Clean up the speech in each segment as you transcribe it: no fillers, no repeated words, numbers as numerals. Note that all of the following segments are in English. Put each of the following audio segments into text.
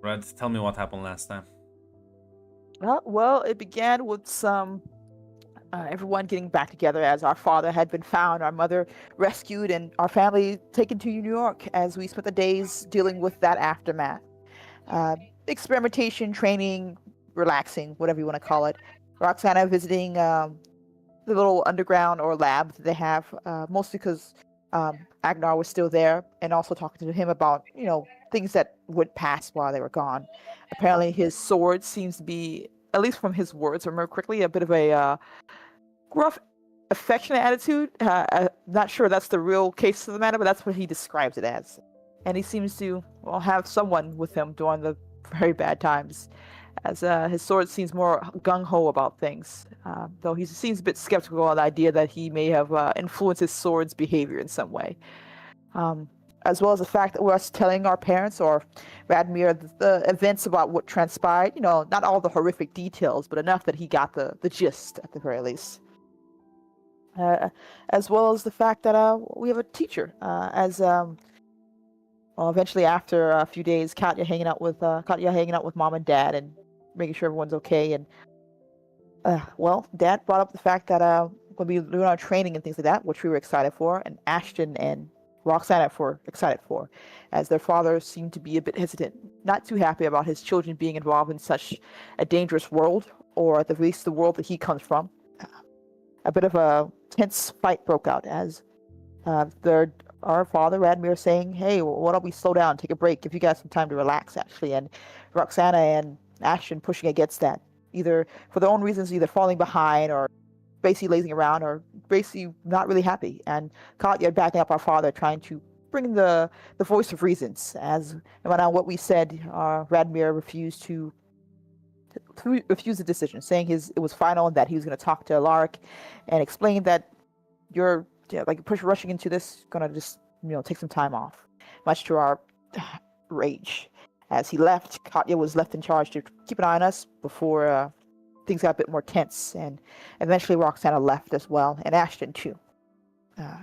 Red, tell me what happened last time. Well, it began with some everyone getting back together as our father had been found, our mother rescued, and our family taken to New York as we spent the days dealing with that aftermath. Uh, Experimentation, training, relaxing, whatever you want to call it. Roxana visiting the little underground or lab that they have, mostly because Agnar was still there, and also talking to him about things that would pass while they were gone. Apparently, his sword seems to be, at least from his words, remember quickly, a bit of a gruff, affectionate attitude. Not sure that's the real case of the matter, but that's what he describes it as. And he seems to have someone with him during the very bad times, as his sword seems more gung ho about things. Though he seems a bit skeptical on the idea that he may have influenced his sword's behavior in some way. Um, as well as the fact that we're us telling our parents or Radmir the events about what transpired. Not all the horrific details, but enough that he got the gist at the very least. Uh, as well as the fact that we have a teacher. Eventually after a few days, Katya hanging out with mom and dad and making sure everyone's okay. And Dad brought up the fact that we'll be doing our training and things like that, which we were excited for, and Ashton and Roxana were excited for, as their father seemed to be a bit hesitant, not too happy about his children being involved in such a dangerous world, or at the least the world that he comes from. A bit of a tense fight broke out as our father Radmir saying, "Hey, why don't we slow down, take a break, give you guys some time to relax?" Actually, and Roxana and Ashton pushing against that, either for their own reasons, either falling behind or basically lazing around, or basically not really happy. And Katya backing up our father, trying to bring the voice of reasons. As no matter what we said, Radmir refused to refused the decision, saying it was final and that he was going to talk to Alaric and explain that you're rushing into this, gonna just take some time off. Much to our rage, as he left, Katya was left in charge to keep an eye on us before things got a bit more tense, and eventually Roxana left as well, and Ashton too.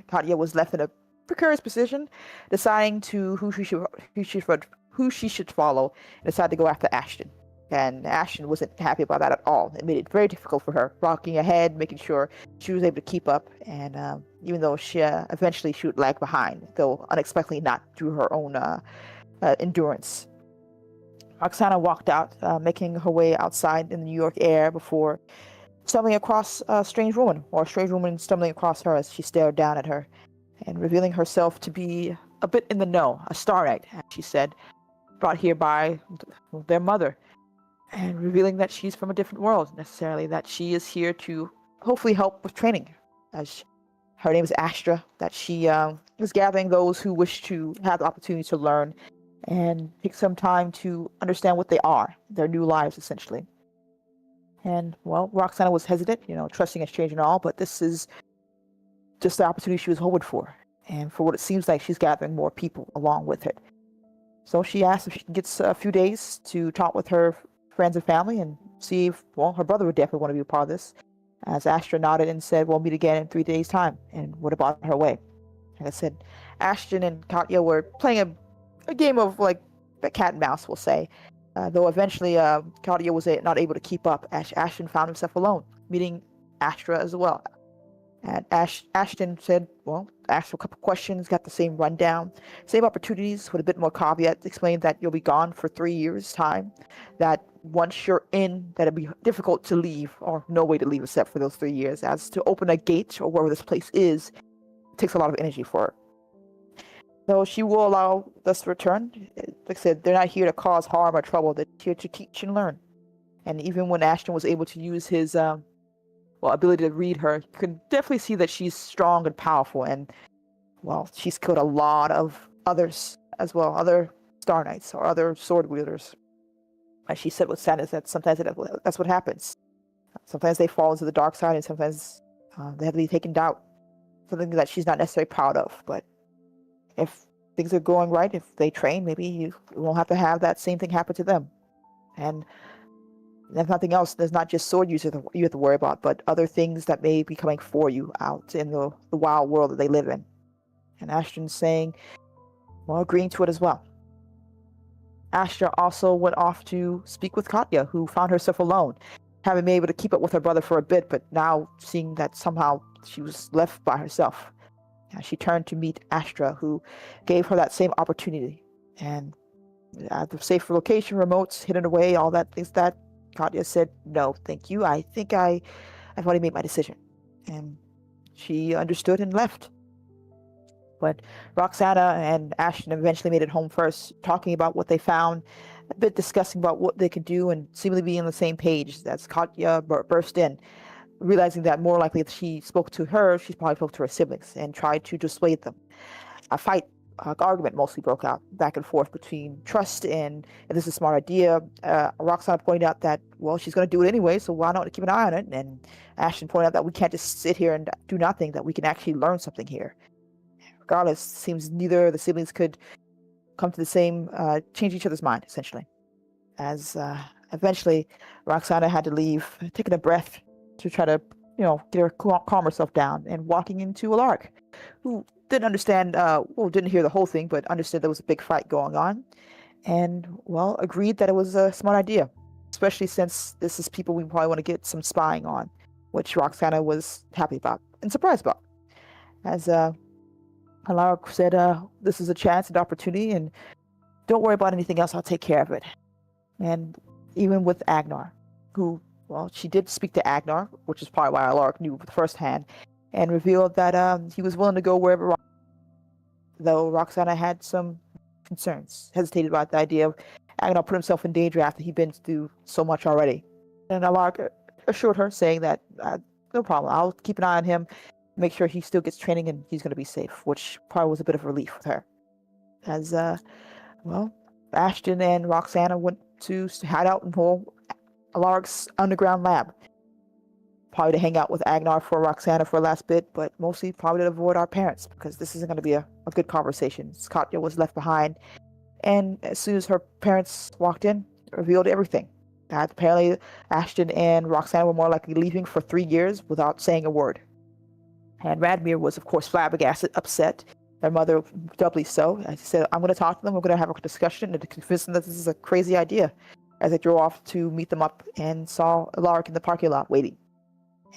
Katya was left in a precarious position, deciding to who she should follow, and decided to go after Ashton. And Ashton wasn't happy about that at all. It made it very difficult for her, rocking ahead, making sure she was able to keep up. And even though she eventually would lag behind, though unexpectedly not through her own endurance. Roxana walked out, making her way outside in the New York air before stumbling across a strange woman, or a strange woman stumbling across her as she stared down at her, and revealing herself to be a bit in the know, a Star Knight, as she said, brought here by their mother, and revealing that she's from a different world, necessarily, that she is here to hopefully help with training, as her name is Astra, that she is gathering those who wish to have the opportunity to learn and take some time to understand what they are, their new lives, essentially. And, Roxana was hesitant, trusting exchange and all, but this is just the opportunity she was hoping for. And for what it seems like, she's gathering more people along with it. So she asked if she can get a few days to talk with her friends and family and see if, her brother would definitely want to be a part of this. As Astra nodded and said, we'll meet again in 3 days' time, and what about her way? Like I said, Ashton and Katya were playing a game of, cat and mouse, we'll say. Though eventually Katya was not able to keep up, as Ashton found himself alone, meeting Astra as well. And Ashton said, asked a couple questions, got the same rundown, same opportunities with a bit more caveat, explained that you'll be gone for 3 years' time, that once you're in, that it'd be difficult to leave, or no way to leave except for those 3 years, as to open a gate or wherever this place is, it takes a lot of energy for her. So she will allow us to return. Like I said, they're not here to cause harm or trouble, they're here to teach and learn. And even when Ashton was able to use his ability to read her, you can definitely see that she's strong and powerful, and she's killed a lot of others as well, other Star Knights or other sword wielders. As she said with sadness, that sometimes that's what happens. Sometimes they fall into the dark side, and sometimes they have to be taken down. Something that she's not necessarily proud of, but if things are going right, if they train, maybe you won't have to have that same thing happen to them. And if nothing else, there's not just sword use you have to worry about, but other things that may be coming for you out in the wild world that they live in. And Ashton's saying, agreeing to it as well. Astra also went off to speak with Katya, who found herself alone, having been able to keep up with her brother for a bit, but now seeing that somehow she was left by herself. She turned to meet Astra, who gave her that same opportunity. And at the safe location, remotes hidden away, all that things that Katya said, no, thank you. I think I've already made my decision. And she understood and left. But Roxana and Ashton eventually made it home first, talking about what they found, a bit discussing about what they could do, and seemingly being on the same page. As Katya burst in, realizing that more likely if she spoke to her, she probably spoke to her siblings and tried to dissuade them. A fight, argument mostly broke out back and forth between Trust and if this is a smart idea. Roxana pointed out that, well, she's going to do it anyway, so why not keep an eye on it? And Ashton pointed out that we can't just sit here and do nothing, that we can actually learn something here. Regardless, seems neither of the siblings could come to the same, change each other's mind, essentially. As eventually Roxana had to leave, taking a breath to try to, get her calm herself down, and walking into Alaric, who didn't understand, didn't hear the whole thing, but understood there was a big fight going on, and, well, agreed that it was a smart idea, especially since this is people we probably want to get some spying on, which Roxana was happy about and surprised about. As Alaric said, this is a chance and opportunity, and don't worry about anything else, I'll take care of it. And even with Agnar, who, well, she did speak to Agnar, which is probably why Alaric knew firsthand, and revealed that he was willing to go wherever, though Roxana had some concerns, hesitated about the idea of Agnar put himself in danger after he'd been through so much already. And Alaric assured her, saying that no problem, I'll keep an eye on him, make sure he still gets training and he's going to be safe, which probably was a bit of relief with her. As, Ashton and Roxana went to hide out in Alaric's underground lab. Probably to hang out with Agnar for Roxana for a last bit, but mostly probably to avoid our parents, because this isn't going to be a good conversation. Katya was left behind, and as soon as her parents walked in, revealed everything. Apparently, Ashton and Roxana were more likely leaving for 3 years without saying a word. And Radmir was, of course, flabbergasted, upset. Their mother doubly so. I said, I'm going to talk to them. We're going to have a discussion and to convince them that this is a crazy idea. As they drove off to meet them up and saw Alaric in the parking lot waiting.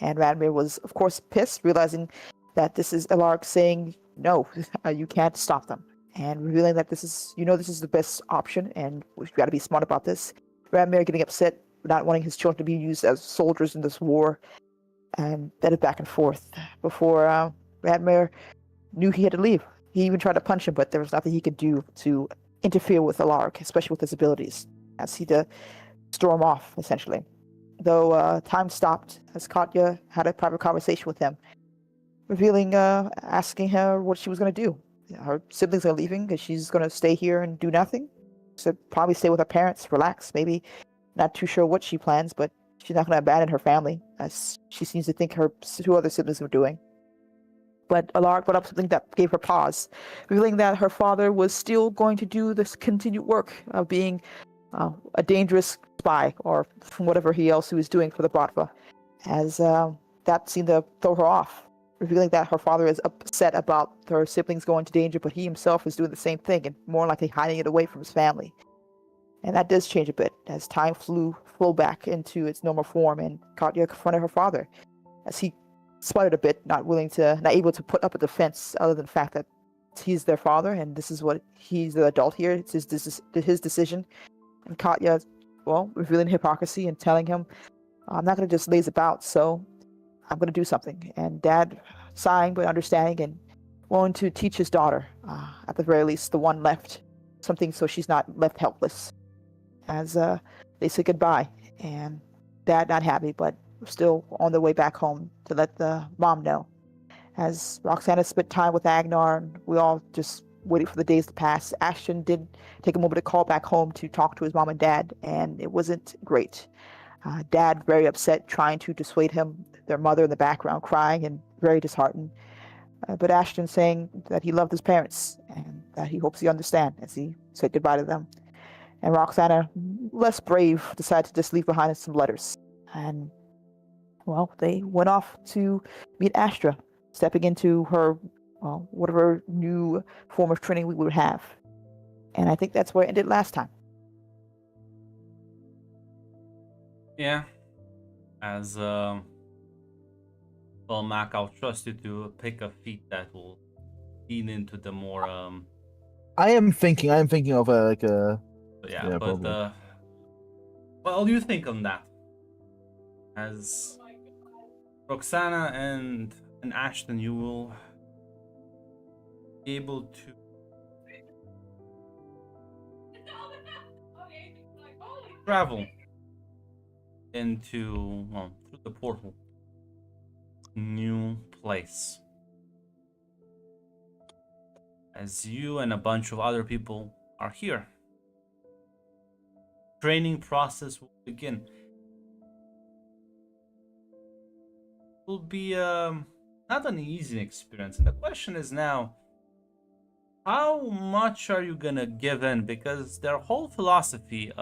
And Radmir was, of course, pissed, realizing that this is Alaric saying, no, you can't stop them. And revealing that this is the best option and we've got to be smart about this. Radmir getting upset, not wanting his children to be used as soldiers in this war. And then back and forth before Radmir knew he had to leave. He even tried to punch him, but there was nothing he could do to interfere with Alaric, especially with his abilities, as he to storm off, essentially. Though time stopped as Katya had a private conversation with him, revealing, asking her what she was going to do. Her siblings are leaving, and she's going to stay here and do nothing. So probably stay with her parents, relax, maybe. Not too sure what she plans, but she's not going to abandon her family, as she seems to think her 2 other siblings were doing. But Alaric brought up something that gave her pause, revealing that her father was still going to do this continued work of being a dangerous spy, or from whatever else he was doing for the Bratva, as that seemed to throw her off, revealing that her father is upset about her siblings going to danger, but he himself is doing the same thing and more likely hiding it away from his family. And that does change a bit as time flew back into its normal form, and Katya confronted her father as he sputtered a bit, not able to put up a defense other than the fact that he's their father and this is what he's the adult here. It's his decision. And Katya, well, revealing hypocrisy and telling him, I'm not going to just laze about, so I'm going to do something. And Dad sighing but understanding and willing to teach his daughter, at the very least, the one left, something so she's not left helpless. As they say goodbye, and Dad not happy, but still on their way back home to let the mom know. As Roxana spent time with Agnar, and we all just waited for the days to pass, Ashton did take a moment to call back home to talk to his mom and dad, and it wasn't great. Dad very upset, trying to dissuade him, their mother in the background crying and very disheartened. But Ashton saying that he loved his parents and that he hopes he understand as he said goodbye to them. And Roxana, less brave, decided to just leave behind some letters. And, well, they went off to meet Astra, stepping into her, whatever new form of training we would have. And I think that's where it ended last time. Yeah. As well, Mac, I'll trust you to pick a feat that will lean into the more I am thinking of yeah, yeah, but probably. well, you think on that. As Roxana and Ashton, you will be able to travel into, well, through the portal, new place. As you and a bunch of other people are here. Training process will begin. Will be not an easy experience, and the question is now, how much are you gonna give in? Because their whole philosophy,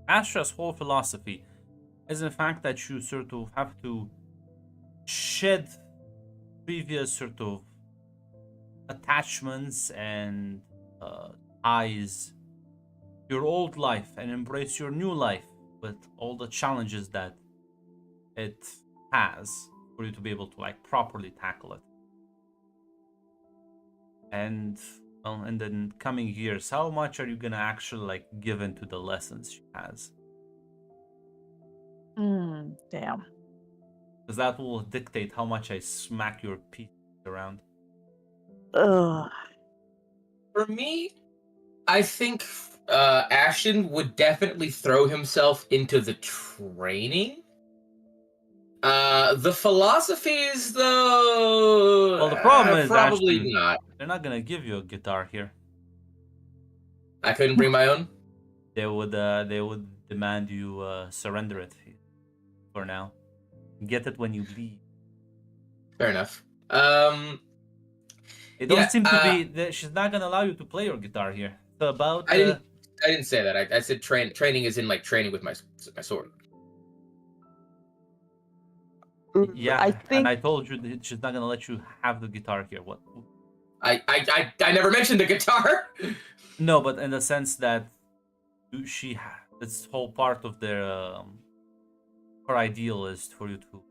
Astra's whole philosophy, is in fact that you sort of have to shed previous sort of attachments and ties, your old life, and embrace your new life with all the challenges that it has for you to be able to like properly tackle it. And well, in the coming years, how much are you gonna actually like give into the lessons she has? Damn. Because that will dictate how much I smack your piece around. Ugh. For me, I think Ashton would definitely throw himself into the training. The philosophies, though. Well, the problem is, probably Ashton, not. they're not gonna give you a guitar here. I couldn't bring my own. They would demand you surrender it for now. Get it when you leave. Fair enough. They don't Yeah, seem to be. She's not gonna allow you to play your guitar here. So about. I didn't say that. I said training is in like training with my sword. Yeah, I think and I told you that she's not gonna let you have the guitar here. What? I never mentioned the guitar. No, but in the sense that this whole part of their her ideal is for you to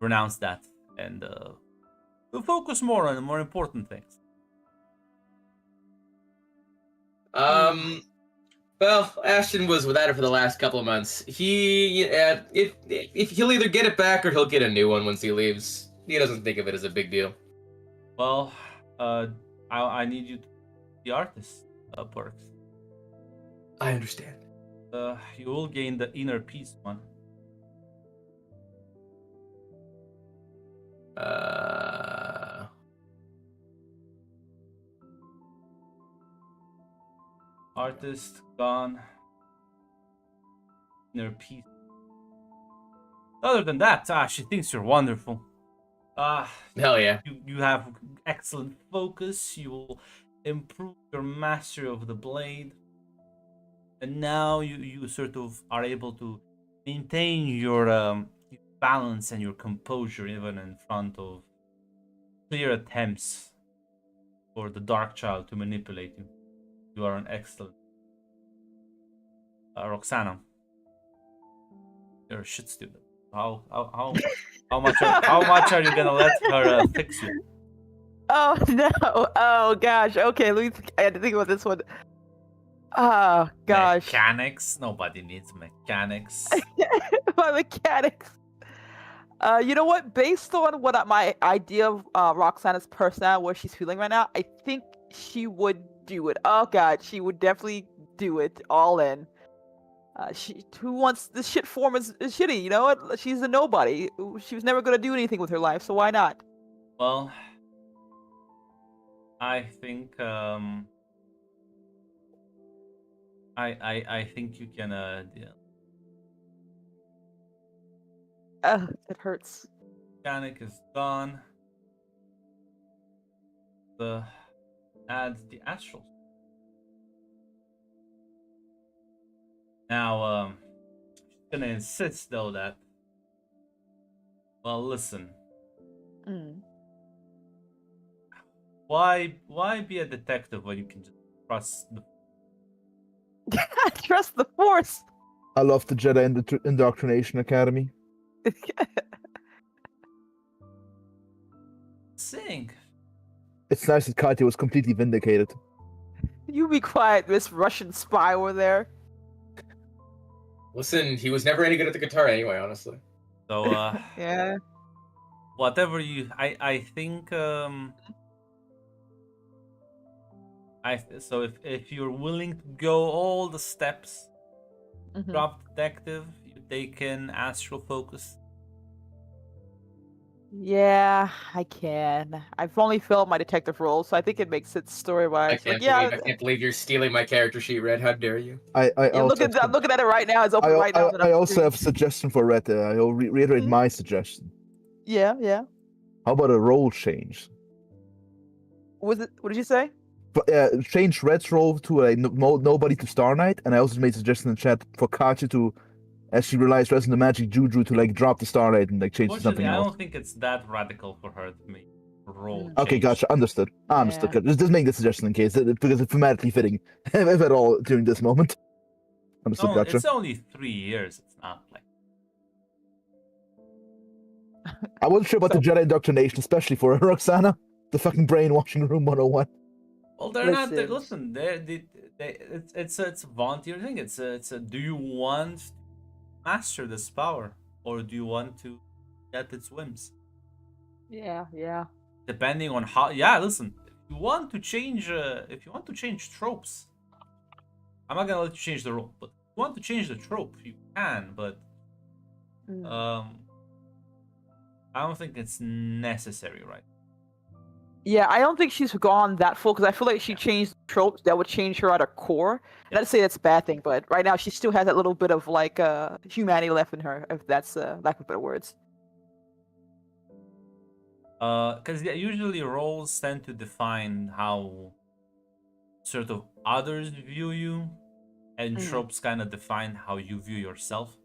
renounce that and to focus more on the more important things. Well, Ashton was without it for the last couple of months. If he'll either get it back or he'll get a new one once he leaves. He doesn't think of it as a big deal. Well, I need you to the artist perks. I understand. You will gain the inner peace one. Artist gone. Inner peace. Other than that, she thinks you're wonderful. Hell yeah. You have excellent focus. You will improve your mastery of the blade, and now you sort of are able to maintain your balance and your composure even in front of clear attempts for the Dark Child to manipulate you. You are an excellent Roxana. You're a shit student. How much are you gonna let her fix you? Oh no! Oh gosh. Okay, let me. I had to think about this one. Oh gosh. Mechanics? Nobody needs mechanics. My mechanics. You know what? Based on my idea of Roxana's personality, what she's feeling right now, I think she would do it. Oh god, she would definitely do it all in. Who wants this shit form is shitty, you know what? She's a nobody. She was never gonna do anything with her life, so why not? Well, I think I think you can yeah. It hurts. Mechanic is gone. Add the astral. Now she's gonna insist though that, well, listen. Why be a detective when you can just trust the Trust the force. I love the Jedi Indoctrination Academy. Sing. It's nice that Katya was completely vindicated. You be quiet, Miss Russian spy over there. Listen, he was never any good at the guitar anyway, honestly. So Yeah. whatever you, I think so if you're willing to go all the steps, Mhm. drop detective, you take in astral focus. Yeah, I can. I've only filled my detective role, so I think it makes sense story-wise. Like, yeah, I can't believe you're stealing my character sheet, Red. How dare you? I yeah, also I'm looking at it right now. It's open right now. I also have a suggestion for Red. I'll reiterate Mhm. my suggestion. Yeah, yeah. How about a role change? What did you say? But, change Red's role to a nobody to Star Knight, and I also made a suggestion in the chat for Katya to, as she realized Resident the Magic Juju, to like drop the Star Knight and like change to Fortunately, something I else. don't think it's that radical for her to make a role Mm. Okay, change. gotcha. Understood. Understood. Yeah. Just make the suggestion in case, because it's thematically fitting, if at all, during this moment. Understood. No, Gotcha. it's only 3 years. It's not like. I wasn't sure about the Jedi indoctrination, especially for Roxana. The fucking brainwashing room 101. Well, they're not. Listen. Listen, it's a volunteer thing. It's a. Do you want to master this power, or do you want to get its whims? Yeah, yeah. Depending on how. Yeah, listen. If you want to change, tropes, I'm not gonna let you change the role. But if you want to change the trope, you can. But Mm. I don't think it's necessary, right? Yeah, I don't think she's gone that full because I feel like she changed tropes that would change her at her core. Not to say that's a bad thing, but right now she still has that little bit of like humanity left in her, if that's lack of better words. Because yeah, usually roles tend to define how sort of others view you, and Mhm. tropes kind of define how you view yourself.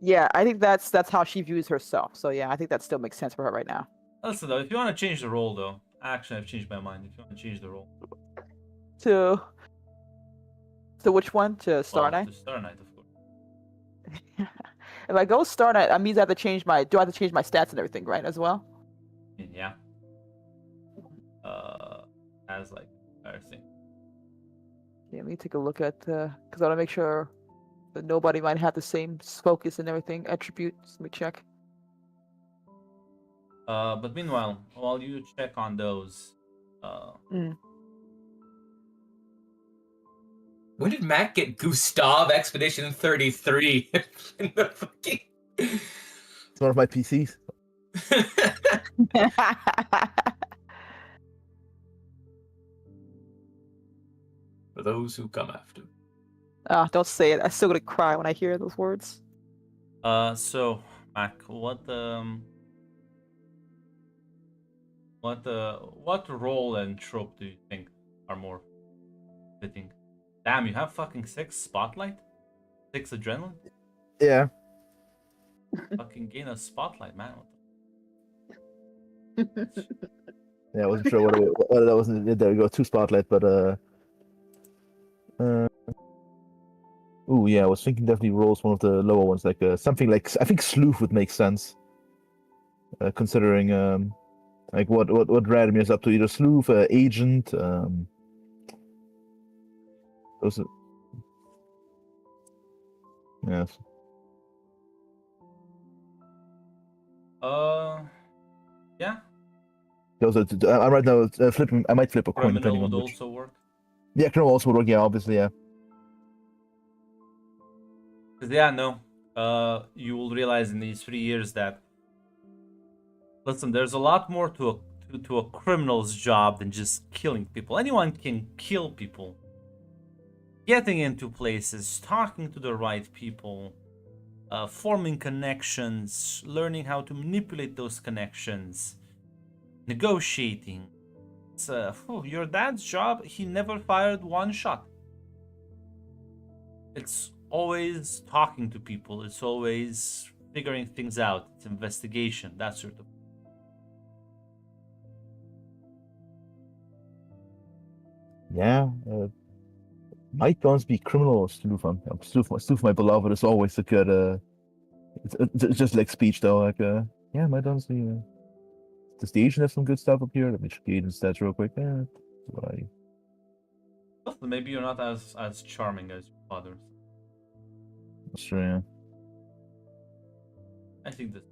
Yeah, I think that's how she views herself. So yeah, I think that still makes sense for her right now. Listen though, if you want to change the role though, actually I've changed my mind. If you want to change the role, To which one? To Star well, Knight? to Star Knight, of course. If I go Star Knight, that means I have to change my stats and everything, right? As well. And yeah. As like embarrassing. Yeah, let me take a look at because I want to make sure that nobody might have the same focus and everything attributes. Let me check. But meanwhile, while you check on those, When did Mac get Gustav Expedition 33 in the fucking... It's one of my PCs. For those who come after. Don't say it. I'm still gonna cry when I hear those words. so Mac, what role and trope do you think are more fitting? Damn, you have fucking 6 spotlight, 6 adrenaline. Yeah. Fucking gain a spotlight, man. Yeah, I wasn't sure what that was. There we go, 2 spotlight, but ooh, yeah, I was thinking definitely rolls one of the lower ones, like something like I think sleuth would make sense, considering like what Radimir is up to, either sleuth, agent, those. Yes. Yeah. Those are. I'm right now flipping. I might flip a coin Criminal depending on would which. also work. Yeah, criminal also would work. Yeah, obviously, yeah. Because yeah, no. You will realize in these 3 years that listen, there's a lot more to a criminal's job than just killing people. Anyone can kill people. Getting into places, talking to the right people, forming connections, learning how to manipulate those connections, negotiating. It's your dad's job. He never fired one shot. It's always talking to people. It's always figuring things out. It's investigation, that sort of. Yeah. Might guns be criminal or sleuth? Sleuth, my beloved, is always a good. It's just like speech though. Like, yeah, my guns be. Does the agent have some good stuff up here? Let me check the agent stats real quick. What I. Well, maybe you're not as charming as your father. That's true. Yeah. I think that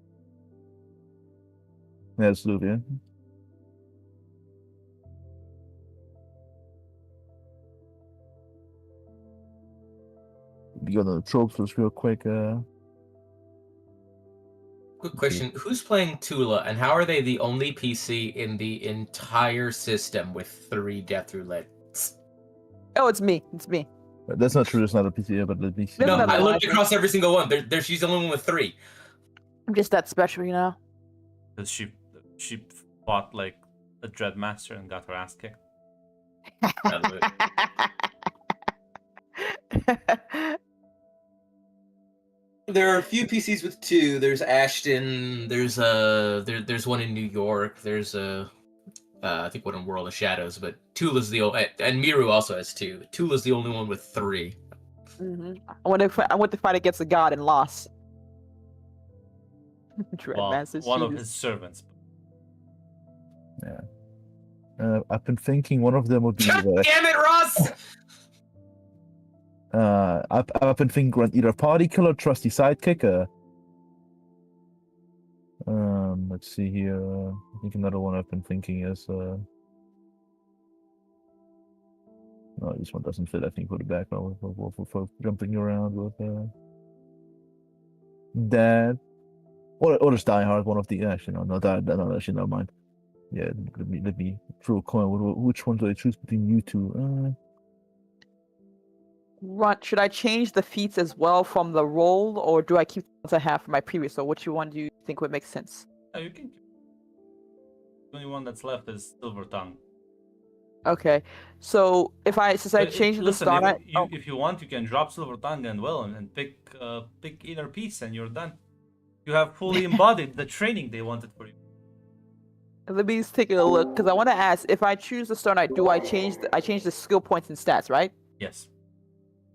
Yeah, sleuth. Yeah. We go to the tropes list real quick. Good question. Who's playing Tula, and how are they the only PC in the entire system with 3 death roulettes? Oh, it's me. It's me. That's not true. There's not a PC here, but let me see. There's No, another I one, I looked think. across every single one. She's the only one with 3. I'm just that special, you know. because she fought like a Dread Master and got her ass kicked. There are a few PCs with 2. There's Ashton. There's one in New York. There's I think one in World of Shadows. But Tula's the and Miru also has 2. Tula's the only one with 3. I went to fight against a god and lost. Dread Well, Masters, one of Jesus. his servants. I've been thinking one of them would be. God damn it, Ross! I've been thinking either party killer, trusty sidekick. Let's see here. I think another one I've been thinking is. No, this one doesn't fit. I think for the background for jumping around with Dad, or just Die Hard. One of the actually no, actually never mind. Yeah, let me throw a coin. Which one do I choose between you two? Should I change the feats as well from the roll, or do I keep the ones I have from my previous? So which one do you think would make sense? You can keep. The only one that's left is Silver Tongue. Okay, so since I changed the start, if you want, you can drop Silver Tongue and pick Inner Peace, and you're done. You have fully embodied the training they wanted for you. let me just take a look because I want to ask if I choose the Star Knight, do I change the skill points and stats, right? Yes.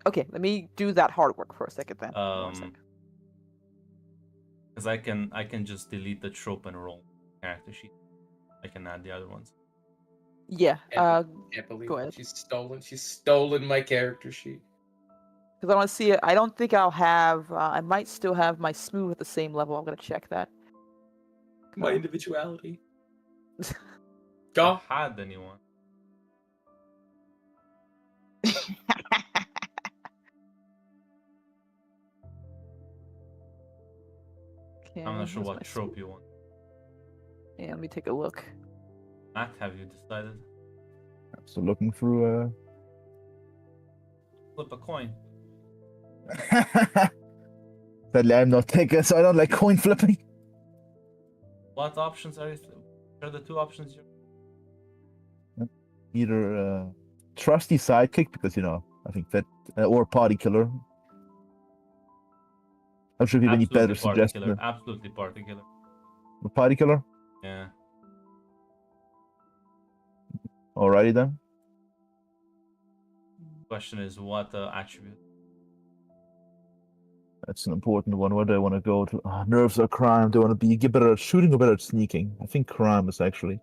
Okay, let me do that hard work for a second then. Because I can just delete the trope and roll character sheet. I can add the other ones. Yeah. Can't believe go ahead. She's stolen my character sheet. Because I want to see it. I don't think I'll have. I might still have my smooth at the same level. I'm gonna check that. My individuality. Go. Had anyone? Okay, I'm not sure where's what my trope smooth? you want. Yeah, let me take a look. Matt, have you decided? So looking through. Flip a coin. Sadly, I'm not taker, so I don't like coin flipping. What options are the 2 options you're... Either trusty sidekick, because I think that, or party killer. I'm sure if you have any better suggestions. Absolutely party killer. Party killer? Yeah. Alrighty then. Question is what attribute? That's an important one. Where do I want to go to? Nerves or crime? Do I want to get better at shooting or better at sneaking? I think crime is actually.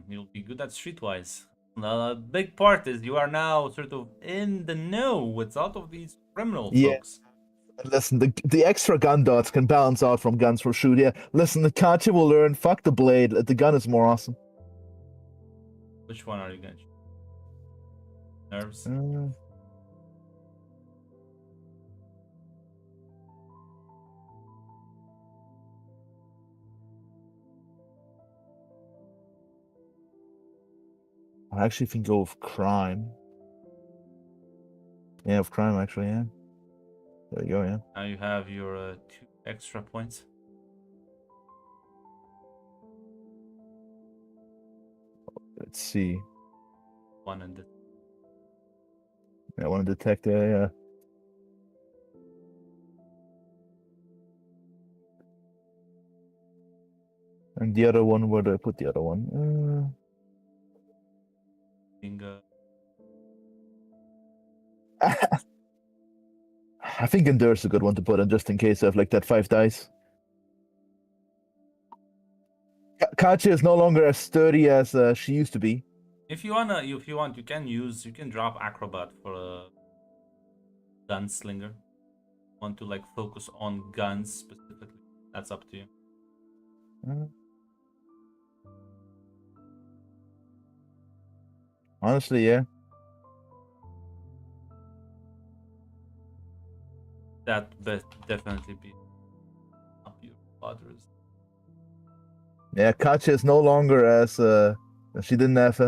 You'll be good at streetwise. The big part is you are now sort of in the know with all of these criminal folks. Listen, the extra gun dots can balance out from guns for shoot. Yeah, listen, the Kachi will learn. Fuck the blade. The gun is more awesome. Which one are you going to choose? Nerves? I actually think go with crime. Yeah, with crime actually, yeah. There you go, yeah. Now you have your 2 extra points. Let's see. One in the... I want to detect yeah. And the other one, where do I put the other one? I think Endure's a good one to put in just in case of like that 5 dice. Katya is no longer as sturdy as she used to be. If you want, you can drop Acrobat for a gunslinger. Want to like focus on guns specifically? That's up to you. Honestly, yeah. That definitely be up your father's. Yeah, Katya is no longer as she didn't have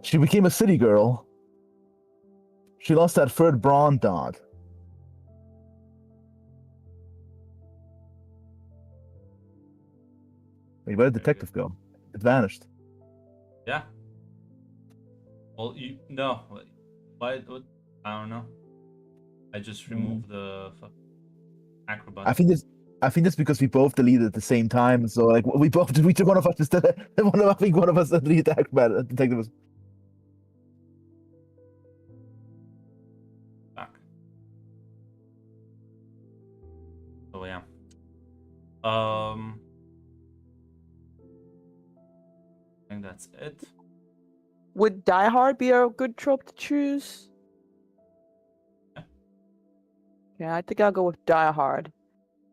she became a city girl. She lost that third brawn dot. Wait, where did detective go? It vanished. Yeah. Well, no. Why? I don't know. I just removed the Acrobat. I think this because we both deleted at the same time. So like we took one of us just I think one of us deleted the Acrobat. Detective was. Back. So yeah. I think that's it. Would Die Hard be a good trope to choose? Yeah, I think I'll go with Die Hard.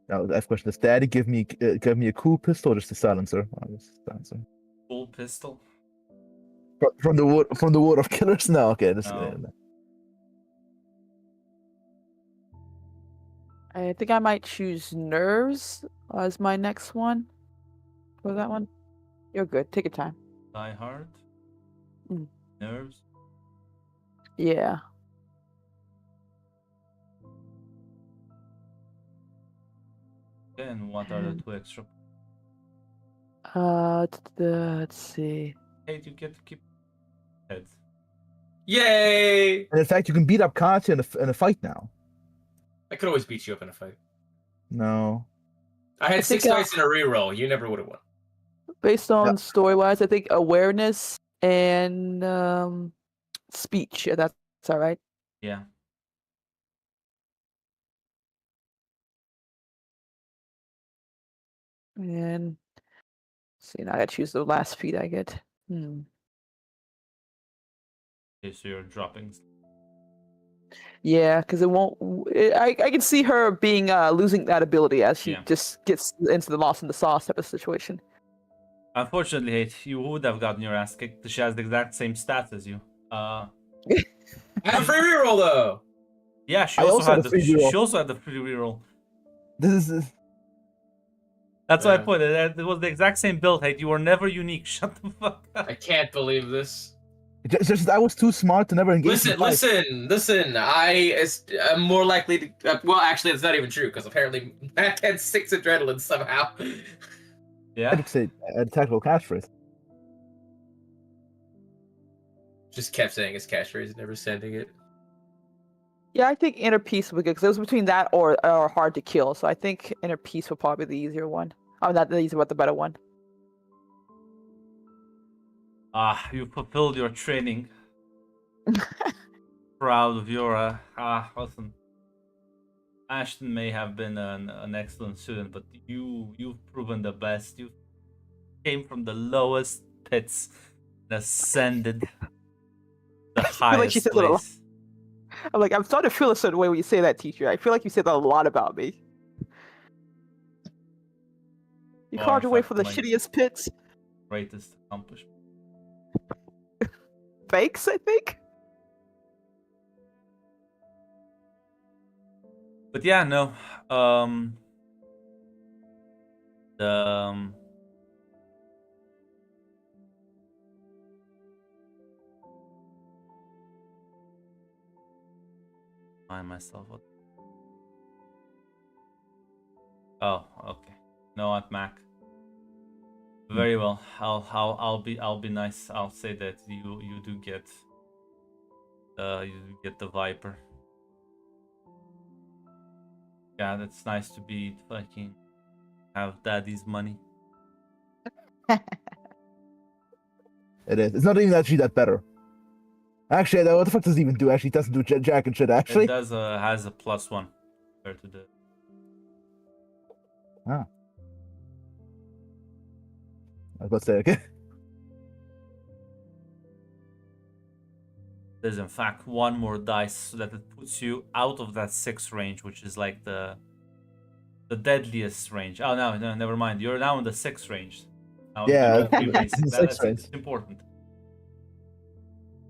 Now I have a question: does Daddy give me a cool pistol or just a silencer? Full pistol. From the wood of killers? No, okay. No. I think I might choose Nerves as my next one. For that one? You're good. Take your time. Die Hard. Nerves. Yeah. Okay, and what are the 2 extra? Let's see. Hey, you get to keep heads. Yay! And in fact, you can beat up Katya in a fight now. I could always beat you up in a fight. No. I had I 6 think, dice in a reroll. You never would have won. Based on story-wise, I think awareness and speech. Yeah, that's all right. Yeah. And see, now I gotta choose the last feat I get. Okay, so you're dropping. Yeah, because it won't. I can see her being losing that ability as she just gets into the lost in the sauce type of situation. Unfortunately, Hate, you would have gotten your ass kicked. She has the exact same stats as you. I had a free reroll though. Yeah, she I also also had had a the free reroll. she also had the free reroll. This is. That's why I put it. It was the exact same build, Hate. You were never unique. Shut the fuck up. I can't believe this. Just I was too smart to never engage. Listen. I'm more likely to. Well, actually, it's not even true because apparently Mac had 6 adrenaline somehow. Yeah. I'd say a tactical catchphrase. Just kept saying his catchphrase, never sending it. Yeah, I think Inner Peace would be good because it was between that or Hard to Kill. So I think Inner Peace would probably be the easier one. Oh, not the easier, but the better one. You fulfilled your training. Proud of your listen. Ashton may have been an excellent student, but you've proven the best. You came from the lowest pits and ascended the highest place. I'm starting to feel a certain way when you say that, teacher. I feel like you said that a lot about me. You called your way from the shittiest pits. Greatest accomplishment. Thanks, I think. But yeah, no. Find myself. Oh, okay. No, what, Mac? Very well. I'll be nice. I'll say that you do get the Viper. Yeah, that's nice to be fucking have daddy's money. It is. It's not even actually that better. Actually, what the fuck does it even do? Actually, it doesn't do jack and shit. It Actually, does has a +1 compared to the. I was about to say, okay. There's in fact one more dice so that it puts you out of that 6 range, which is like the deadliest range. Oh no, never mind. You're now in the 6 range. Now you Yeah, roll 3 basic. the That's 6 range. it's important.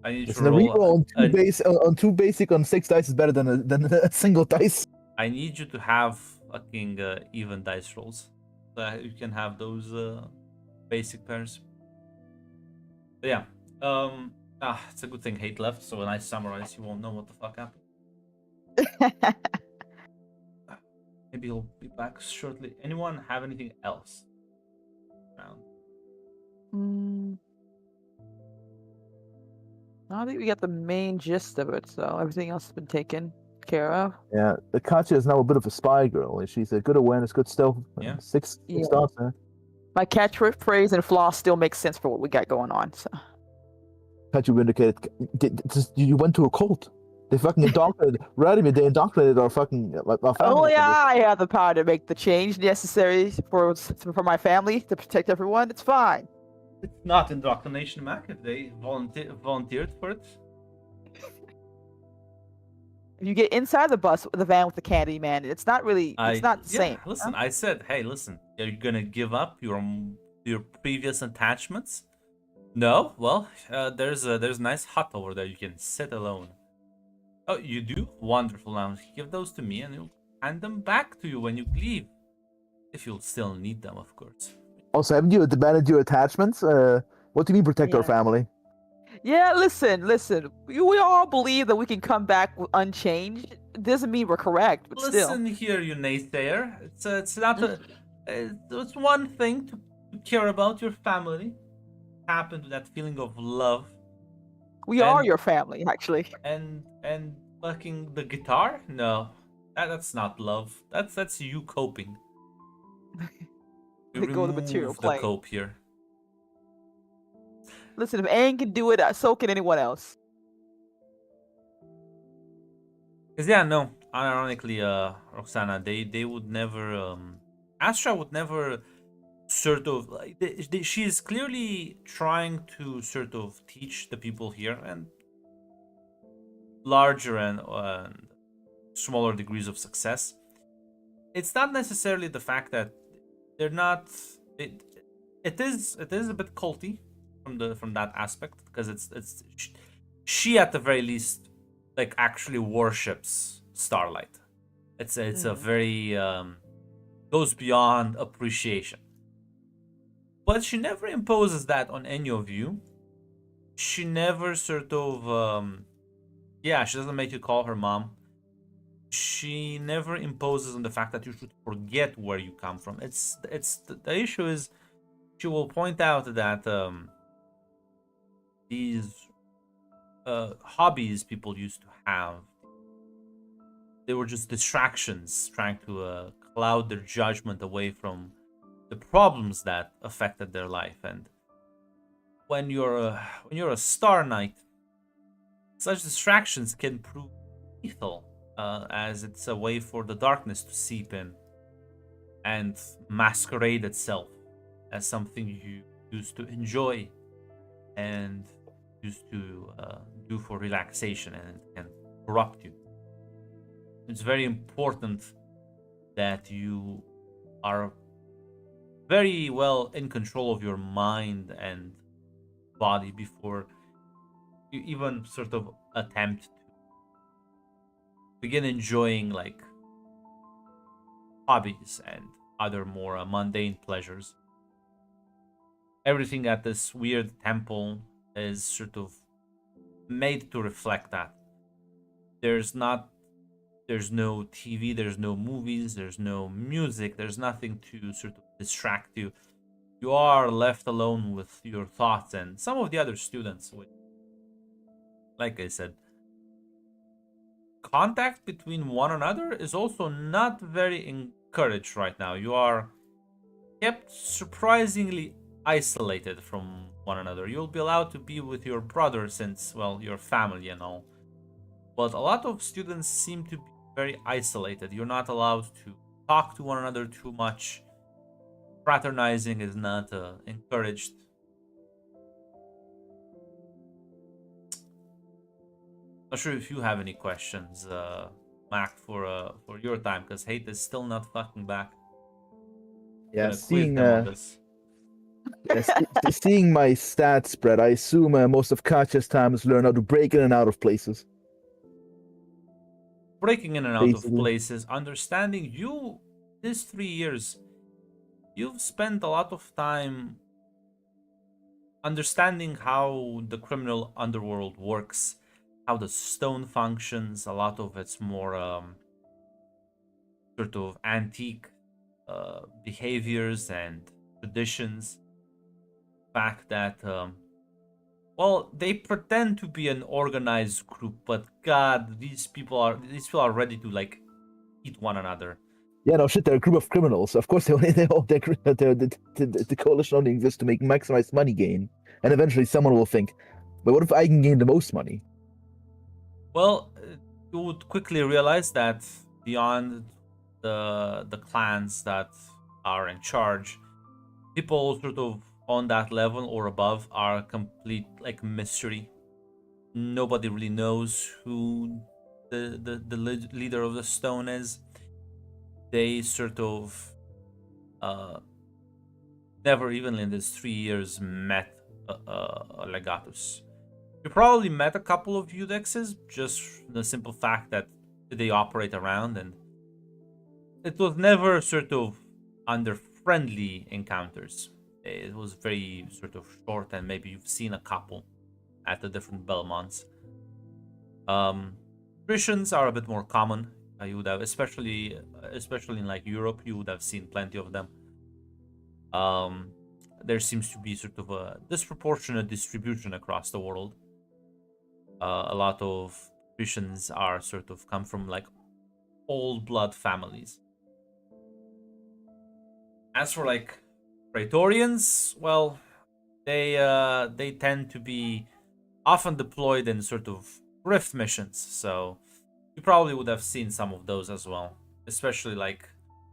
I need Listen, to a roll. reroll on two basic on 6 dice is better than a single dice. I need you to have fucking even dice rolls, so that you can have those basic pairs. But yeah, it's a good thing Hate left, so when I summarize, you won't know what the fuck happened. Maybe he'll be back shortly. Anyone have anything else? Mm. I think we got the main gist of it, so everything else has been taken care of. Yeah, Katya is now a bit of a spy girl. She's a good awareness, good stealth. Yeah. Six Yeah. stars there. My catchphrase and flaw still makes sense for what we got going on. So. Katya indicated you went to a cult. They fucking indoctrinated Radimir. They indoctrinated our fucking our family. Only I have the power to make the change necessary for my family to protect everyone. It's fine. It's not indoctrination, Mac. If they volunteered for it. If you get inside the van with the candy man, it's not really. It's not the same. Listen, I said, hey, listen, you're gonna give up your previous attachments? No, well, there's a nice hut over there. You can sit alone. Oh, you do? Wonderful. Now give those to me, and you'll hand them back to you when you leave, if you'll still need them, of course. Also, haven't you demanded your attachments? What do you mean protect our Yeah. family? Yeah, listen. We all believe that we can come back unchanged. It doesn't mean we're correct, but still. Listen here, you naysayer. It's not a. It's one thing to care about your family, tap into that feeling of love, We are and- your family, actually. and fucking the guitar. No, that's not love. That's you coping. You They go to material remove the plane. cope here. Listen, if Aang can do it, so can anyone else. Cause yeah, no. Ironically, Roxana, they would never. Astra would never sort of like. She is clearly trying to sort of teach the people here and larger and smaller degrees of success. It's not necessarily the fact that they're not. It is a bit culty from that aspect because it's she at the very least like actually worships Starlight. It's a very goes beyond appreciation. But she never imposes that on any of you. She never sort of she doesn't make you call her mom. She never imposes on the fact that you should forget where you come from. It's the issue is she will point out that these hobbies people used to have, they were just distractions trying to cloud their judgment away from the problems that affected their life. And when you're a Star Knight, such distractions can prove lethal, as it's a way for the darkness to seep in and masquerade itself as something you used to enjoy and used to do for relaxation, and it can corrupt you. It's very important that you are very well in control of your mind and body before you even sort of attempt to begin enjoying like hobbies and other more mundane pleasures. Everything at this weird temple is sort of made to reflect that. There's no TV, there's no movies, there's no music, there's nothing to sort of distract you. You are left alone with your thoughts and some of the other students. With, like I said, contact between one another is also not very encouraged right now. You are kept surprisingly isolated from one another. You'll be allowed to be with your brother since, well, your family and all. But a lot of students seem to be very isolated. You're not allowed to talk to one another too much. Fraternizing is not encouraged. Not sure if you have any questions, Mac, for your time, because Hate is still not fucking back. Yeah, Gonna quiz them on this. seeing my stats spread, I assume most of Katya's time is learn how to break in and out of places. Breaking in and out of Basically. places, understanding you, these 3 years, you've spent a lot of time understanding how the criminal underworld works, how the stone functions. A lot of it's more sort of antique behaviors and traditions. Fact that well, they pretend to be an organized group, but God, these people are ready to like eat one another. Yeah, no shit. They're a group of criminals. Of course, the coalition only exists to make maximized money gain, and eventually someone will think, "But what if I can gain the most money?" Well, you would quickly realize that beyond the clans that are in charge, people sort of on that level or above are a complete like mystery. Nobody really knows who the leader of the stone is. They sort of never even in these 3 years met a Legatus. You probably met a couple of Eudexes, just the simple fact that they operate around, and it was never sort of under friendly encounters. It was very sort of short, and maybe you've seen a couple at the different Belmonts. Christians are a bit more common. You would have, especially in like Europe, you would have seen plenty of them. There seems to be sort of a disproportionate distribution across the world. A lot of Christians are sort of come from like old blood families. As for like Praetorians, well, they tend to be often deployed in sort of rift missions, so you probably would have seen some of those as well, especially like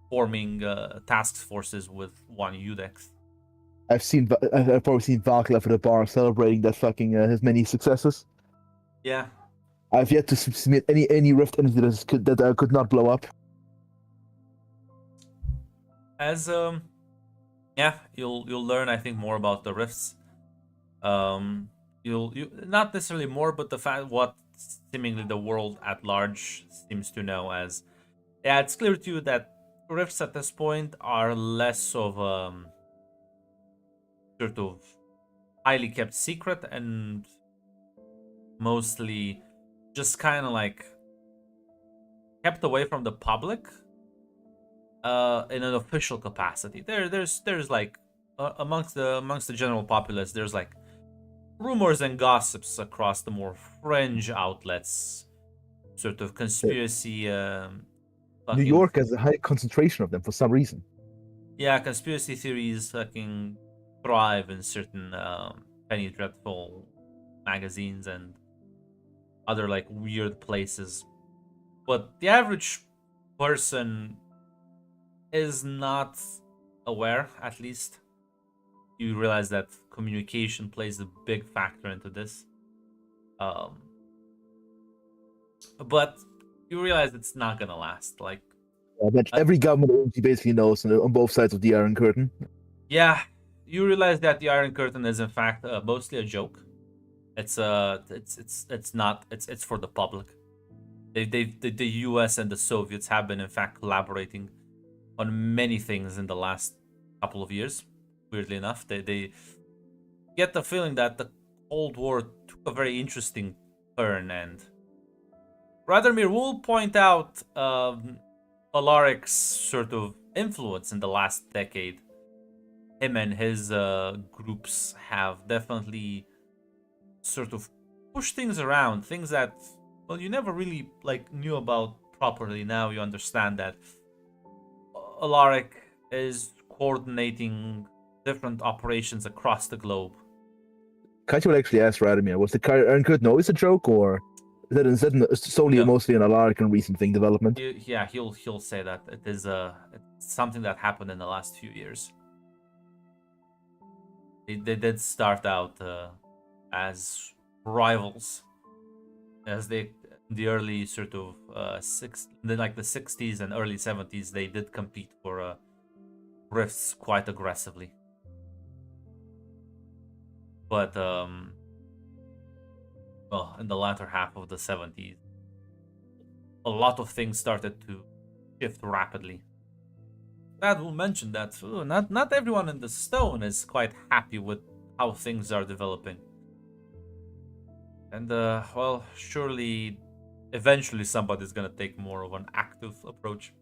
forming task forces with one Eudex. I've probably seen Vaclav at a bar celebrating that fucking his many successes. Yeah, I've yet to submit any rift entity that could not blow up. as yeah, you'll learn, I think, more about the rifts. You not necessarily more, but the fact what seemingly the world at large seems to know. As yeah, it's clear to you that rifts at this point are less of sort of highly kept secret and mostly just kind of like kept away from the public in an official capacity. There's like amongst the general populace, there's like rumors and gossips across the more fringe outlets, sort of conspiracy. New York has a high concentration of them for some reason. Yeah, conspiracy theories fucking thrive in certain Penny Dreadful magazines and other like weird places. But the average person is not aware, at least. You realize that communication plays a big factor into this. But you realize it's not gonna last. Like, But every government agency basically knows on both sides of the Iron Curtain. yeah, you realize that the Iron Curtain is in fact mostly a joke. It's not. It's for the public. The U.S. and the Soviets have been in fact collaborating on many things in the last couple of years. Weirdly enough, they get the feeling that the Cold War took a very interesting turn, and Radomir will point out Alaric's sort of influence in the last decade. Him and his groups have definitely sort of pushed things around, things that, well, you never really like knew about properly. Now you understand that Alaric is coordinating different operations across the globe Kaito will actually ask Radomir, was the Erncut know it's a joke, or is that solely No. mostly an Alaric and recent thing development? Yeah, he'll say that it is it's something that happened in the last few years. They did start out as rivals, as they in the early sort of like the 60s and early 70s, they did compete for rifts quite aggressively. But well, in the latter half of the 70s, a lot of things started to shift rapidly. Brad will mention that not everyone in the Stone is quite happy with how things are developing. And well, surely eventually somebody's gonna take more of an active approach.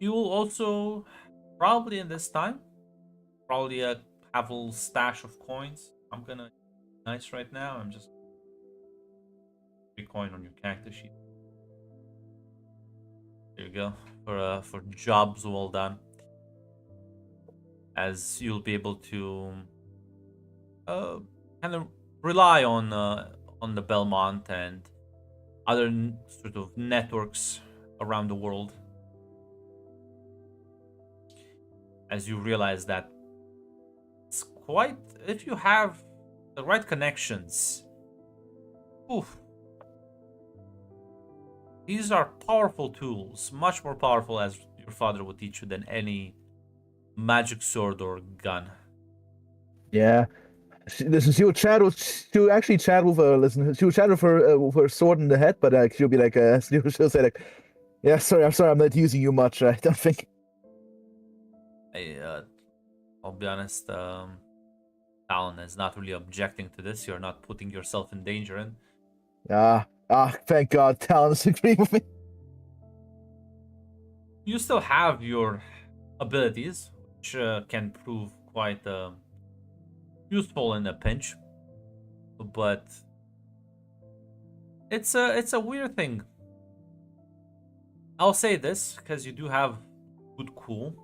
You will also probably in this time probably have a little stash of coins. I'm gonna nice right now. I'm just coin on your character sheet. There you go for jobs well done. As you'll be able to kind of rely on the Belmont and other sort of networks around the world. As you realize that it's quite, if you have the right connections, oof, these are powerful tools, much more powerful, as your father would teach you, than any magic sword or gun. Yeah. Listen, she will actually chat with her. Listen, she will chat with her sword in the head, but she'll be like, she'll say like, "Yeah, sorry, I'm not using you much. I don't think." I'll be honest. Talon is not really objecting to this. You're not putting yourself in danger, and thank God, Talon's agreeing with me. You still have your abilities, which can prove quite useful in a pinch, but it's a weird thing. I'll say this because you do have good cool.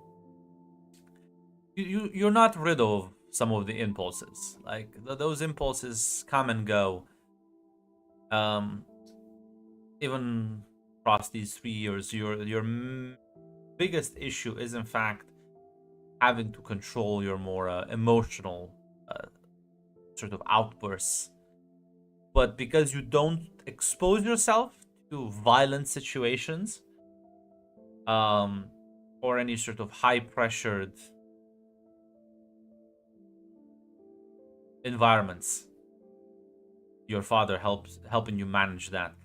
You're not rid of some of the impulses. Like those impulses come and go. Even across these 3 years, your biggest issue is in fact having to control your more emotional sort of outbursts. But because you don't expose yourself to violent situations, or any sort of high pressured environments, your father helping you manage that.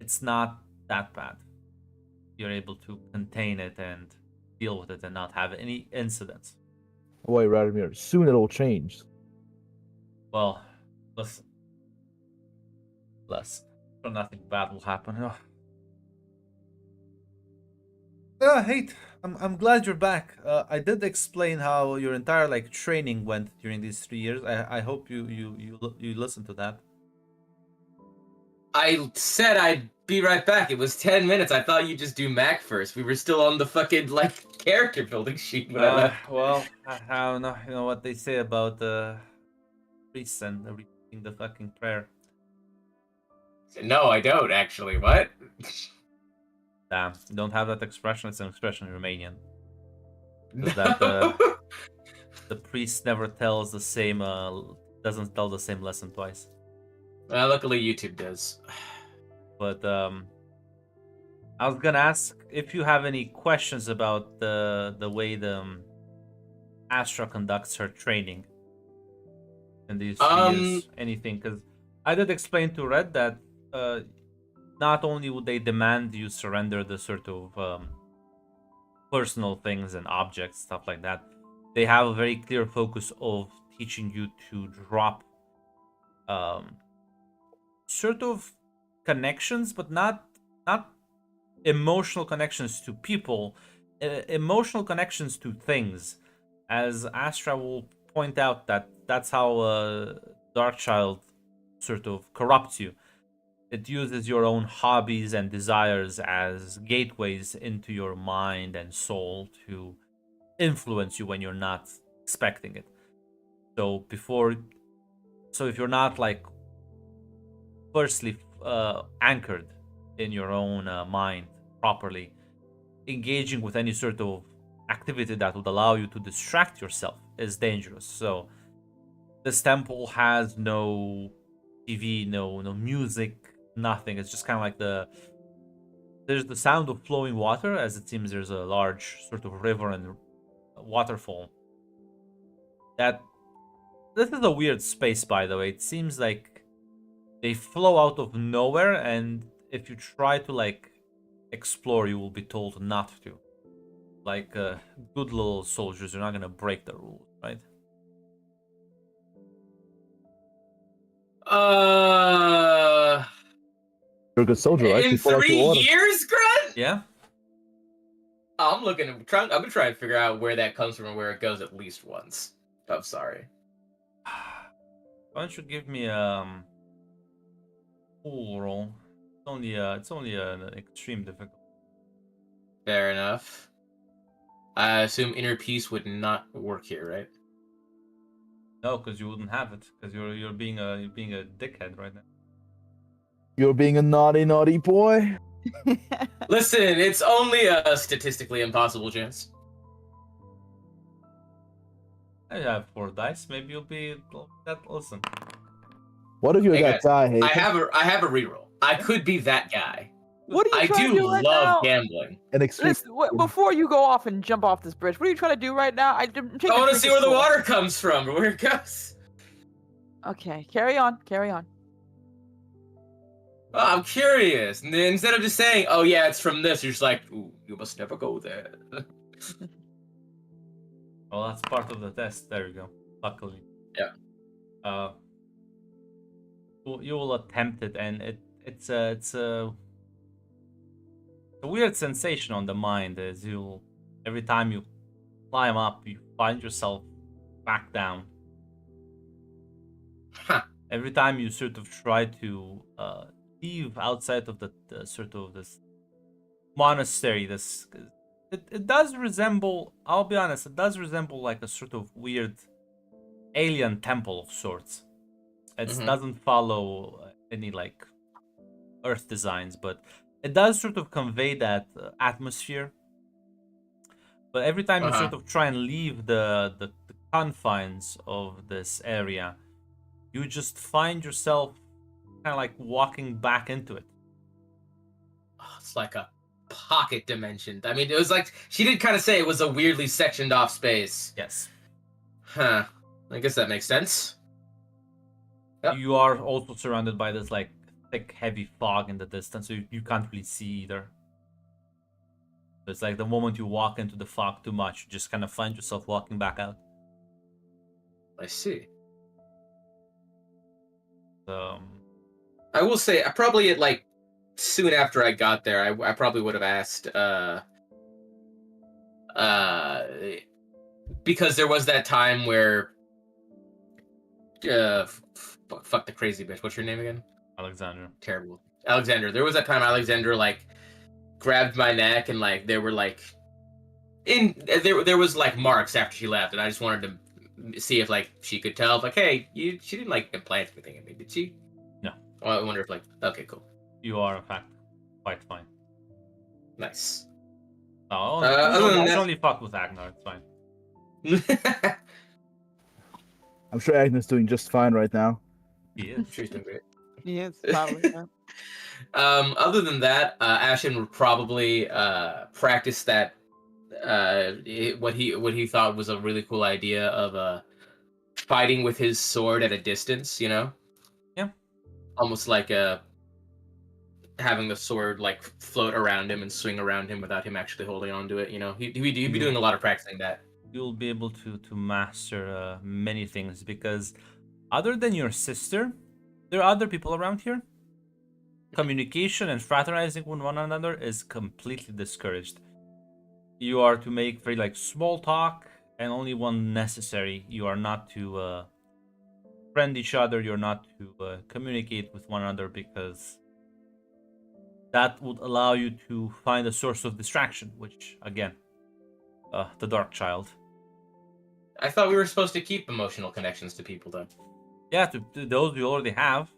It's not that bad. You're able to contain it and deal with it and not have any incidents. Wait, Radomir, soon it'll change. Well, listen. So nothing bad will happen. Hey, I'm glad you're back. I did explain how your entire training went during these 3 years. I hope you listened to that. I said I'd be right back. It was 10 minutes. I thought you'd just do Mac first. We were still on the fucking character building sheet when I left. Well, I don't know. You know what they say about priests and repeating the fucking prayer. No, I don't actually. What? Damn, you don't have that expression. It's an expression in Romanian. No. That the priest never tells the same. Doesn't tell the same lesson twice. Well, luckily YouTube does. But I was gonna ask if you have any questions about the way the Astra conducts her training in these 3 years. Anything? Because I did explain to Red that not only would they demand you surrender the sort of personal things and objects, stuff like that, they have a very clear focus of teaching you to drop sort of connections, but not emotional connections to people, emotional connections to things. As Astra will point out, that's how Darkchild sort of corrupts you. It uses your own hobbies and desires as gateways into your mind and soul to influence you when you're not expecting it. So if you're not like firstly anchored in your own mind properly, engaging with any sort of activity that would allow you to distract yourself is dangerous. So this temple has no TV, no music, nothing. It's just kind of like there's the sound of flowing water, as it seems there's a large sort of river and waterfall. This is a weird space, by the way. It seems like they flow out of nowhere, and if you try to like explore, you will be told not to. Like good little soldiers, you're not gonna break the rules, right? You're a good soldier, right? In You follow 3 your orders. years, Grunt? Yeah. I'm gonna try and figure out where that comes from and where it goes at least once. I'm sorry. Why don't you give me cool roll? It's only an extreme difficulty. Fair enough. I assume inner peace would not work here, right? No, because you wouldn't have it, because you're being a dickhead right now. You're being a naughty boy. Listen, it's only a statistically impossible chance. I have 4 dice. Maybe you'll be that. Listen, What if you're Hey, that guys, guy? Hey, I have a reroll. I could be that guy. What are you I trying to do do right love now? gambling. an extreme. Listen, before you go off and jump off this bridge, what are you trying to do right now? I'm taking I a want to drink see of where the soda. water comes from or where it goes. Okay, carry on. Oh, I'm curious. And then instead of just saying, "Oh yeah, it's from this," you're just like, "Ooh, you must never go there." well, that's part of the test. There you go. Luckily. Yeah. You will attempt it, and it's a weird sensation on the mind as every time you climb up, you find yourself back down. Huh. Every time you sort of try to leave outside of the sort of this monastery, it does resemble. I'll be honest, it does resemble like a sort of weird alien temple of sorts. It Mhm. doesn't follow any like Earth designs, but it does sort of convey that atmosphere. But every time you sort of try and leave the confines of this area, you just find yourself kind of like walking back into it. Oh, it's like a pocket dimension. I mean, it was like she did kind of say it was a weirdly sectioned off space. Yes. Huh. I guess that makes sense. Yep. You are also surrounded by this like thick, heavy fog in the distance, so you can't really see either. It's like the moment you walk into the fog too much, you just kind of find yourself walking back out. I see. I will say, I probably at like soon after I got there, I probably would have asked, because there was that time where, fuck the crazy bitch. What's your name again? Alexandra. Terrible. Alexander. There was that time Alexander like grabbed my neck and like there were like there was like marks after she left, and I just wanted to see if like she could tell if like, hey, she didn't like implant anything in me, did she? No. Well, I wonder if like, okay, cool, You are in fact quite fine. nice. No, other than I that- only fuck with Agnar. It's fine. I'm sure Agnes doing just fine right now. He is. She's doing great. Yes, probably. Yeah. Other than that, Ashen would probably practice that what he thought was a really cool idea of fighting with his sword at a distance, you know? Yeah. Almost like having the sword like float around him and swing around him without him actually holding onto it, you know? He'd be doing a lot of practicing that. You'll be able to master many things, because other than your sister, there are other people around here. Communication and fraternizing with one another is completely discouraged. You are to make very like small talk and only when necessary. You are not to friend each other. You're not to communicate with one another, because that would allow you to find a source of distraction, which again, the Dark Child. I thought we were supposed to keep emotional connections to people, though. Yeah, to those you already have.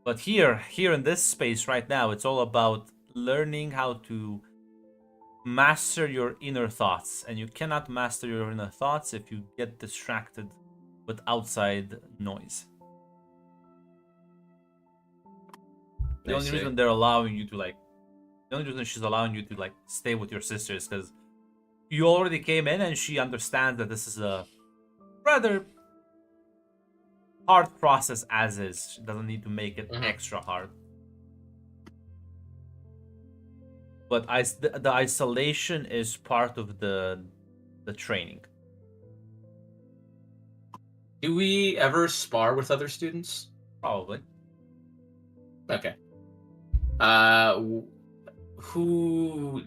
But here in this space right now, it's all about learning how to master your inner thoughts. And you cannot master your inner thoughts if you get distracted with outside noise. The only reason they're allowing you to the only reason she's allowing you to stay with your sister is because you already came in and she understands that this is a rather hard process as is. She doesn't need to make it extra hard. But the isolation is part of the training. Do we ever spar with other students? Probably. Okay. Who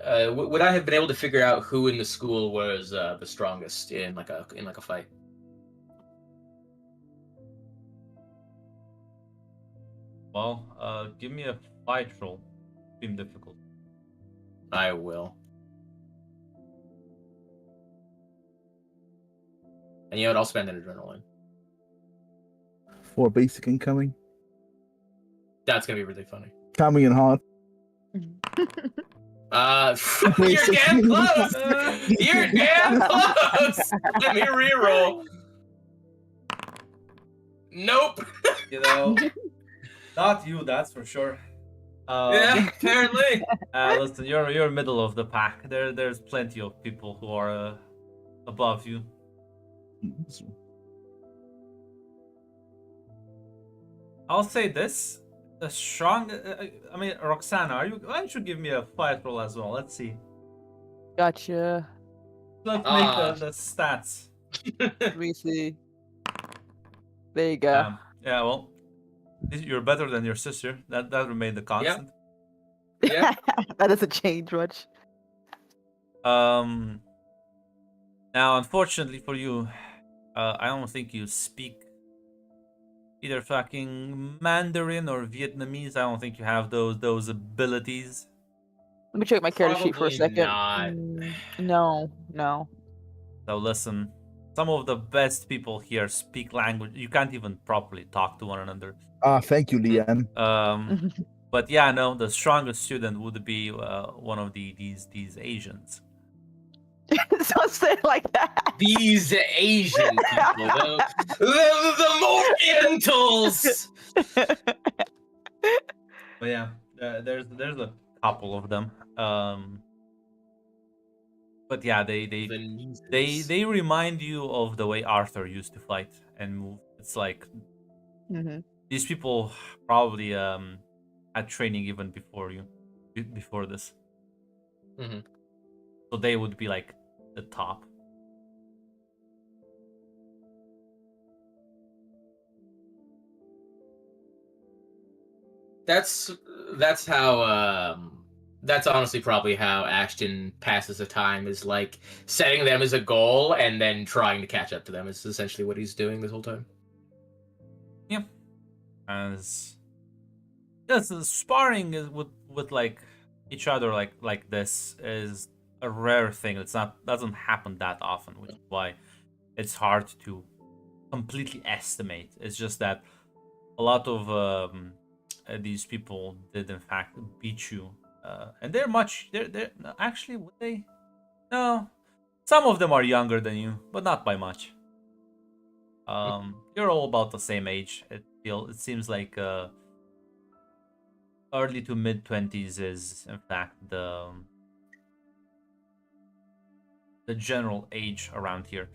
would I have been able to figure out who in the school was the strongest in like a fight? Well, give me a fight roll. Seem difficult. I will. And you know what? I'll spend an adrenaline. 4 basic incoming. That's gonna be really funny. Coming in hot. You're damn close. You're damn close. Let me reroll. Nope. You know, not you. That's for sure. Yeah, apparently. Listen, you're middle of the pack. There's plenty of people who are above you. I'll say this: the strong. I mean, Roxana, why don't you give me a fight roll as well? Let's see. Gotcha. Let's make the stats. Let me see. There you go. Yeah, well, you're better than your sister. That remained the constant. Yeah. That doesn't change much. Now, unfortunately for you, I don't think you speak either fucking Mandarin or Vietnamese. I don't think you have those abilities. Let me check my character sheet for a Probably second. not. No. So listen, some of the best people here speak language. You can't even properly talk to one another. Thank you, Leanne. But yeah, no, the strongest student would be one of these Asians. Don't say it like that. These Asian people, the Morientals. But yeah, there's a couple of them. But yeah, they remind you of the way Arthur used to fight and move. It's like these people probably had training even before this. So they would be like the top. That's how that's honestly probably how Ashton passes the time, is like setting them as a goal and then trying to catch up to them. Is essentially what he's doing this whole time. Yeah. As yes, the sparring is with like each other like this is a rare thing. Doesn't happen that often, which is why it's hard to completely estimate. It's just that a lot of these people did in fact beat you, and they're actually, would they? No, some of them are younger than you, but not by much. You're all about the same age. It seems like early to mid 20s is in fact the general age around here,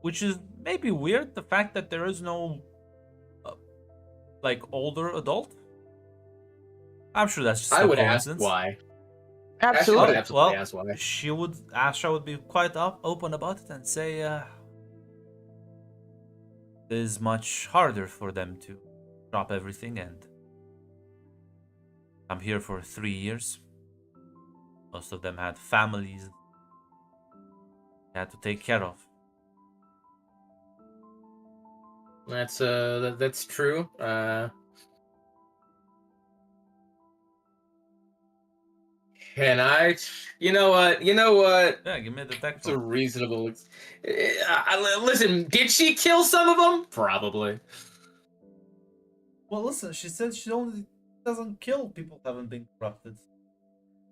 which is maybe weird. The fact that there is no like older adult. I'm sure that's just I a would ask coincidence. why. Absolutely. Absolutely ask why. Asha would be quite open about it and say it is much harder for them to drop everything and come here for 3 years. Most of them had families they had to take care of. That's true. Can I? You know what? You know what? Yeah, give me the tech It's a roll. reasonable. Listen, did she kill some of them? Probably. Well, listen, she said she only doesn't kill people who haven't been corrupted.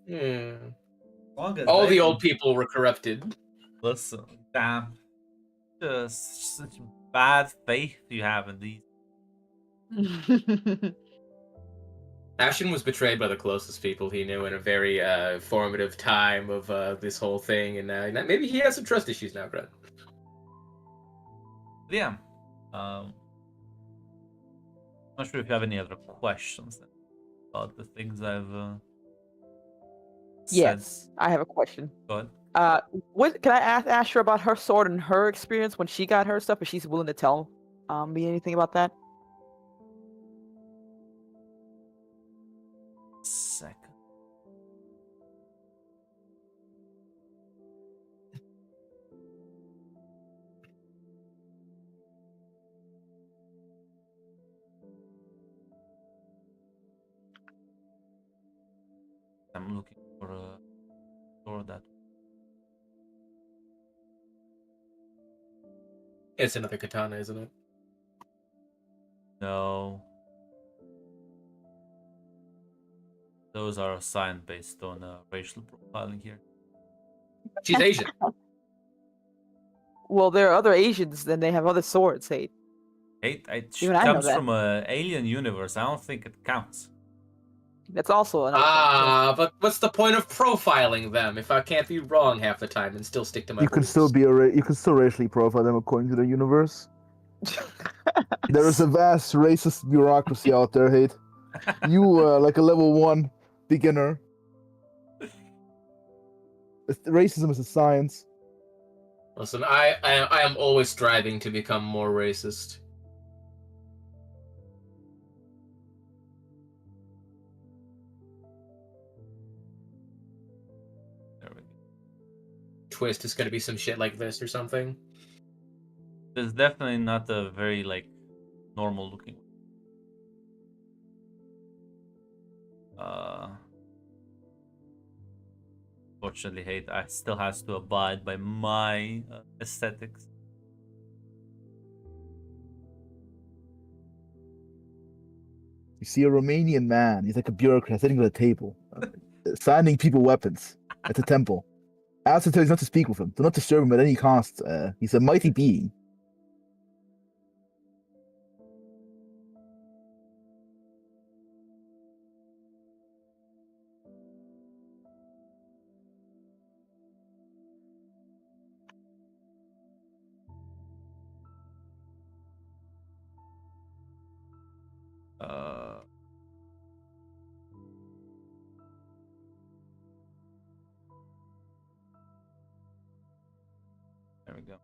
Hmm. As long as All they the don't. old people were corrupted. Listen, damn. Just such bad faith you have in these. Ashton was betrayed by the closest people he knew in a very formative time of this whole thing, and maybe he has some trust issues now, Brett. Yeah. Not sure if you have any other questions then about the things I've said. Yes, I have a question. Go ahead. What can I ask Asher about her sword and her experience when she got her stuff? If she's willing to tell me anything about that? Second. I'm looking for a sword that. It's another katana, isn't it? No. Those are assigned based on racial profiling here. She's Asian. Well, there are other Asians, then they have other swords. Hey, She Even I know comes that. from an alien universe. I don't think it counts. that's also another thing. But what's the point of profiling them if I can't be wrong half the time and still stick to my You can rules? still you can still racially profile them according to the universe. There is a vast racist bureaucracy out there, Hate. You like a level 1 beginner. Racism is a science. Listen, I am always striving to become more racist. There we go. Twist is gonna be some shit like this or something. There's definitely not a very normal looking. Fortunately, Hate I still has to abide by my aesthetics. You see a Romanian man, he's like a bureaucrat sitting at a table, assigning people weapons at the temple. Asks tells you not to speak with him, do not disturb him at any cost. He's a mighty being. Uh, there we go.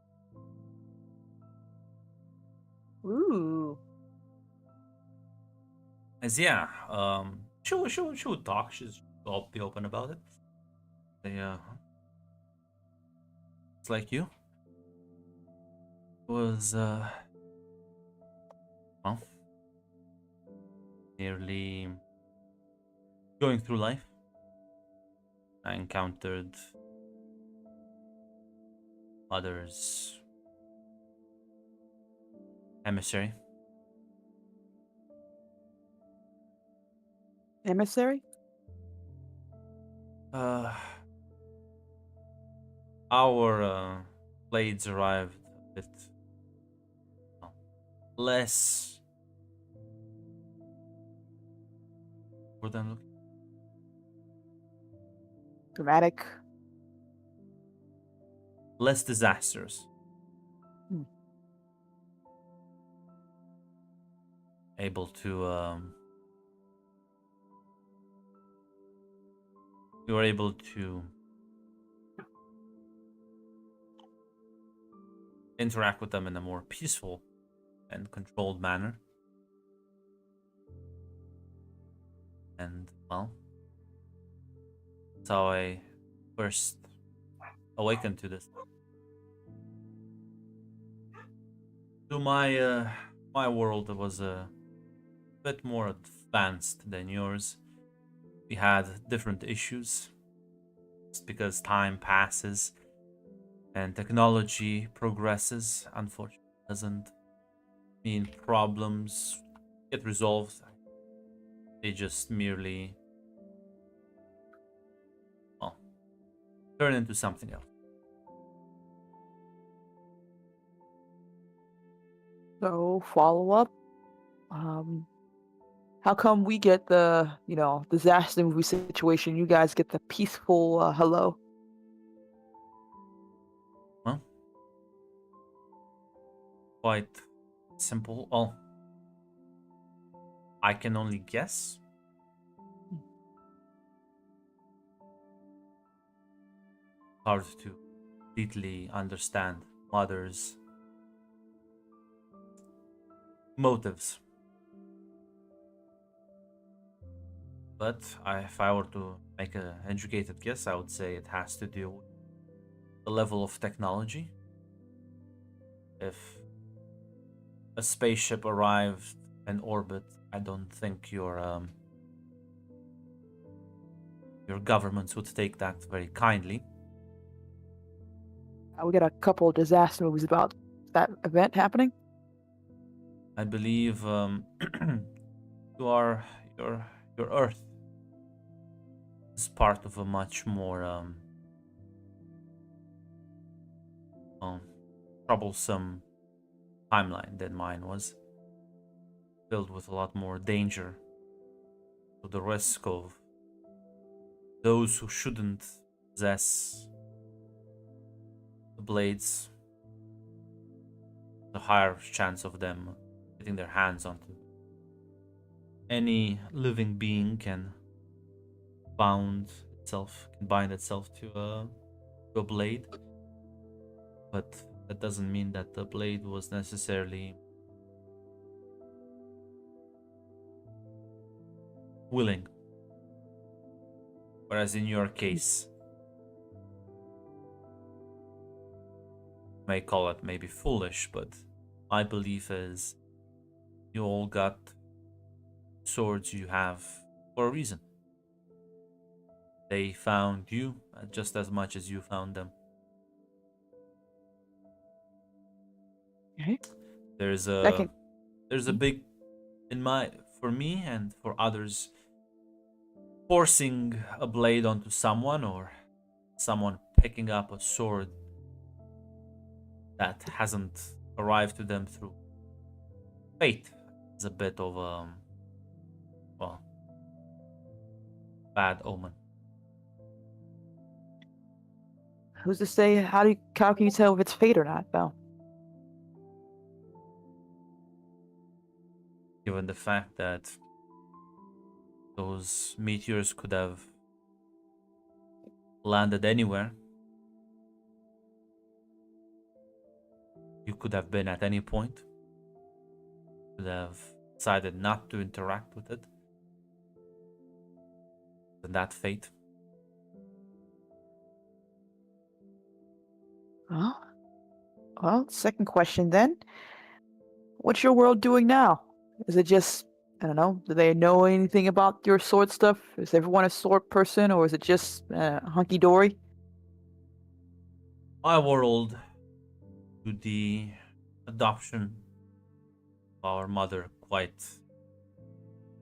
Ooh. As yeah, she would talk. She's all be open about it. Yeah, it's like you. Was well, nearly going through life. I encountered others. Emissary. Emissary? Our blades arrived a bit less for them looking. Dramatic. Less disastrous. Able to we were able to interact with them in a more peaceful and controlled manner. And well, that's how I first awakened to this. To my my world was a bit more advanced than yours. We had different issues Just because time passes and technology progresses, unfortunately, doesn't mean problems get resolved. They just merely, well, turn into something else. So follow up. How come we get the, disaster movie situation? You guys get the peaceful hello. Well, quite simple. Well, I can only guess. Hard to completely understand mother's motives. But if I were to make an educated guess, I would say it has to do with the level of technology. If a spaceship arrived in orbit, I don't think your governments would take that very kindly. We get a couple of disaster movies about that event happening. I believe your Earth is part of a much more troublesome timeline than mine was, filled with a lot more danger, to the risk of those who shouldn't possess the blades, the higher chance of them getting their hands onto any living being can bind itself to a blade, but that doesn't mean that the blade was necessarily willing. Whereas in your case, you may call it maybe foolish, but my belief is you all got swords you have for a reason. They found you just as much as you found them. Okay. There's Second. a big, for me and for others, forcing a blade onto someone or someone picking up a sword that hasn't arrived to them through fate is a bit of well, bad omen. Who's to say? How can you tell if it's fate or not, though? Given the fact that those meteors could have landed anywhere, you could have been at any point, could have decided not to interact with it, and that fate. Well, second question then. What's your world doing now? Is it just, I don't know, do they know anything about your sword stuff? Is everyone a sword person, or is it just hunky-dory? My world, to the adoption of our mother quite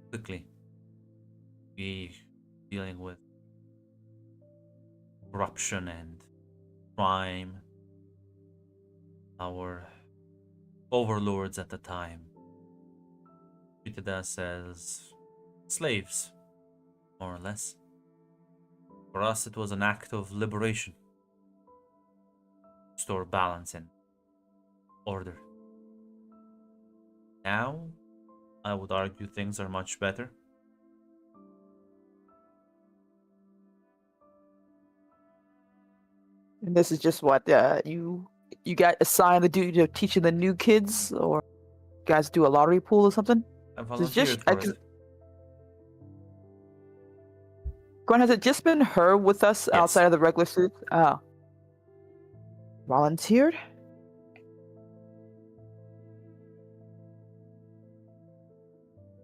quickly. We dealing with corruption and crime. Our overlords at the time treated us as slaves, more or less. For us, it was an act of liberation. Restore balance and order. Now, I would argue things are much better. And this is just what you got assigned the duty of teaching the new kids, or you guys do a lottery pool or something? I It's volunteered just, for it. Gwen, has it just been her with us Yes. outside of the regular suit? Oh. Volunteered?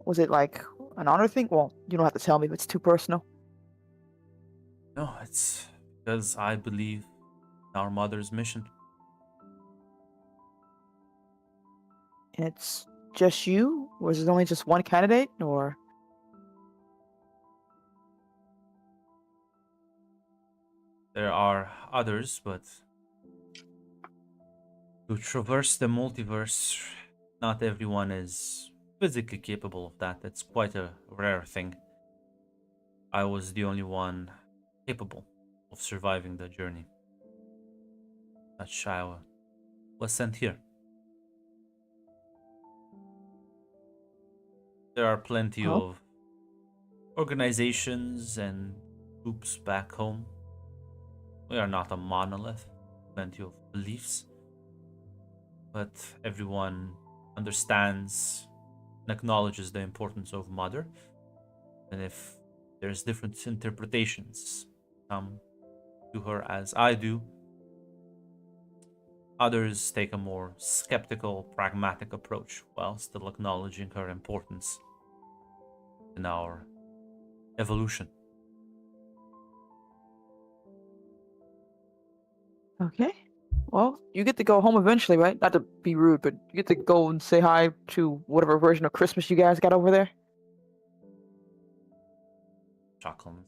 Was it like an honor thing? Well, you don't have to tell me if it's too personal. No, it's Because I believe in our mother's mission. And it's just you? Was it only just one candidate, or? There are others, but to traverse the multiverse, not everyone is physically capable of that. It's quite a rare thing. I was the only one capable of surviving the journey. That's why I was sent here. There are plenty Oh. of organizations and groups back home. We are not a monolith, plenty of beliefs. But everyone understands and acknowledges the importance of mother. And if there's different interpretations, some to her as I do, others take a more skeptical, pragmatic approach while still acknowledging her importance in our evolution. Okay. Well, you get to go home eventually, right? Not to be rude, but you get to go and say hi to whatever version of Christmas you guys got over there. Chuckling.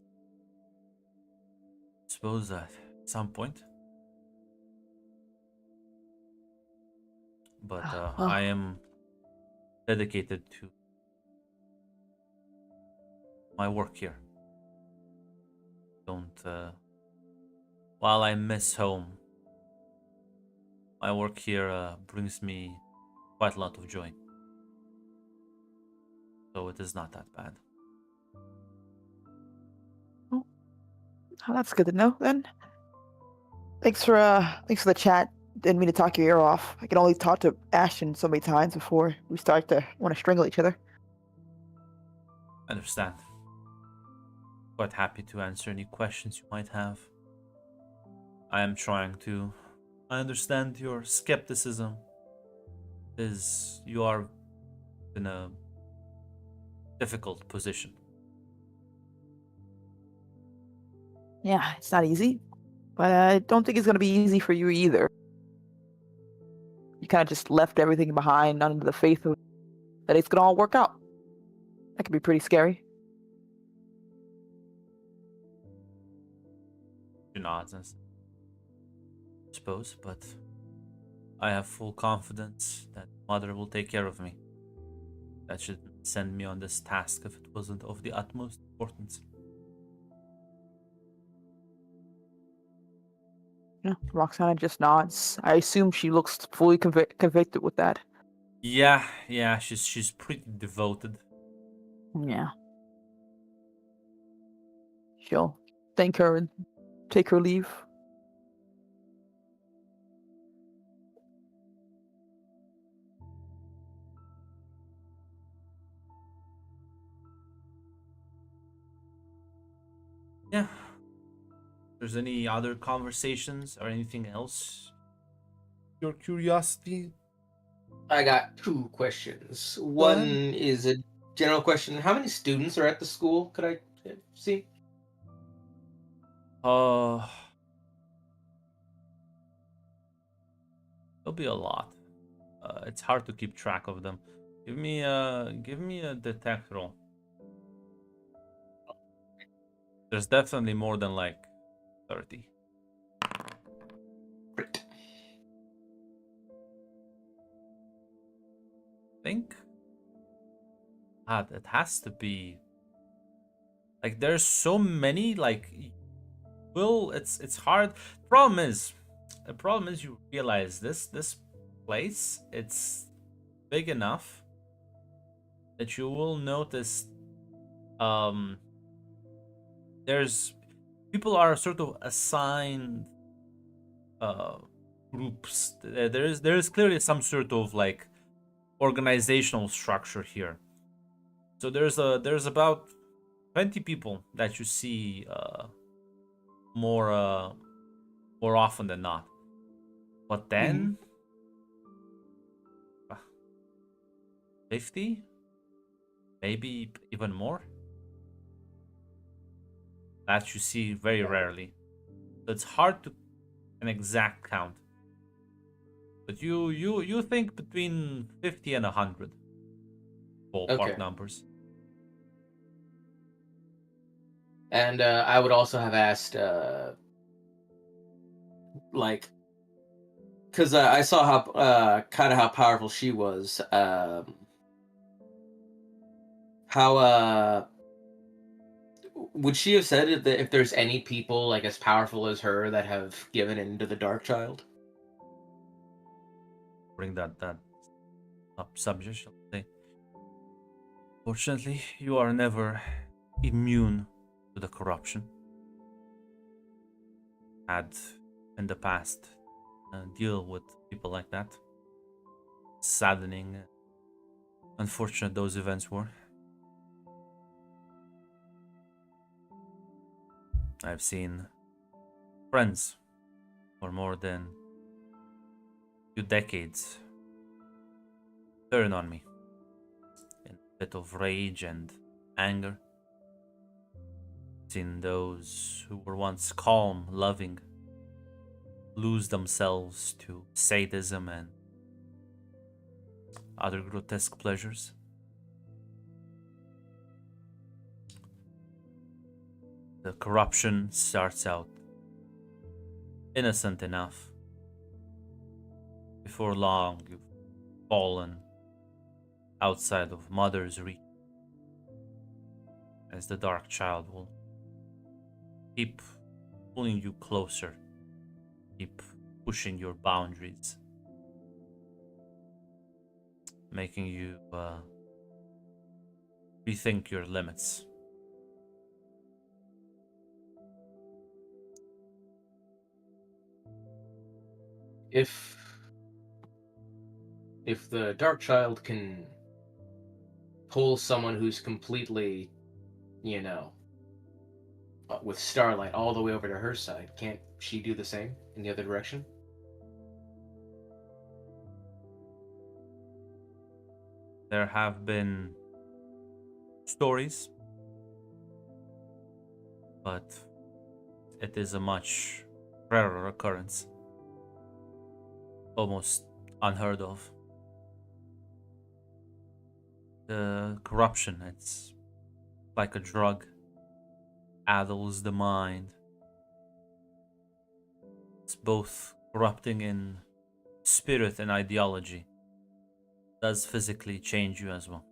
Suppose at some point. But Well, I am dedicated to my work here. While I miss home, my work here brings me quite a lot of joy. So it is not that bad. oh, that's good to know then. Thanks for the chat. Didn't mean to talk your ear off. I can only talk to Ashton so many times before we start to want to strangle each other. I understand. Quite happy to answer any questions you might have. I am trying to. I understand your skepticism. Is you are in a difficult position. Yeah, it's not easy, but I don't think it's gonna be easy for you either. You kind of just left everything behind under the faith of that it's gonna all work out. That could be pretty scary. She nods and suppose, but I have full confidence that Mother will take care of me. That should send me on this task if it wasn't of the utmost importance. Yeah, Roxana just nods. I assume she looks fully convicted with that. Yeah, she's pretty devoted. Yeah. She'll thank her and take her leave. Yeah. There's any other conversations or anything else? Your curiosity? I got two questions. One is a general question. How many students are at the school? Could I see? There'll be a lot. It's hard to keep track of them. Give me a detect roll. There's definitely more than like 30. Great. Think it has to be like there's so many like it's hard. The problem is you realize this place, it's big enough that you will notice there's people are sort of assigned groups. There is clearly some sort of like organizational structure here. So there's about 20 people that you see more often than not. But then 50, maybe even more, that you see very rarely. It's hard to an exact count. But you think between 50 and 100 ballpark Okay. numbers. And I would also have asked, like, because I saw how kind of how powerful she was. How would she have said it that if there's any people like as powerful as her that have given into the Dark Child? Bring that up subject, shall I say. Fortunately, you are never immune to the corruption. Had in the past deal with people like that. Saddening, unfortunate those events were. I've seen friends for more than a few decades turn on me in a bit of rage and anger. Seen those who were once calm, loving, lose themselves to sadism and other grotesque pleasures. The corruption starts out innocent enough. Before long, you've fallen outside of mother's reach, as the Dark Child will keep pulling you closer, keep pushing your boundaries, making you rethink your limits. If the Dark Child can pull someone who's completely, you know, with Starlight all the way over to her side, can't she do the same in the other direction? There have been stories, but it is a much rarer occurrence. Almost unheard of. The corruption, it's like a drug, addles the mind. It's both corrupting in spirit and ideology. Does physically change you as well.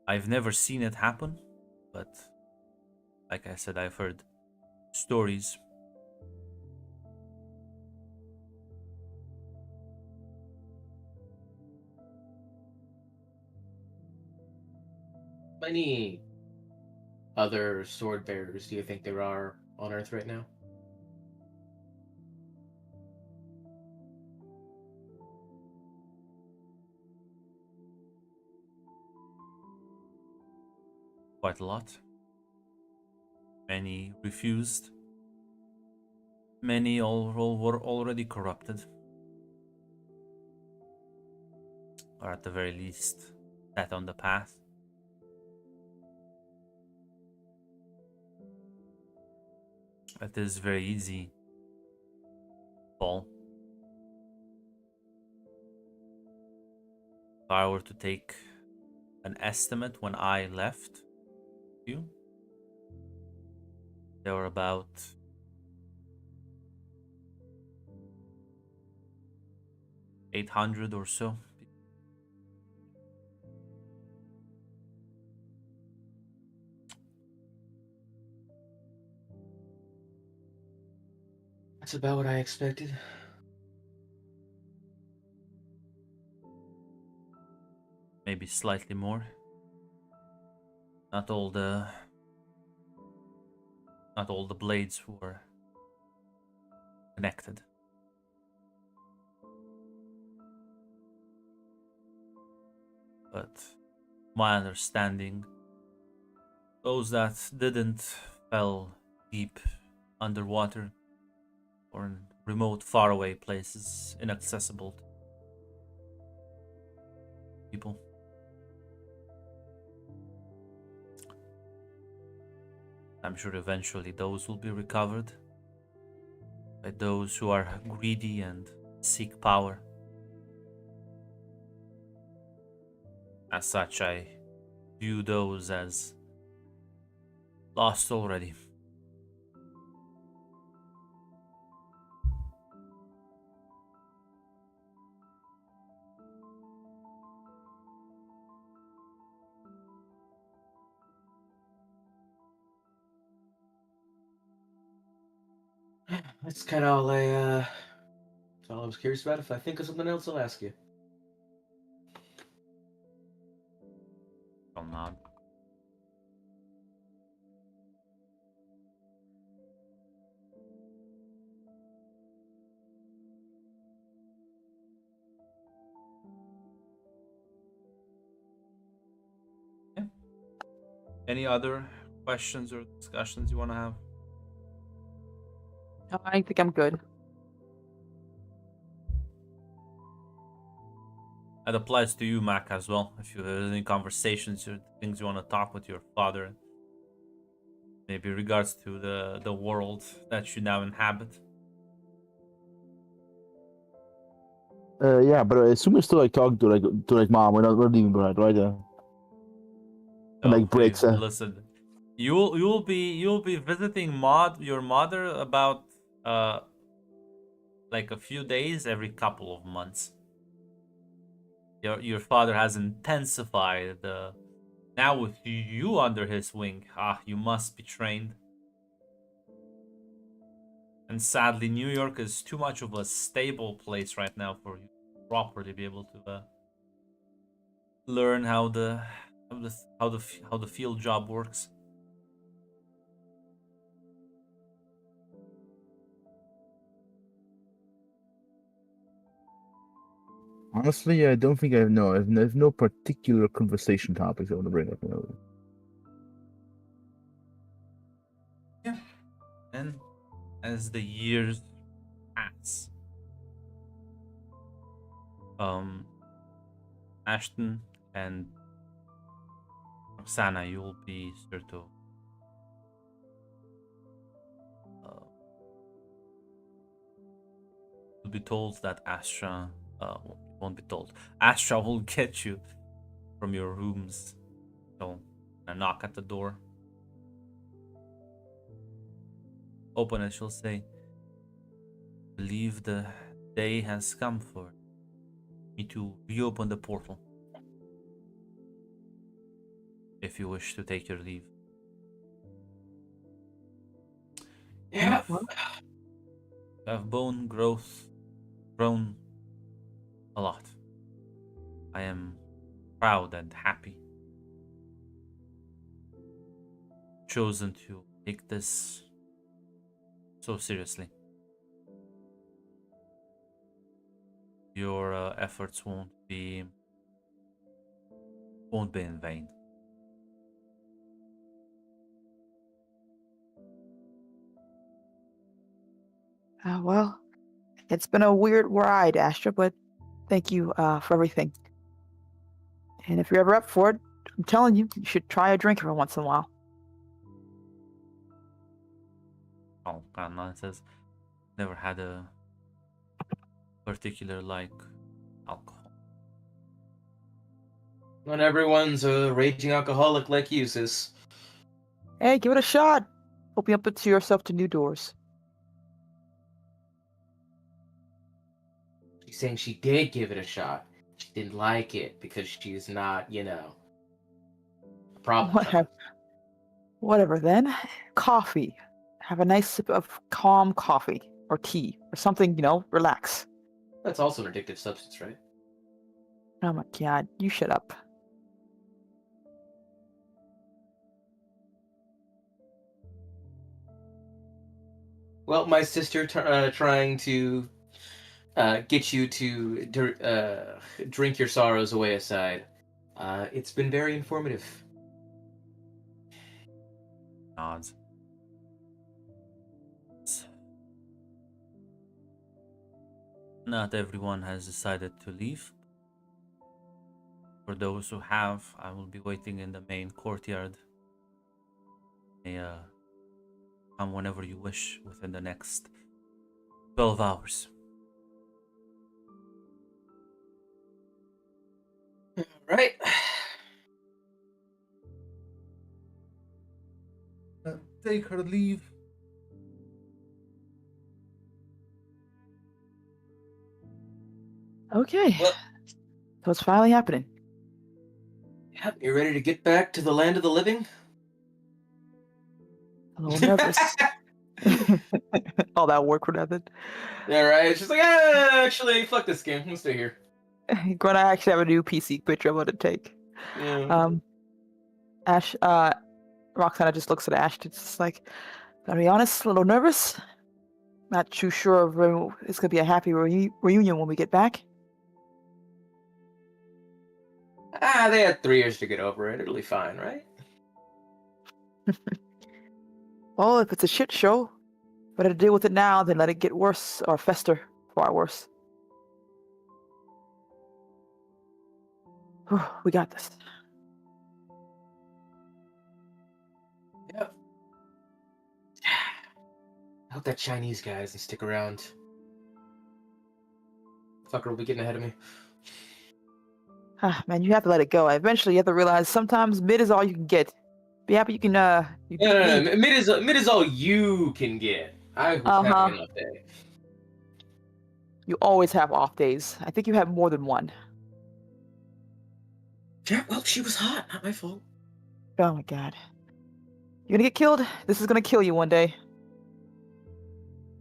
I've never seen it happen, but like I said, I've heard stories. How many other sword bearers do you think there are on Earth right now? Quite a lot. Many refused. Many all were already corrupted. Or at the very least, set on the path. It is very easy to fall. If I were to take an estimate when I left you, there were about 800 or so. That's about what I expected. Maybe slightly more. Not all the blades were connected. But my understanding, those that didn't fell deep underwater or in remote, faraway places, inaccessible to people. I'm sure eventually those will be recovered by those who are greedy and seek power. As such, I view those as lost already. That's kind of all I was curious about. If I think of something else, I'll ask you. I'll nod. Yeah. Any other questions or discussions you want to have? No, I think I'm good. That applies to you, Mac, as well. If you have any conversations or things you want to talk with your father, maybe regards to the world that you now inhabit. Yeah, but I assume we're still like talking to mom. We're leaving Brad, right? And like breaks. Listen, you'll be visiting your mother about like a few days every couple of months. Your father has intensified the now with you under his wing. You must be trained. And sadly, New York is too much of a stable place right now for you to properly be able to learn how the field job works. Honestly, I don't think I know. I've no particular conversation topics I want to bring up. Yeah. And as the years pass, Ashton and Roxana, you'll be sort of you'll be told that Astra won't be told. Astra will get you from your rooms. So a knock at the door. Open it, she'll say, believe the day has come for me to reopen the portal. If you wish to take your leave. Yeah. You have grown a lot. I am proud and happy. Chosen to take this so seriously. Your efforts won't be in vain. Well, it's been a weird ride, Astra, but thank you for everything. And if you're ever up for it, I'm telling you, you should try a drink every once in a while. Oh, Grandma says, never had a particular like alcohol. Not everyone's a raging alcoholic like you, sis. Hey, give it a shot. Open up to yourself to new doors. She's saying she did give it a shot. She didn't like it because she's not, a problem child. Whatever then. Coffee. Have a nice sip of calm coffee or tea or something, relax. That's also an addictive substance, right? Oh my god, you shut up. Well, my sister trying to get you to drink your sorrows away aside. It's been very informative. Nods. Not everyone has decided to leave. For those who have, I will be waiting in the main courtyard. Come whenever you wish within the next 12 hours. Right. Take her leave. Okay. Well- So it's finally happening. Yep, you ready to get back to the land of the living? A little nervous. All that work for nothing. Yeah, right. It's just like, actually, fuck this game. Let's stay here. Gwen, I actually have a new PC picture I want to take. Yeah. Roxana just looks at Ashton. It's just like, gotta be honest, a little nervous. Not too sure if it's gonna be a happy reunion when we get back. They had 3 years to get over it. It'll be fine, right? Well, if it's a shit show, better to deal with it now than let it get worse or fester far worse. Whew, we got this. Yep. I hope that Chinese guy doesn't stick around. Fucker will be getting ahead of me. Ah, man, you have to let it go. Eventually, you have to realize sometimes mid is all you can get. Be happy you can. You No, no, beat no. Mid is all you can get. I was having an off day. You always have off days. I think you have more than one. Yeah, well, she was hot. Not my fault. Oh my god. You're gonna get killed? This is gonna kill you one day.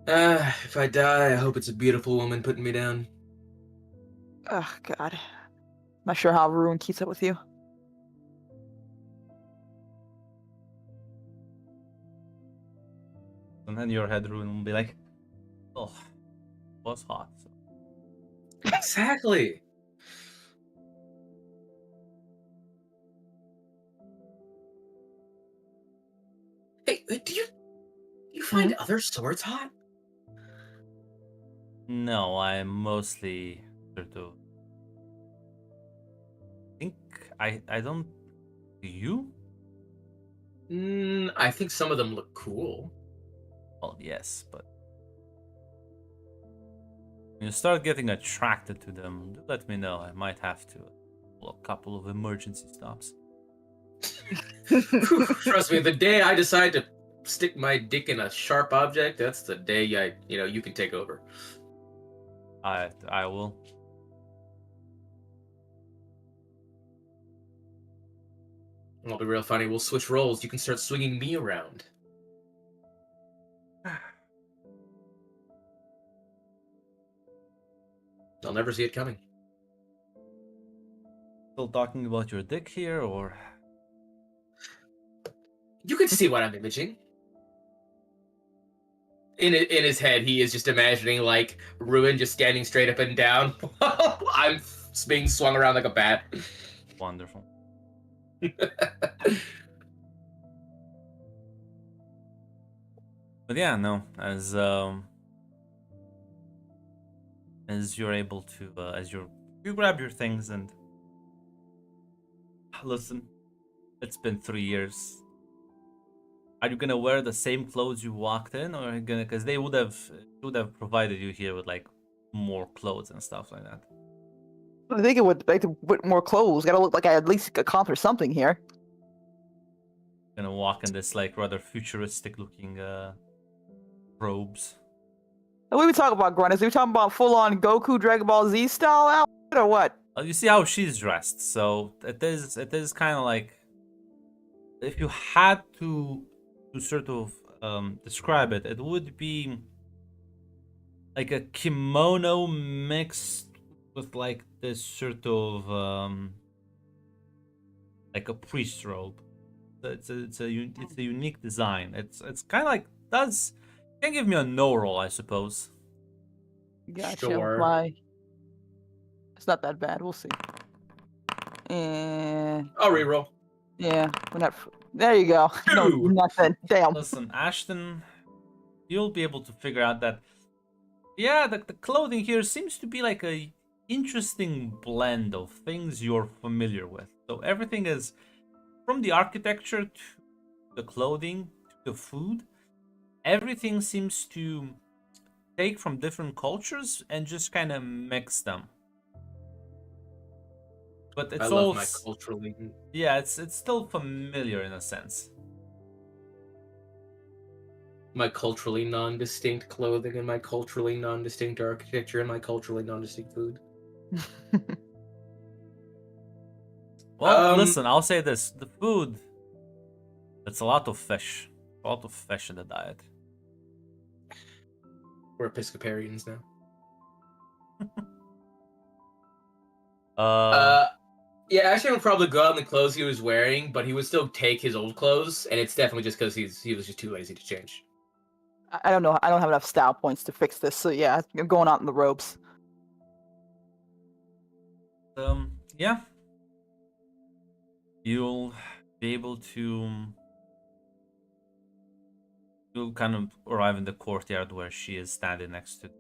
If I die, I hope it's a beautiful woman putting me down. Oh god. Not sure how Ruin keeps up with you. And then your head ruin will be like, oh, was hot. So. Exactly. Hey, do you find other swords hot? No, I'm mostly sort of. I don't. Do you? I think some of them look cool. Well, yes, but when you start getting attracted to them, do let me know. I might have to pull a couple of emergency stops. Trust me, the day I decide to stick my dick in a sharp object, that's the day you can take over. I will. It'll be real funny. We'll switch roles. You can start swinging me around. I'll never see it coming. Still talking about your dick here, or You can see what I'm imaging. In his head, he is just imagining like Ruin just standing straight up and down while I'm being swung around like a bat. wonderful. But yeah, no, as you're able to, you grab your things and listen. It's been 3 years. Are you gonna wear the same clothes you walked in, or are you gonna? Because they would have provided you here with like more clothes and stuff like that. I think it would like to put more clothes. Gotta look like I at least accomplished something here. Gonna walk in this like rather futuristic looking robes. What are we talking about, Grunt? Is we talking about full on Goku Dragon Ball Z style outfit or what? You see how she's dressed, so it is kind of like if you had to sort of describe it, it would be like a kimono mixed with like this sort of like a priest robe. It's a unique design. It's kind of like can give me a no roll, I suppose. Gotcha. Sure. Why? It's not that bad. We'll see. And I'll reroll. yeah, we're not. There you go. No, Two. nothing. Damn. Listen, Ashton, you'll be able to figure out that. Yeah, the clothing here seems to be like a interesting blend of things you're familiar with. So everything is from the architecture to the clothing to the food. everything seems to take from different cultures and just kind of mix them. But it's I all love my culturally. yeah, it's still familiar in a sense. My culturally non-distinct clothing and my culturally non-distinct architecture and my culturally non-distinct food. Well, listen, I'll say this: the food. It's a lot of fish. A lot of fish in the diet. We're Episcopalians now. Yeah, Ashton would probably go out in the clothes he was wearing, but he would still take his old clothes, and it's definitely just because he was just too lazy to change. I don't know. I don't have enough style points to fix this. So yeah, I'm going out in the robes. Yeah. You'll be able to. You'll kind of arrive in the courtyard where she is standing next to the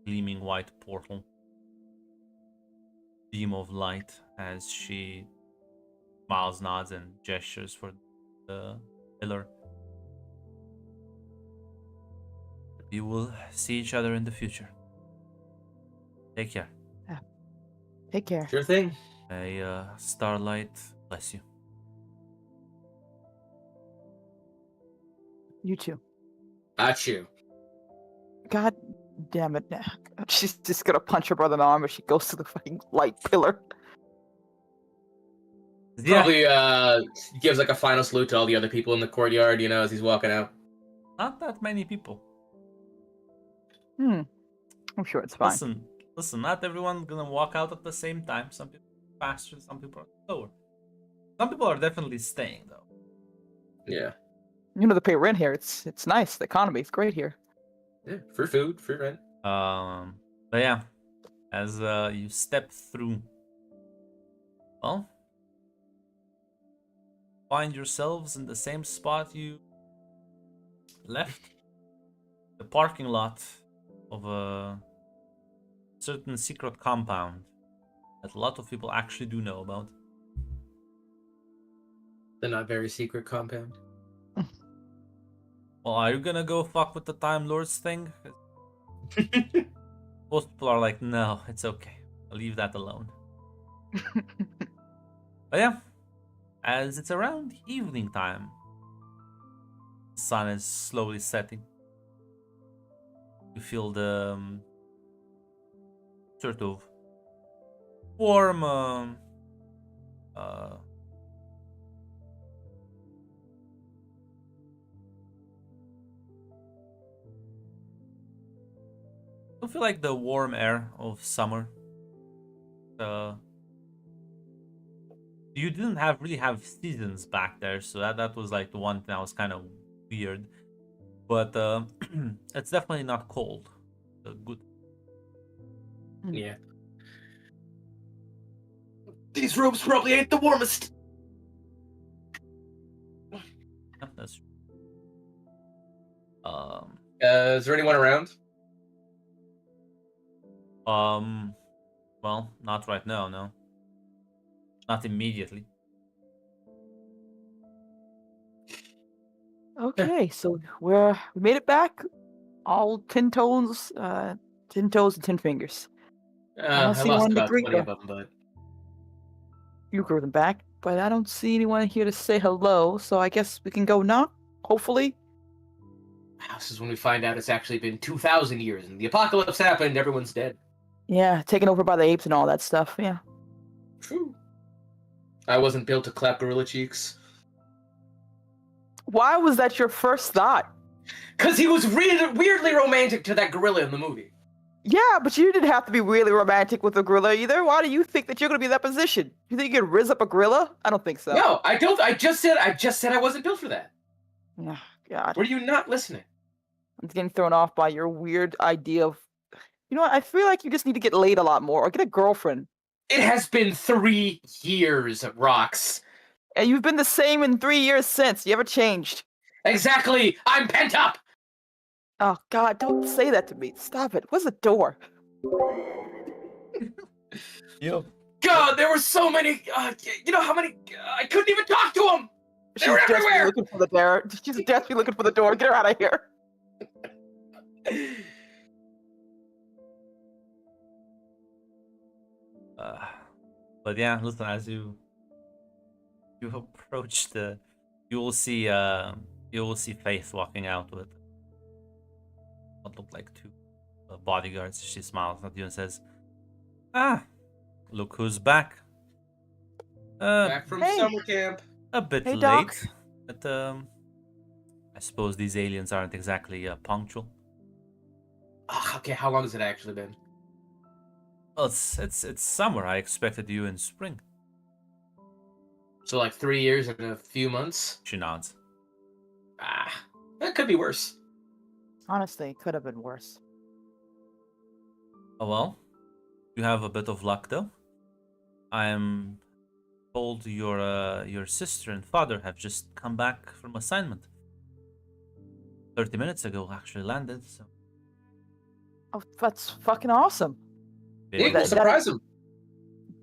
gleaming white portal. Beam of light as she smiles, nods, and gestures for the pillar. You will see each other in the future. Take care. Take care. Sure thing. May starlight bless you. You too. Achoo. God damn it. She's just gonna punch her brother in the arm as she goes to the fucking light pillar. Yeah, Probably gives like a final salute to all the other people in the courtyard, as he's walking out. not that many people. I'm sure it's fine. Listen, not everyone's gonna walk out at the same time. Some people are faster, some people are slower. Some people are definitely staying though. Yeah. You know, they pay rent here. It's nice. The economy is great here. Yeah. Free food, free rent. But yeah, as you step through, well, find yourselves in the same spot you left, the parking lot of a certain secret compound that a lot of people actually do know about. The not very secret compound. Well, are you gonna go fuck with the Time Lords thing? Most people are like, no, it's okay. I'll leave that alone. But yeah, as it's around evening time, the sun is slowly setting. You feel the sort of warm I feel like the warm air of summer. You didn't really have seasons back there, so that was like the one thing that was kind of weird. But it's definitely not cold. Good. Yeah. These robes probably ain't the warmest. Yeah, that's true. Is there anyone around? Well, not right now, no. Not immediately. Okay, so we made it back. All 10 toes, 10 toes and 10 fingers. I don't see lost one to about greet 20 you. of them, but You grew them back, but I don't see anyone here to say hello, so I guess we can go knock, hopefully. this is when we find out it's actually been 2,000 years and the apocalypse happened, everyone's dead. Yeah, taken over by the apes and all that stuff, yeah. True. I wasn't built to clap gorilla cheeks. Why was that your first thought? Because he was weirdly romantic to that gorilla in the movie. Yeah, but you didn't have to be really romantic with a gorilla either. Why do you think that you're going to be in that position? You think you can rizz up a gorilla? I don't think so. No, I don't. I just said I wasn't built for that. Oh, God. Were you not listening? I'm getting thrown off by your weird idea of... You know what? I feel like you just need to get laid a lot more or get a girlfriend. It has been 3 years, Rox. And you've been the same in 3 years since. You haven't changed. Exactly. I'm pent up. Oh, God, don't say that to me. Stop it. Where's the door? Yep. God, there were so many. You know how many? I couldn't even talk to them. They were desperately everywhere. looking for the door. She's desperately looking for the door. Get her out of here. Uh, but yeah, listen, as you approach you will see Faith walking out with what look like two bodyguards. She smiles at you and says, "Ah, look who's back. Back from Hey. summer camp. A bit Hey, Doc. late, but I suppose these aliens aren't exactly punctual. Okay, how long has it actually been? Well, it's summer. I expected you in spring." So like 3 years and a few months? She nods. That could be worse. Honestly, it could have been worse. Oh well, you have a bit of luck though. I am told your sister and father have just come back from assignment. 30 minutes ago, actually landed. So Oh, that's fucking awesome. maybe Yeah, that- we'll surprise him.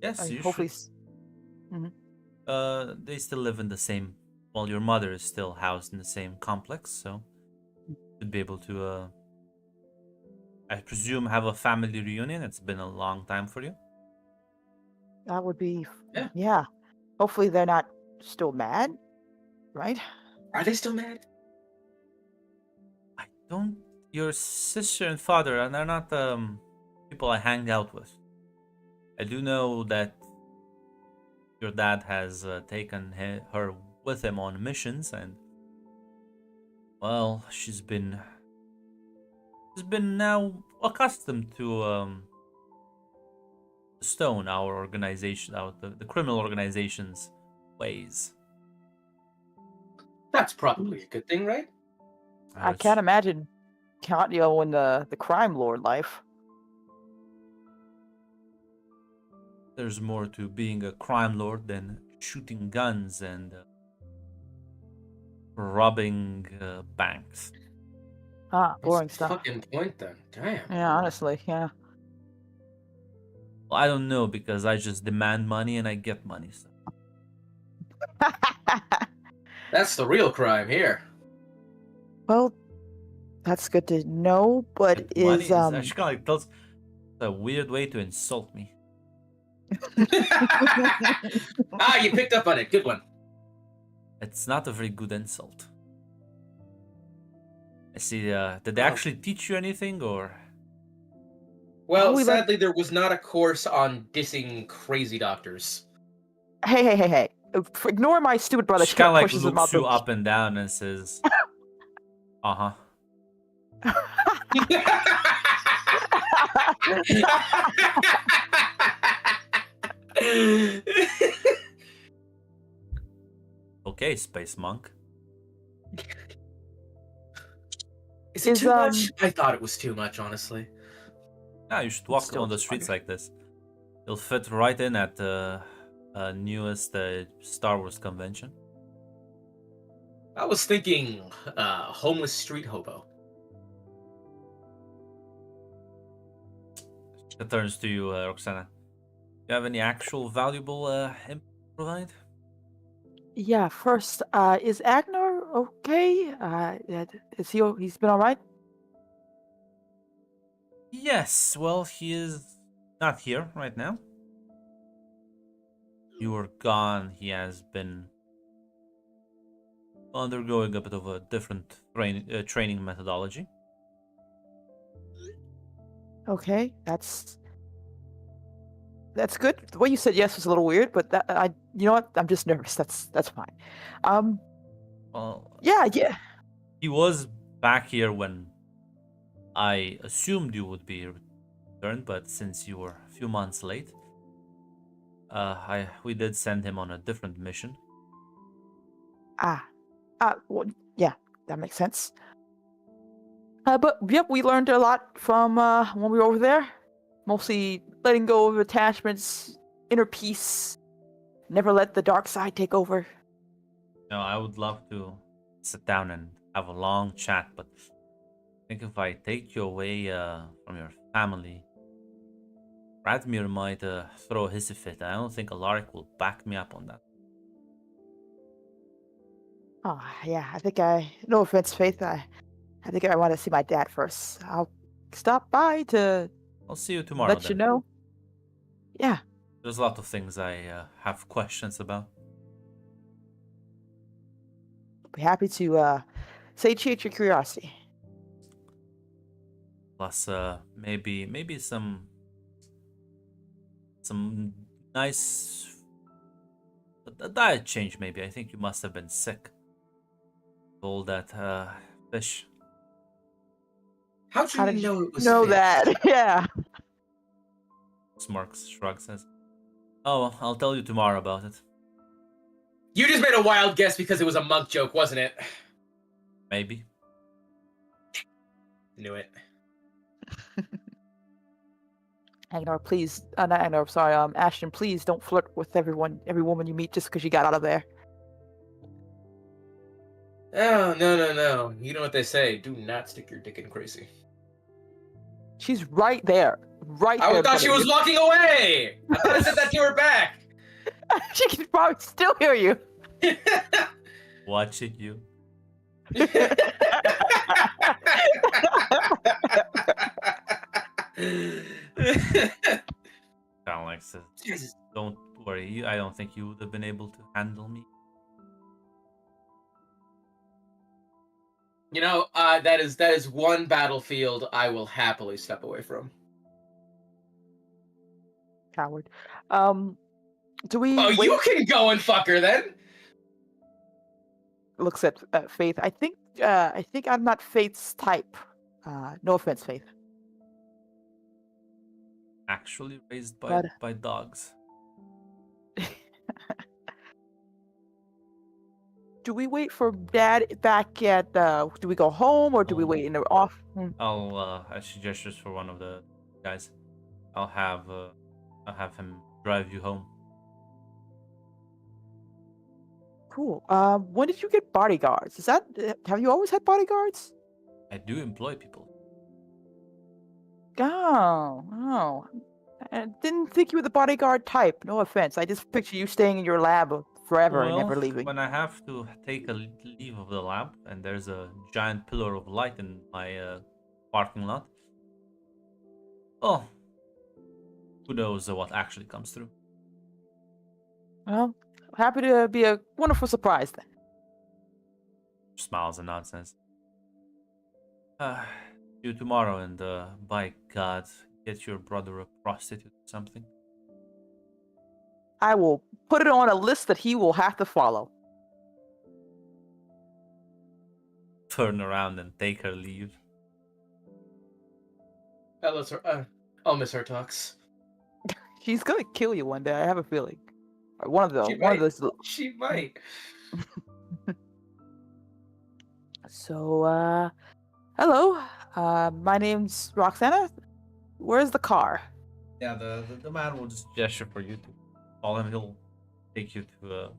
yes, you Hopefully, should. They still live in the same. Well, your mother is still housed in the same complex, so should be able to. I presume have a family reunion. It's been a long time for you. that would be. Yeah. Yeah. Hopefully, they're not still mad, right? Are they still mad? I don't. Your sister and father, and they're not people I hang out with. I do know that your dad has taken her with him on missions, and well, she's been now accustomed to Stone, our organization, the criminal organization's ways. That's probably a good thing, right? I can't imagine Katya in the crime lord life. There's more to being a crime lord than shooting guns and robbing banks. Boring That's stuff. the fucking point then. Damn. Yeah, honestly, yeah. Well, I don't know because I just demand money and I get money. So. That's the real crime here. Well, that's good to know, but Money is actually kind of like that's a weird way to insult me. You picked up on it. Good one. It's not a very good insult. I see. Did they Oh. actually teach you anything, or Well, we learned- sadly, there was not a course on dissing crazy doctors. hey. Ignore my stupid brother. she kind of like pushes him looks you the- up and down and says, "Uh huh." Okay, space monk. Is it Is, too much? I thought it was too much, honestly. Yeah, you should walk still on the just streets wonder. like this. You'll fit right in at the newest Star Wars convention. I was thinking homeless street hobo. It turns to you, Roxana. Do you have any actual valuable info to provide? Yeah, first, is Agnar okay? Is he's been all right? Yes, well, he is not here right now. You were gone. He has been undergoing a bit of a different training methodology. Okay, that's good. The way you said yes was a little weird, but you know what? I'm just nervous. That's fine. Well, Yeah. he was back here when I assumed you would be returned, but since you were a few months late, we did send him on a different mission. Well, yeah, that makes sense. But yep, we learned a lot from when we were over there. Mostly letting go of attachments, inner peace, never let the dark side take over. No, I would love to sit down and have a long chat, but I think if I take you away from your family, Radmir might throw a hissy fit. I don't think Alaric will back me up on that. Oh, yeah, I think no offense, Faith, I I think I want to see my dad first. I'll stop by to I'll see you tomorrow let you then. know. Yeah, There's a lot of things I have questions about. be happy to satiate your curiosity. Plus, maybe some nice a diet change. Maybe I think you must have been sick. All that fish. How'd How you did know you it was know fish? that? Yeah. Smirks, shrugs, says, "Oh, well, I'll tell you tomorrow about it. You just made a wild guess because it was a monk joke, wasn't it? Maybe." Knew it. Agnor, please. Not Agnor, sorry. Ashton, please don't flirt with every woman you meet just because you got out of there. Oh, no. You know what they say. Do not stick your dick in crazy. She's right there. Right there. I in thought front she of was you. walking away! I thought I said that to her back! She can probably still hear you. Watching you. Alex says, Jesus. "Don't worry. I don't think you would have been able to handle me." You know, that is one battlefield I will happily step away from. Coward. Do we Oh, wait? you can go and fuck her then. Looks at Faith. I think I'm not Faith's type. No offense, Faith. Actually raised But by dogs. do we wait for Dad back at? Do we go home or do we wait in the off? As she gestures for one of the guys, I'll have him drive you home. Cool. When did you get bodyguards? Have you always had bodyguards? I do employ people. Oh. I didn't think you were the bodyguard type. No offense. I just picture you staying in your lab forever and never leaving. When I have to take a leave of the lab and there's a giant pillar of light in my parking lot, oh, who knows what actually comes through. Well, happy to be a wonderful surprise then. Smiles and nods, says, see you tomorrow, and by God, get your brother a prostitute or something. I will put it on a list that he will have to follow. Turn around and take her leave. I'll miss our talks. She's gonna kill you one day. I have a feeling. Or one of those. She might. So, hello. My name's Roxana. Where's the car? Yeah, the man will just gesture for you to follow him. He'll take you to a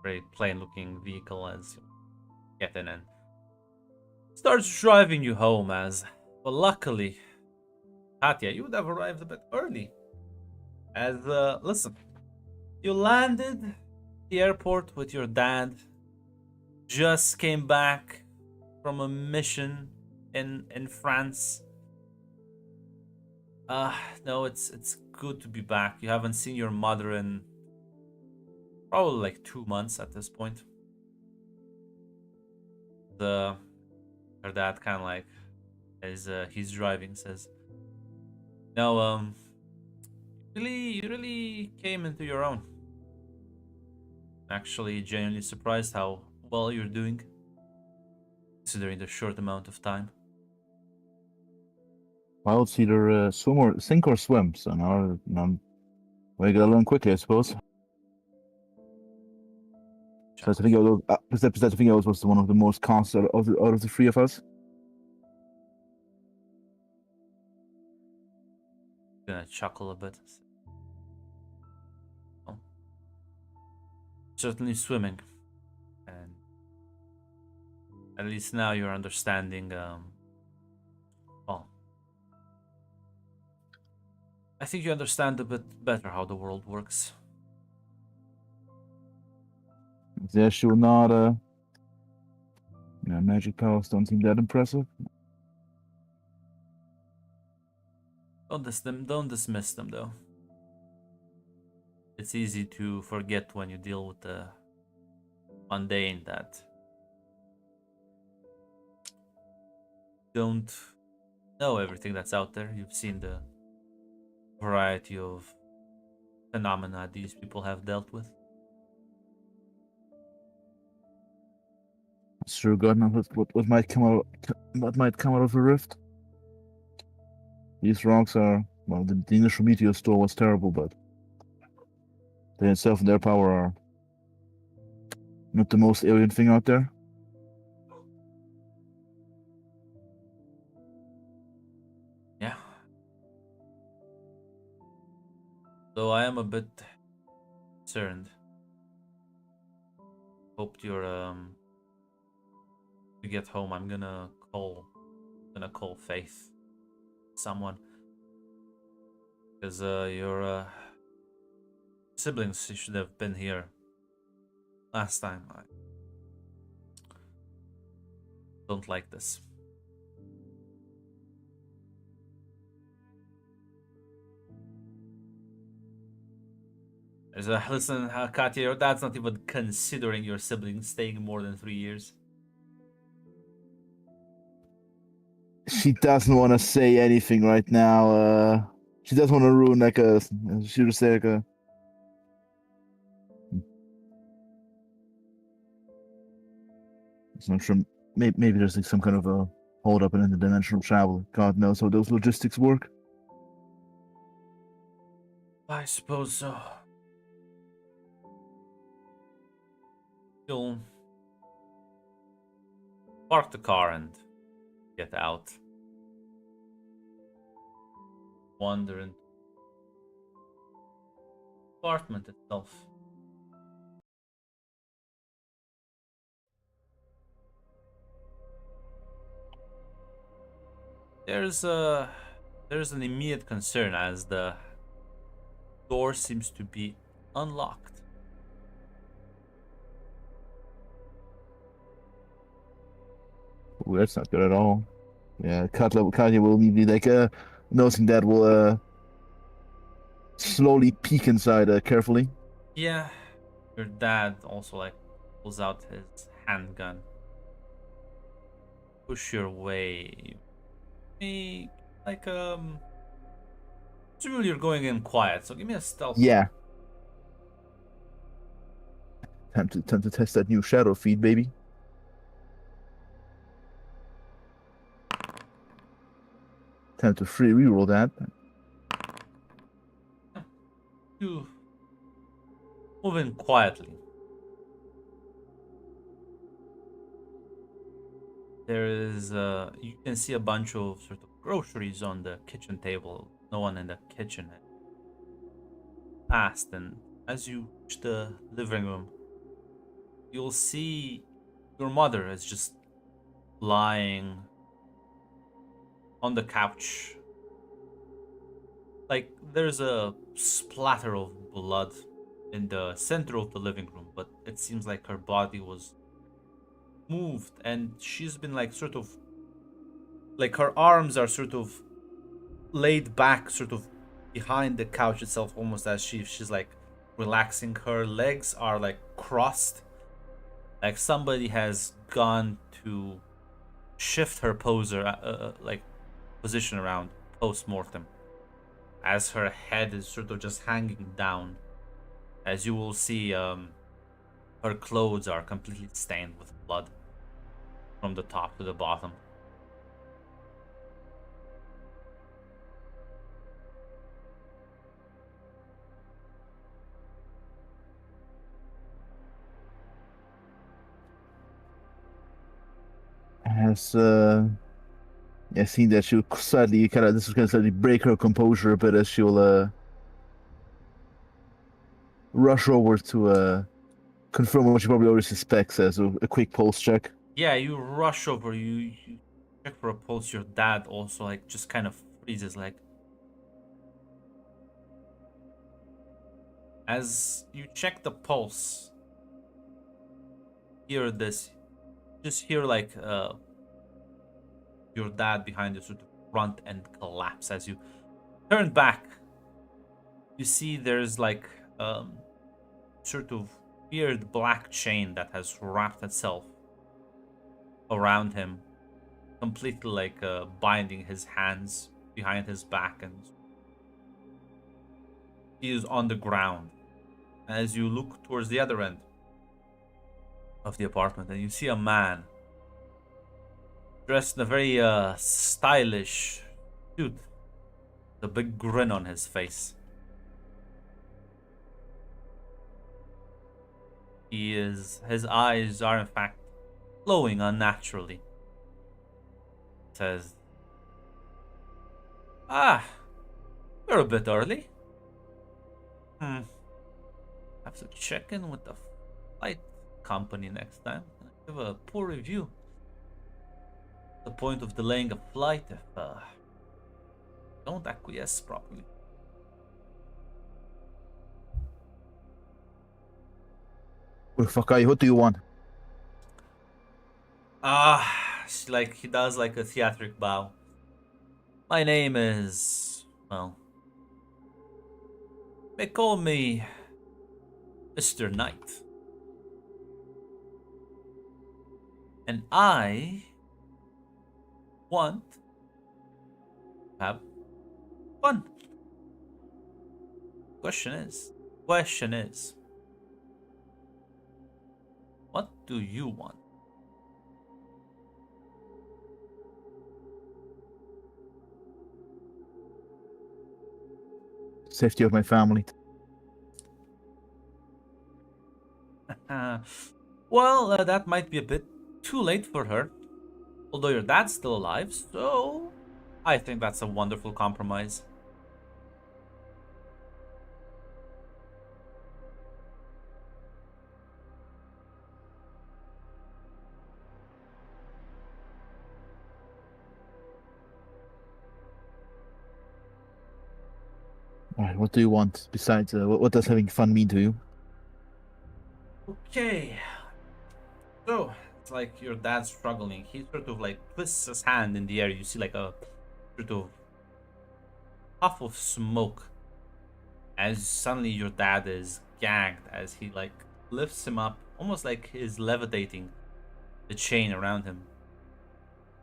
very plain-looking vehicle as you get in and starts driving you home. But luckily, Katya, you would have arrived a bit early. Listen, you landed at the airport with your dad. Just came back from a mission in France. No, it's good to be back. You haven't seen your mother in probably like 2 months at this point. Her dad kind of like, as he's driving, says, "No, you really came into your own. Actually, genuinely surprised how well you're doing, considering the short amount of time." Well, it's either sink or swim. So now we gotta learn quickly, I suppose. Because I think I was one of the most constant out of the three of us. Gonna chuckle a bit. Oh. Certainly swimming, and at least now you're understanding. Well, I think you understand a bit better how the world works. Yes, you will not Yeah, magic powers don't seem that impressive. Don't dismiss them though. It's easy to forget when you deal with the mundane that don't know everything that's out there. You've seen the variety of phenomena these people have dealt with. Sure, God knows what might come out. What might come out of the rift. These rocks are well. The initial meteor store was terrible, but they itself and their power are not the most alien thing out there. Yeah. Though I am a bit concerned. Hope you get home. I'm gonna call Faith. Someone. Because your siblings should have been here last time. I don't like this. Listen, Katya, your dad's not even considering your siblings staying more than 3 years. She doesn't want to say anything right now. She doesn't want to ruin like a. She would say like a. It's not sure. Maybe there's like some kind of a hold up in interdimensional travel. God knows how those logistics work. I suppose so. You'll park the car and get out. Wander into the apartment itself. There's an immediate concern as the door seems to be unlocked. Ooh, that's not good at all. Yeah, Katya will be like noticing that will slowly peek inside carefully. Yeah, your dad also like pulls out his handgun. Push your way. Me like Assuming you're going in quiet, so give me a stealth. Yeah. Time to test that new shadow feed, baby. Time to free reroll that. You move in quietly. There is you can see a bunch of sort of groceries on the kitchen table. No one in the kitchen had passed, and as you reach the living room, you'll see your mother is just lying on the couch. Like there's a splatter of blood in the center of the living room, but it seems like her body was moved and she's been like sort of like her arms are sort of laid back sort of behind the couch itself, almost as she's like relaxing. Her legs are like crossed, like somebody has gone to shift her like position around post-mortem, as her head is sort of just hanging down. As you will see, her clothes are completely stained with blood from the top to the bottom. Has yeah, seen that she'll slightly this is gonna slightly break her composure a bit as she'll rush over to confirm what she probably already suspects as a quick pulse check. Yeah, you rush over, you check for a pulse. Your dad also like just kind of freezes, like as you check the pulse. Hear this just hear like your dad behind you sort of grunt and collapse as you turn back. You see there's like sort of weird black chain that has wrapped itself around him, completely like binding his hands behind his back, and he is on the ground. As you look towards the other end of the apartment, and you see a man dressed in a very stylish suit, with a big grin on his face. His eyes are in fact glowing unnaturally. Says, "Ah, you're a bit early. Have to check in with the flight company next time. Give a poor review. The point of delaying a flight if don't acquiesce properly." Who the fuck are you? What do you want? Like he does like a theatric bow. "My name is, well, they call me Mr. Knight. And I want to have fun. Question is, what do you want?" Safety of my family. Well, that might be a bit too late for her. Although your dad's still alive, so I think that's a wonderful compromise. All right, what do you want besides what does having fun mean to you? Okay. So, it's like your dad's struggling. He sort of like twists his hand in the air. You see like a sort of puff of smoke as suddenly your dad is gagged as he like lifts him up, almost like he's levitating the chain around him.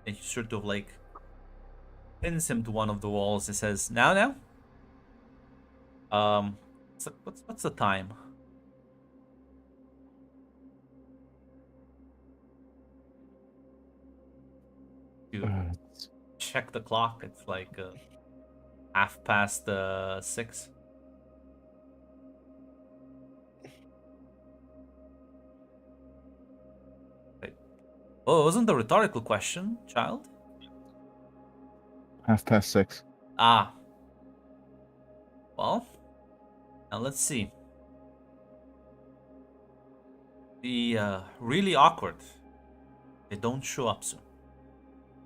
And he sort of like pins him to one of the walls. He says, Now. What's the time?" You check the clock. It's like 6:30. Wait. Oh, it wasn't a rhetorical question, child? 6:30. Ah. Well, now let's see. Be really awkward. They don't show up soon.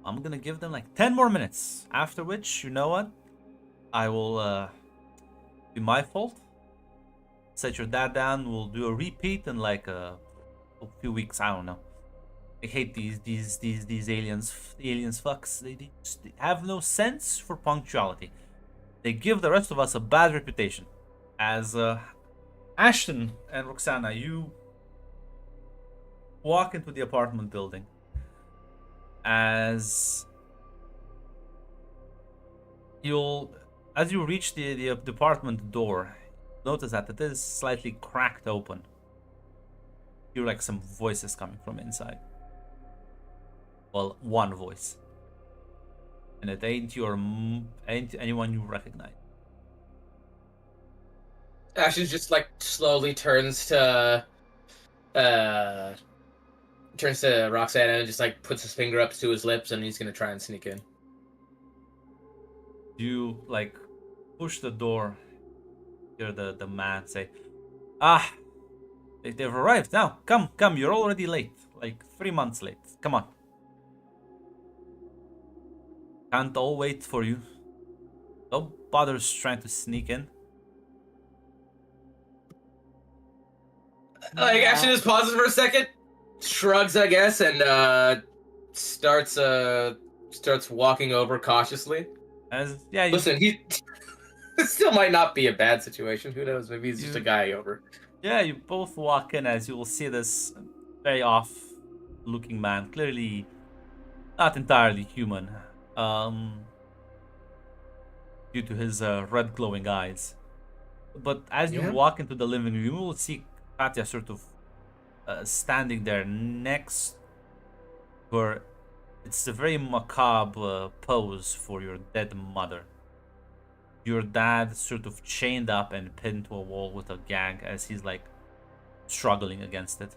I'm gonna give them like 10 more minutes. After which, you know what? I will be my fault. Set your dad down. We'll do a repeat in like a few weeks. I don't know. I hate these aliens fucks. They have no sense for punctuality. They give the rest of us a bad reputation. As Ashton and Roxana, you walk into the apartment building. As you reach the department door, notice that it is slightly cracked open. You hear like some voices coming from inside. Well, one voice, and it ain't anyone you recognize. Ashton just like slowly turns to Roxana and just like puts his finger up to his lips, and he's gonna try and sneak in. You like push the door. Hear the man say, they've arrived now. Come, you're already late. Like 3 months late. Come on. Can't all wait for you. Don't bother trying to sneak in. Like Ashton just pauses for a second, shrugs, I guess, and starts walking over cautiously. As yeah, you, Listen, he it still might not be a bad situation. Who knows? Maybe he's just a You- guy over. yeah, you both walk in as you will see this very off-looking man, clearly not entirely human, um, due to his red glowing eyes. But as you Yeah. walk into the living room, you will see Katya sort of standing there next to her. It's a very macabre pose for your dead mother. Your dad sort of chained up and pinned to a wall with a gag as he's like struggling against it.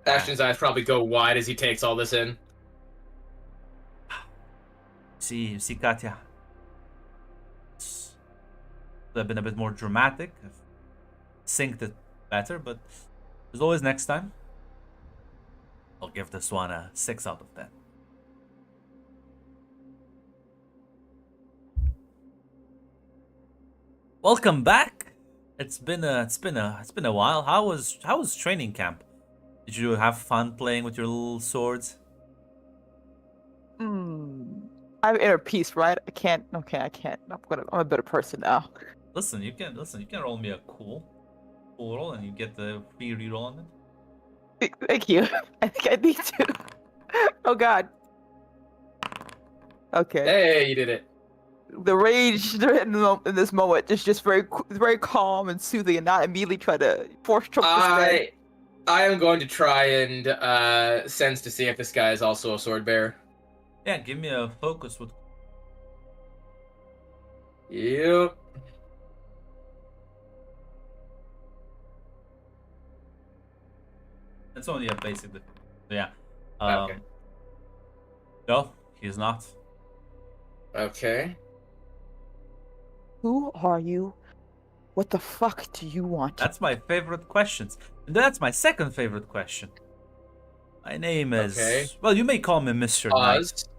Ashton's eyes probably go wide as he takes all this in. You see, Katya. It's could have been a bit more dramatic, synced it better, but there's always next time. I'll give this one a 6 out of 10. Welcome back. It's been a while. How was training camp? Did you have fun playing with your little swords? I have inner peace, right? I can't. Okay, I can't. I'm a better person now. Listen, you can roll me a cool roll, and you get the free reroll on it. Thank you. I think I need to. Oh God. Okay. Hey, you did it. The rage in this moment is just very calm and soothing, and not immediately try to force choke this man. I am going to try and sense to see if this guy is also a sword bearer. Yeah, give me a focus with. Yep. It's only a basic. Yeah. Okay. No, he's not. Okay. Who are you? What the fuck do you want? That's my favorite questions. And that's my second favorite question. My name is. Okay. Well, you may call me Mr. Knight. Oz.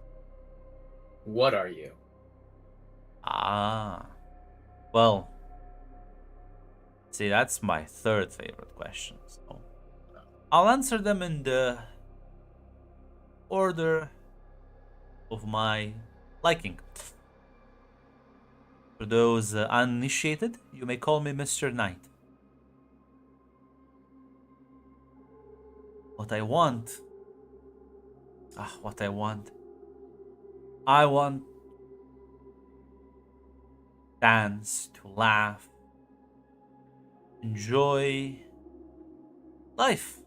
What are you? Ah. Well. See, that's my third favorite question. So I'll answer them in the order of my liking. For those uninitiated, you may call me Mr. Knight. What I want. What I want. I want dance, to laugh, enjoy life.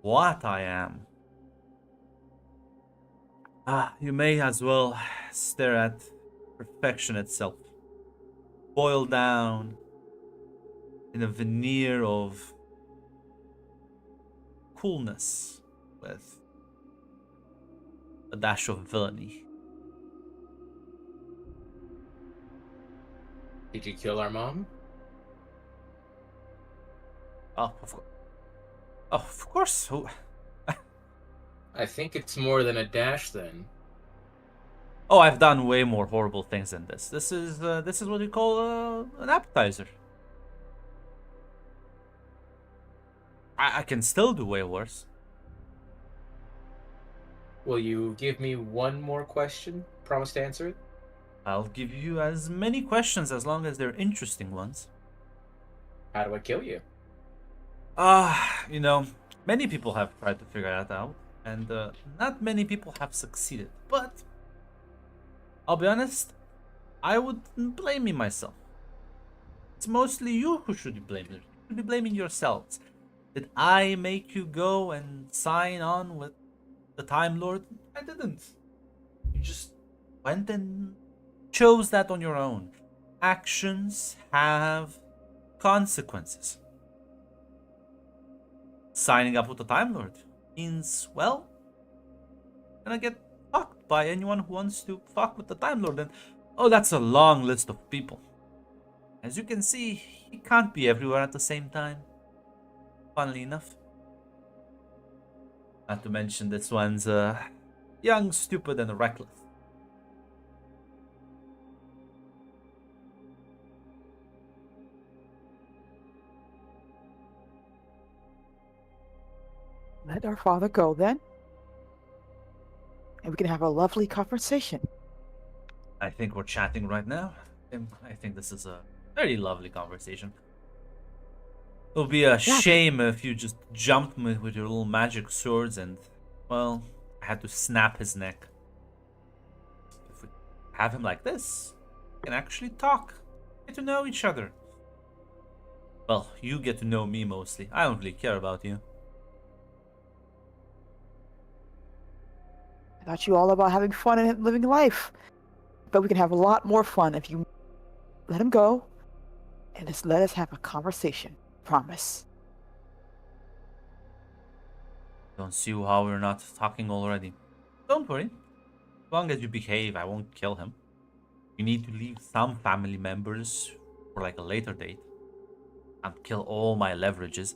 What I am. You may as well stare at perfection itself. Boiled down in a veneer of coolness with a dash of villainy. Did you kill our mom? Oh, of course. Who? I think it's more than a dash then. Oh, I've done way more horrible things than this. This is what you call an appetizer. I can still do way worse. Will you give me one more question? Promise to answer it? I'll give you as many questions as long as they're interesting ones. How do I kill you? Many people have tried to figure that out, and not many people have succeeded. But I'll be honest, I wouldn't blame me myself. It's mostly you who should be blamed. You should be blaming yourselves. Did I make you go and sign on with the Time Lord? I didn't. You just went and chose that on your own. Actions have consequences. Signing up with the Time Lord means, well, gonna get fucked by anyone who wants to fuck with the Time Lord. And that's a long list of people. As you can see, he can't be everywhere at the same time. Funnily enough. Not to mention this one's young, stupid, and reckless. Let our father go then, and we can have a lovely conversation. I think we're chatting right now. I think this is a very lovely conversation. It would be a shame if you just jumped me with your little magic swords and, well, I had to snap his neck. If we have him like this, we can actually talk, get to know each other. Well, you get to know me mostly. I don't really care about you. I thought you all about having fun and living life. But we can have a lot more fun if you let him go and just let us have a conversation. Promise. Don't see how we're not talking already. Don't worry. As long as you behave, I won't kill him. You need to leave some family members for like a later date. Can't kill all my leverages.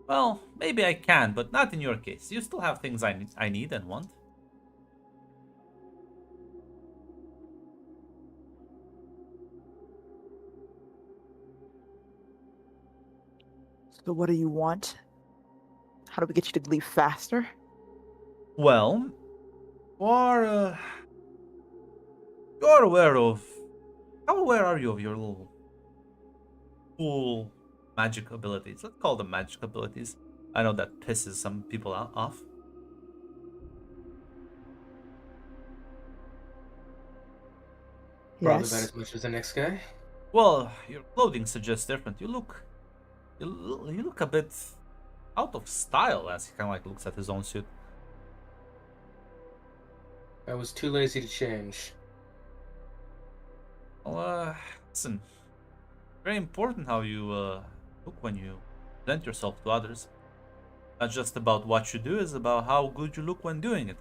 Well, maybe I can, but not in your case. You still have things I need and want. So what do you want? How do we get you to leave faster? Well, you're aware of... How aware are you of your little cool magic abilities? Let's call them magic abilities. I know that pisses some people off. Probably Yes. about as much as the next guy. Well, your clothing suggests different. You look a bit out of style as he kind of like looks at his own suit. I was too lazy to change. Well, listen. Very important how you look when you present yourself to others. Not just about what you do, it's about how good you look when doing it.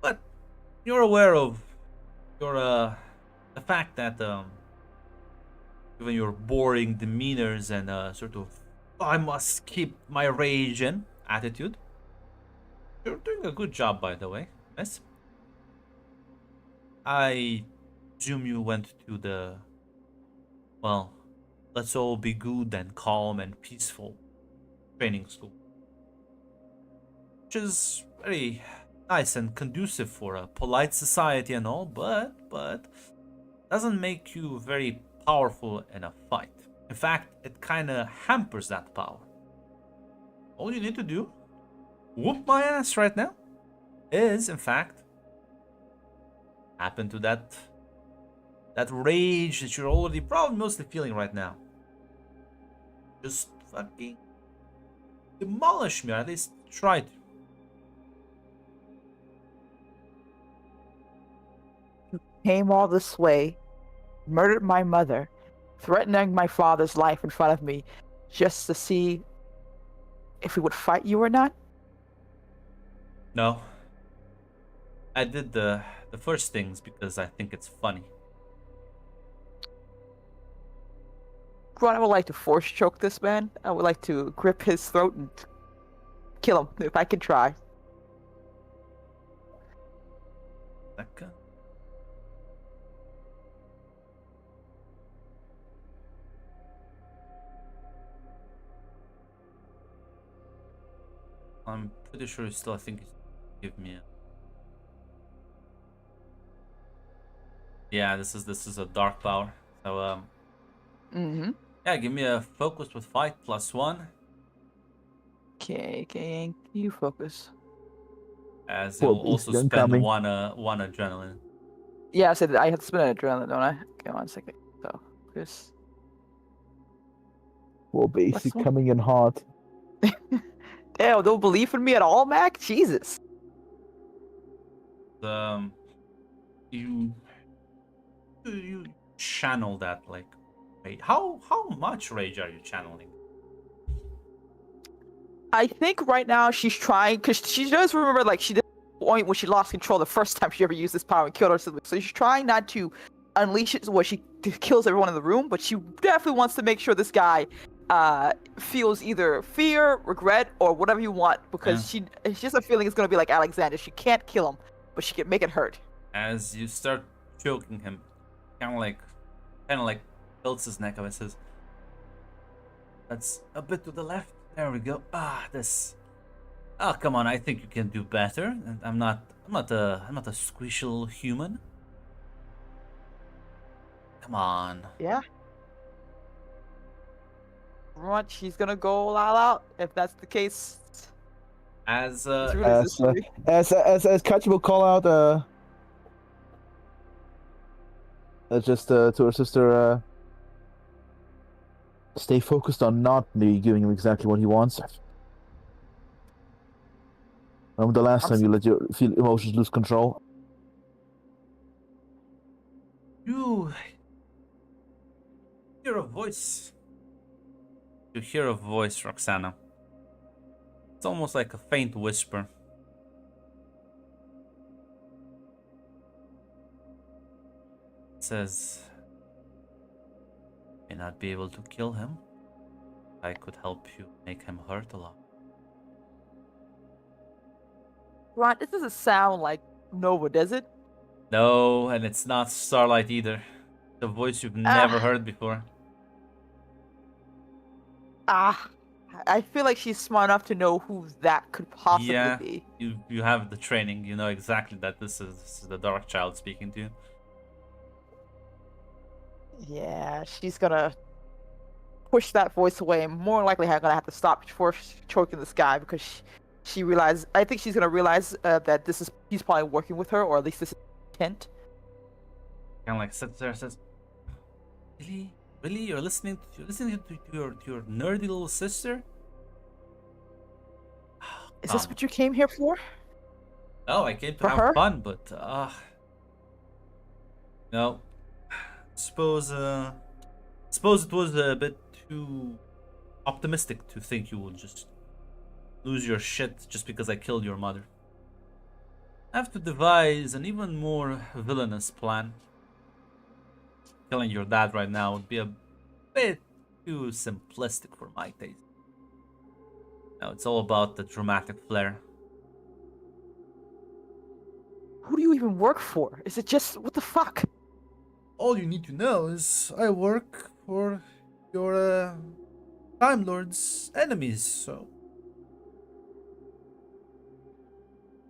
But you're aware of your the fact that even your boring demeanors and sort of I must keep my rage in attitude. You're doing a good job, by the way. Yes. I presume you went to the, well, let's all be good and calm and peaceful training school. Which is very nice and conducive for a polite society and all, but doesn't make you very powerful in a fight. In fact, it kind of hampers that power. All you need to do, whoop my ass right now, is in fact happen to that rage that you're already probably mostly feeling right now. Just fucking demolish me, or at least try to. Came all this way, murdered my mother, threatening my father's life in front of me, just to see if we would fight you or not? No. I did the first things because I think it's funny. Ron, I would like to force choke this man. I would like to grip his throat and kill him if I can try. Second. I'm pretty sure you still, I think, give me a... Yeah, this is a dark power. So yeah, give me a focus with fight +1. Okay, you focus. As it will also spend one adrenaline. Yeah, I said I have to spend an adrenaline, don't I? Okay, 1 second. So, this. Well, basic one? coming in hot. Damn, don't believe in me at all, Mac? Jesus. You channel that like, wait, how much rage are you channeling? I think right now she's trying, because she does remember, like, she did the point when she lost control the first time she ever used this power and killed her sibling. So she's trying not to unleash it where she kills everyone in the room, but she definitely wants to make sure this guy feels either fear, regret, or whatever you want, because she just a feeling it's going to be like Alexander. She can't kill him, but she can make it hurt. As you start choking him, kind of like tilts his neck up and says, That's a bit to the left. There we go. Ah, this. Oh, come on. I think you can do better. And I'm not a squishal human. Come on. Yeah. What? She's gonna go all out if that's the case. As It's really As necessary. as Kachi will call out just to her sister, stay focused on not me giving him exactly what he wants. Remember the last I'm time s- you let your emotions lose control? you hear a voice. You hear a voice, Roxana. It's almost like a faint whisper. It says, "May not be able to kill him. I could help you make him hurt a lot." Ron, this doesn't sound like Nova, does it? No, and it's not Starlight either. The voice you've never heard before. Ah, I feel like she's smart enough to know who that could possibly Yeah. be. You have the training. You know exactly that this is the Dark Child speaking to you. Yeah, she's gonna push that voice away, and more likely gonna have to stop before choking this guy because she realized. I think she's gonna realize that he's probably working with her, or at least this is intent. Kind of like sits there and says, Really? You're listening to your nerdy little sister? Is this what you came here for? No, I came to For have her? fun, but no. Suppose it was a bit too optimistic to think you would just lose your shit just because I killed your mother. I have to devise an even more villainous plan. Killing your dad right now would be a bit too simplistic for my taste. No, it's all about the dramatic flair. Who do you even work for? Is it just what the fuck? All you need to know is I work for your Time Lord's enemies, so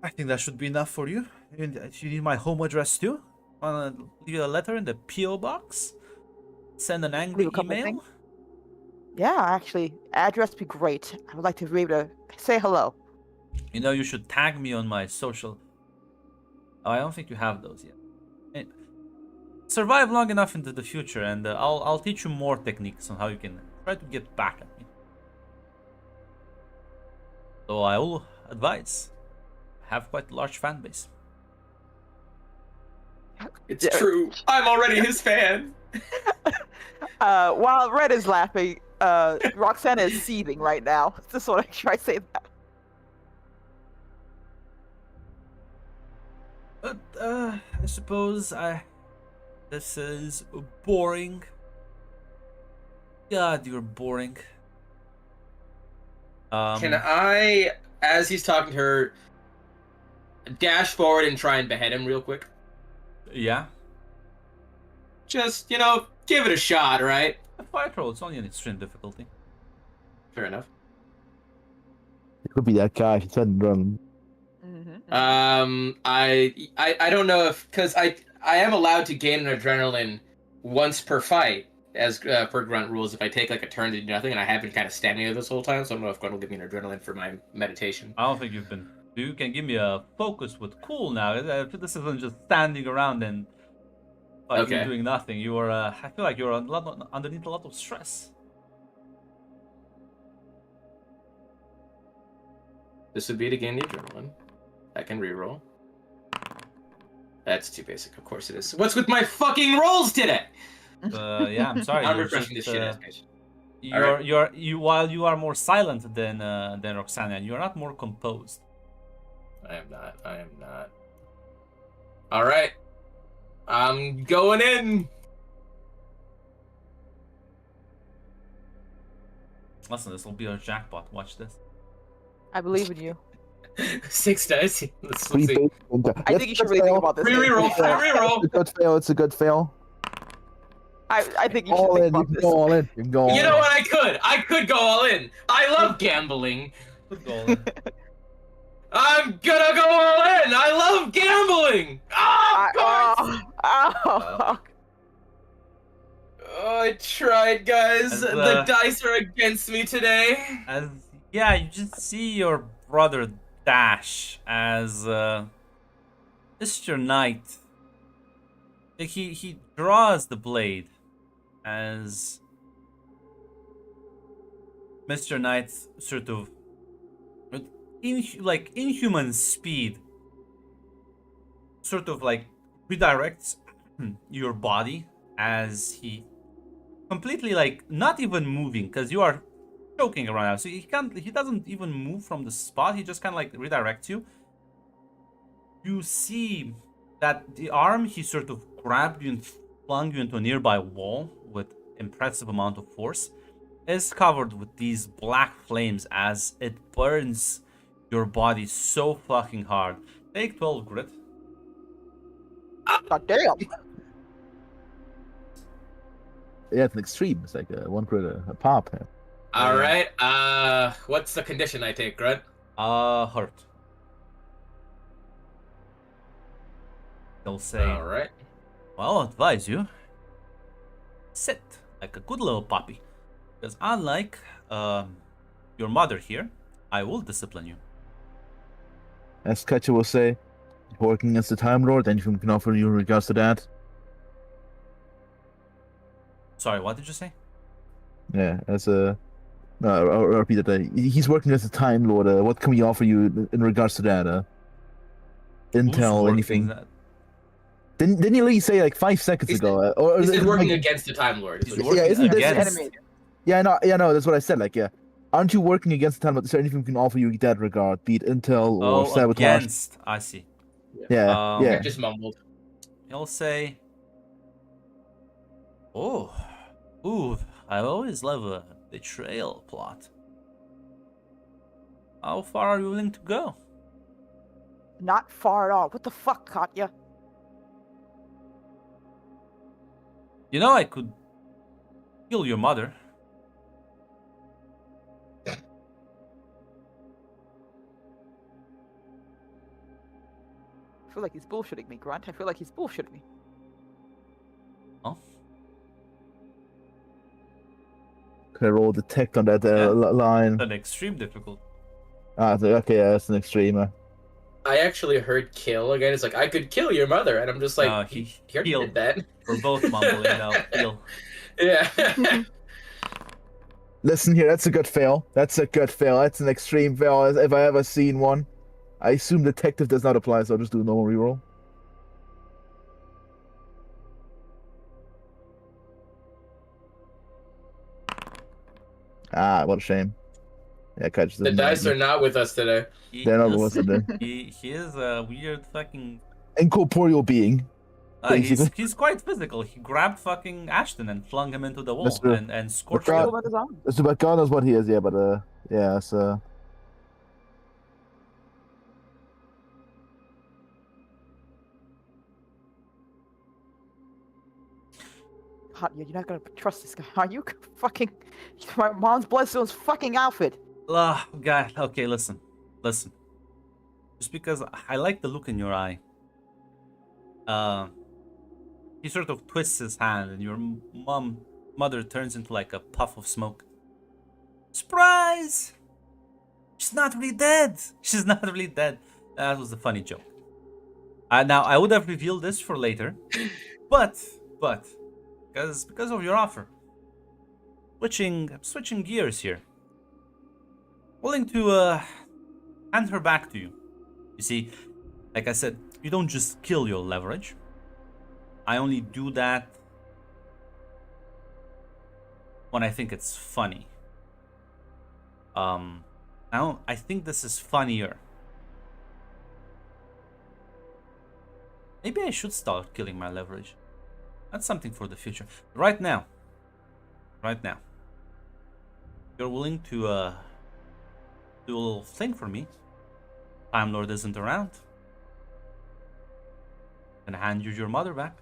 I think that should be enough for you. You need my home address too? Wanna leave you a letter in the P.O. box? Send an angry Leave a couple email? things. Yeah, actually, address would be great. I would like to be able to say hello. You know, you should tag me on my social. Oh, I don't think you have those yet. Survive long enough into the future, and I'll teach you more techniques on how you can try to get back at me. So I will advise. Have quite a large fan base. It's true. I'm already his fan. While Red is laughing, Roxana is seething right now. Just want to try to say that. But I suppose this is boring. God, you're boring. Can I, as he's talking to her, dash forward and try and behead him real quick? Yeah. Just, give it a shot, right? A fire troll. It's only an extreme difficulty. Fair enough. It could be that guy. She said run. I don't know if, because I am allowed to gain an adrenaline once per fight, as per grunt rules, if I take like a turn to do nothing, and I have been kind of standing there this whole time, so I don't know if Grunt will give me an adrenaline for my meditation. I don't think you've been. You can give me a focus with cool now. This isn't just standing around and like you're Okay. doing nothing. You are. I feel like you're underneath a lot of stress. This would be to gain the adrenaline. I can reroll. That's too basic. Of course it is. What's with my fucking rolls today? Yeah, I'm sorry. I'm you're refreshing just, this shit ass bitch. While you are more silent than Roxana, you're not more composed. I am not. All right. I'm going in. Listen, this will be a jackpot. Watch this. I believe in you. 6 dice. Let's Pretty see. basic. I think you should really think about this. Reroll. It's a good fail. It's a good fail. I think you should All think in. You about can this. go all in. You can go all You in. know what? I could go all in. I love gambling. Good goal. I'm gonna go all in. I love gambling. Oh, God. Oh. Oh, I tried, guys. As, The dice are against me today. As yeah, you just see your brother dash as Mr. Knight. He draws the blade as Mr. Knight sort of with inhuman speed sort of like redirects your body as he completely like not even moving because you are choking around now, so he doesn't even move from the spot. He just kind of like redirects you. You see that the arm he sort of grabbed you and flung you into a nearby wall with impressive amount of force is covered with these black flames as it burns your body so fucking hard. Take 12 grit. God damn. Yeah, it's an extreme. It's like a one crit a pop. Yeah. All right. What's the condition I take, Grunt? Hurt. They'll say, All right. well, I'll advise you, sit like a good little puppy. Because unlike your mother here, I will discipline you. As Katja will say, working as the Time Lord, anything can offer you in regards to that. Sorry, what did you say? Yeah, as a. No, I'll repeat that. He's working as a Time Lord. What can we offer you in regards to that? Who's Intel, working anything? that- Didn't you literally say like 5 seconds He ago? Or He is said it working like- against the Time Lord. He's is what he working Yeah, isn't this against. Animated. Yeah, no, that's what I said. Like, yeah, aren't you working against the Time Lord? Is there anything we can offer you in that regard? Be it Intel or Oh, sabotage? against. I see. Yeah, Um, I yeah. just mumbled. He'll say, oh, ooh, I always love a betrayal plot. How far are you willing to go? Not far at all. What the fuck, Katya? You know, I could kill your mother. I feel like he's bullshitting me, Grunt. I feel like he's bullshitting me. Oh, Can I roll detect on that Yeah. line? an extreme difficult. Okay, yeah, that's an extreme. I actually heard kill again. It's like I could kill your mother, and I'm just like, No, he he already healed. did that. We're both mumbling now. Heal. Yeah. Listen here, that's a good fail. That's a good fail. That's an extreme fail if I ever seen one. I assume detective does not apply, so I'll just do a normal reroll. Ah, what a shame. Yeah, catch The dice are not with us today. They're not is- with us today. he is a weird fucking. Incorporeal being. He's Basically. quite physical. He grabbed fucking Ashton and flung him into the wall That's true. and scorched God- him. Kill him on his own. So, but God knows what he is, yeah, but yeah, it's Katya, you're not gonna trust this guy, are you? Fucking, my mom's bloodstone's fucking outfit. God, okay, listen. Just because I like the look in your eye. He sort of twists his hand, and your mother turns into like a puff of smoke. Surprise! She's not really dead. She's not really dead. That was a funny joke. Now I would have revealed this for later, but because of your offer, switching gears here. Willing to hand her back to you. You see, like I said, you don't just kill your leverage. I only do that when I think it's funny. I think this is funnier. Maybe I should start killing my leverage. That's something for the future. Right now, you're willing to do a little thing for me. Time Lord isn't around. And hand you your mother back.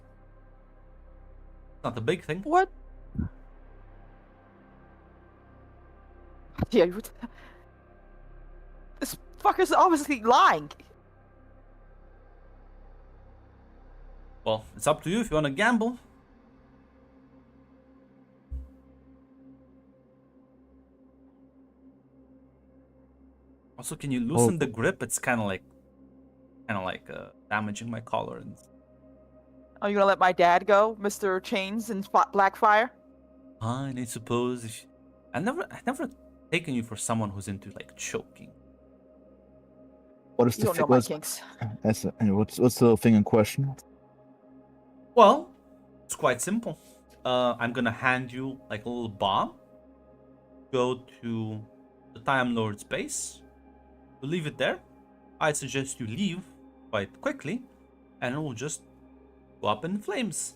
Not a big thing. What? Yeah, this fucker's obviously lying. Well, it's up to you if you want to gamble. Also, can you loosen the grip? It's kind of like damaging my collar. And Are you gonna let my dad go, Mr. Chains and Blackfire? fine, I suppose. If I never taken you for someone who's into like choking. What is You the don't know thing? my What's, kinks. what's the thing in question? Well, it's quite simple. I'm gonna hand you like a little bomb. Go to the Time Lord's base. You leave it there. I suggest you leave quite quickly, and it will just go up in flames.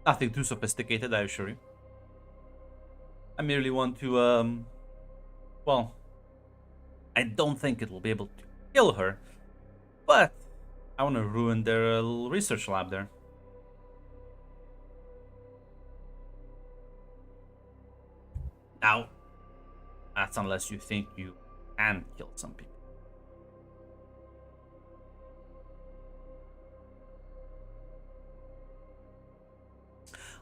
Nothing too sophisticated, I assure you. I merely want to, well, I don't think it will be able to kill her, but I want to ruin their little research lab there. Now, that's unless you think you can kill some people.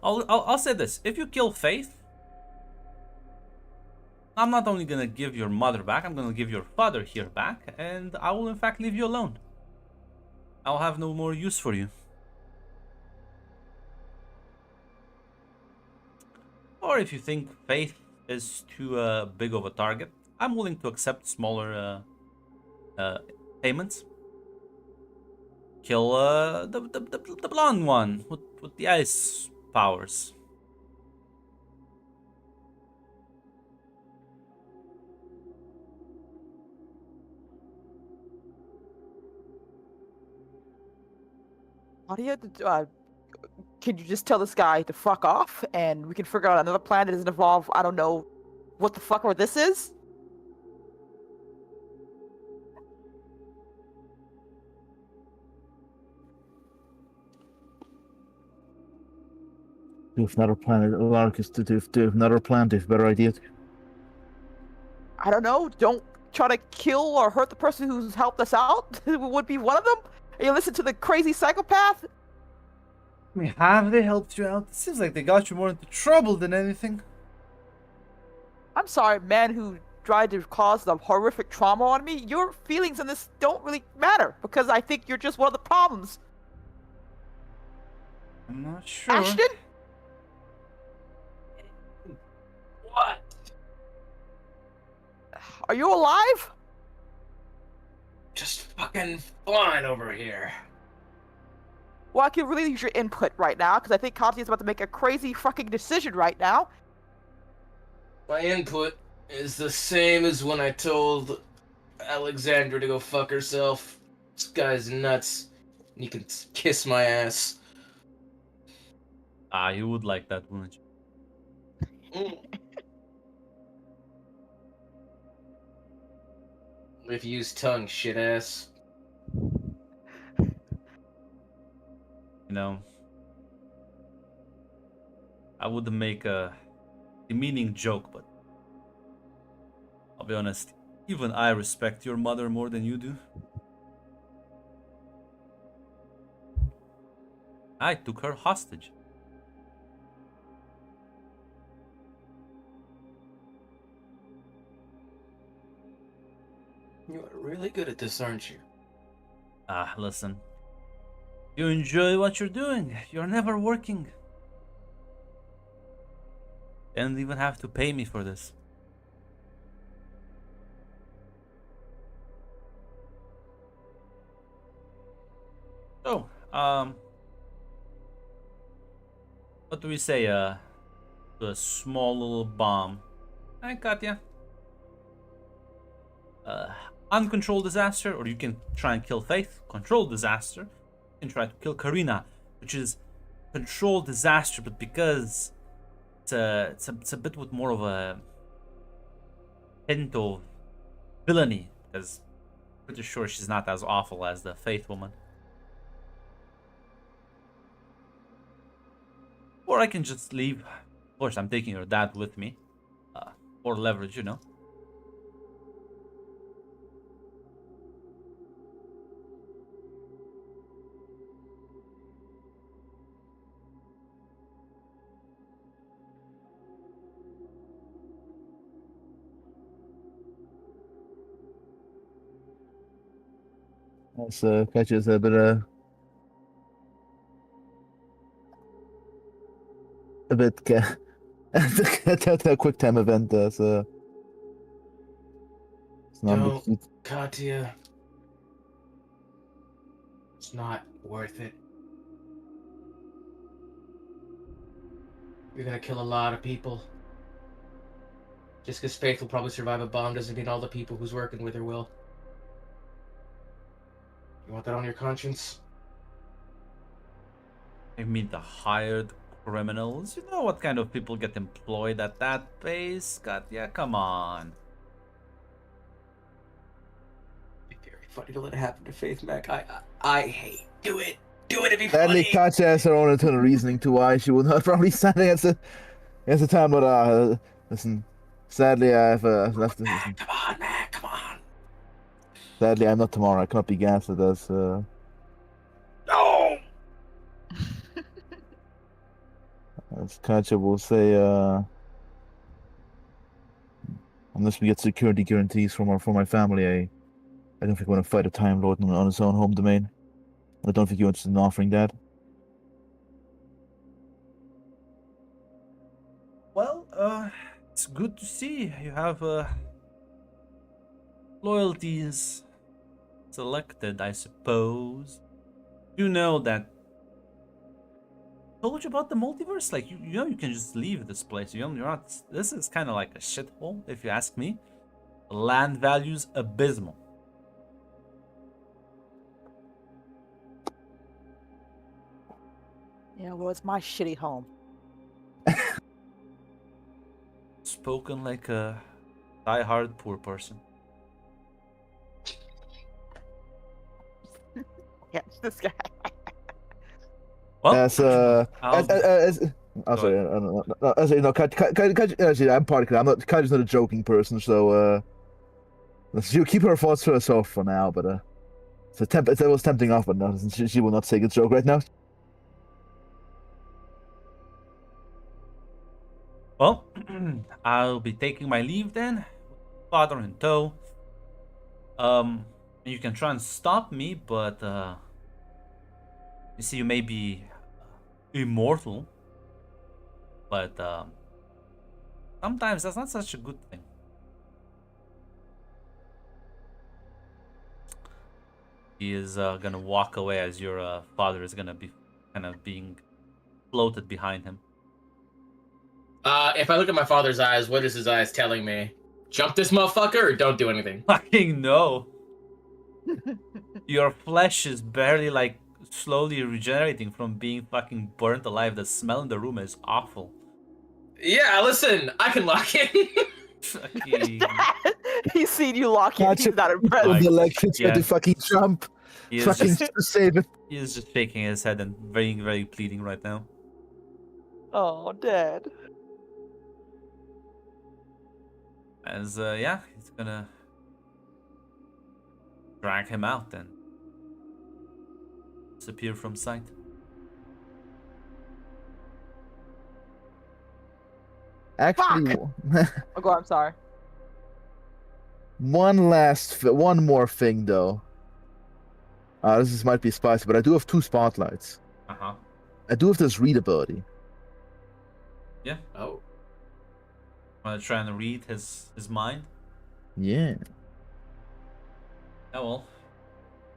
I'll say this: if you kill Faith, I'm not only gonna give your mother back, I'm gonna give your father here back, and I will in fact leave you alone. I'll have no more use for you. Or if you think Faith is too big of a target, I'm willing to accept smaller payments. Kill the blonde one with the ice powers. Claudia, can you just tell this guy to fuck off and we can figure out another plan that doesn't involve, I don't know, what the fuck or this is? Do have another plan, Larkus, do have another plan, do have a better idea. I don't know, don't try to kill or hurt the person who's helped us out? Would be one of them? You listen to the crazy psychopath? I mean, have they helped you out? It seems like they got you more into trouble than anything. I'm sorry, man who tried to cause the horrific trauma on me. Your feelings in this don't really matter because I think you're just one of the problems. I'm not sure. Ashton? What? Are you alive? Just fucking flying over here. Well, I could really use your input right now because I think Conti is about to make a crazy fucking decision right now. My input is the same as when I told Alexandra to go fuck herself. This guy's nuts. You can kiss my ass. Ah, you would like that, wouldn't you? If you use tongue, shit ass. You know, I would make a demeaning joke, but I'll be honest, even I respect your mother more than you do. I took her hostage. You're really good at this, aren't you? Ah, listen. You enjoy what you're doing. You're never working. You don't even have to pay me for this. So, what do we say, the small little bomb? Hi, Katya. Uncontrolled disaster, or you can try and kill Faith. Controlled disaster. You can try to kill Karina, which is controlled disaster, but because it's a bit with more of a hint of villainy, because I'm pretty sure she's not as awful as the Faith woman. Or I can just leave. Of course, I'm taking your dad with me. For leverage, you know. That's catches a bit a quick time event. So it's not No. big- Katya. It's not worth it. You're gonna kill a lot of people. Just because Faith will probably survive a bomb doesn't mean all the people who's working with her will. You want that on your conscience? I mean, the hired criminals. You know what kind of people get employed at that base? God, yeah, come on. It'd be very funny to let it happen to Faith, Mac. I hate. Do it. Do it. It'd be Sadly, funny. Katya has her own internal reasoning to why she will not probably stand against the time. But listen, sadly, I've left. Listen, Come on, Mac. Come on. sadly, I'm not tomorrow. I cannot be gaslit as. No. As Katya will say, unless we get security guarantees from my family, I don't think we want to fight a Time Lord on his own home domain. I don't think you're interested in offering that. Well, it's good to see you have loyalties selected, I suppose. You know that. Told you about the multiverse? Like you know you can just leave this place. You're not. This is kind of like a shithole, if you ask me. Land values abysmal. Yeah, well, it's my shitty home. Spoken like a die-hard poor person. Yeah, this guy. Well, I'm sorry. As you know, actually, I'm part of it. I'm not. Katya's not a joking person, so she'll keep her thoughts to herself for now. But it was tempting off, but no, she will not take a joke right now. well, I'll be taking my leave then. Father in tow. You can try and stop me, but you see, you may be immortal, but sometimes that's not such a good thing. He is gonna walk away as your father is gonna be kind of being floated behind him. If I look at my father's eyes, what is his eyes telling me? Jump this motherfucker or don't do anything? Fucking no. Your flesh is barely like slowly regenerating from being fucking burnt alive. The smell in the room is awful. Yeah, listen, I can lock in. Fucking- He's seen you lock in. Gotcha. He's not impressed. Like, The leg fits yeah. to fucking jump. he, is Fucking just, save it. he is just shaking his head and very, very pleading right now. Oh, Dad. As yeah, he's gonna drag him out and disappear from sight. Actually, Oh, go. I'm sorry. one more thing though. Might be spicy, but I do have 2 spotlights. Uh-huh. I do have this read ability. Oh. Wanna try and read his mind? Yeah. Yeah, well,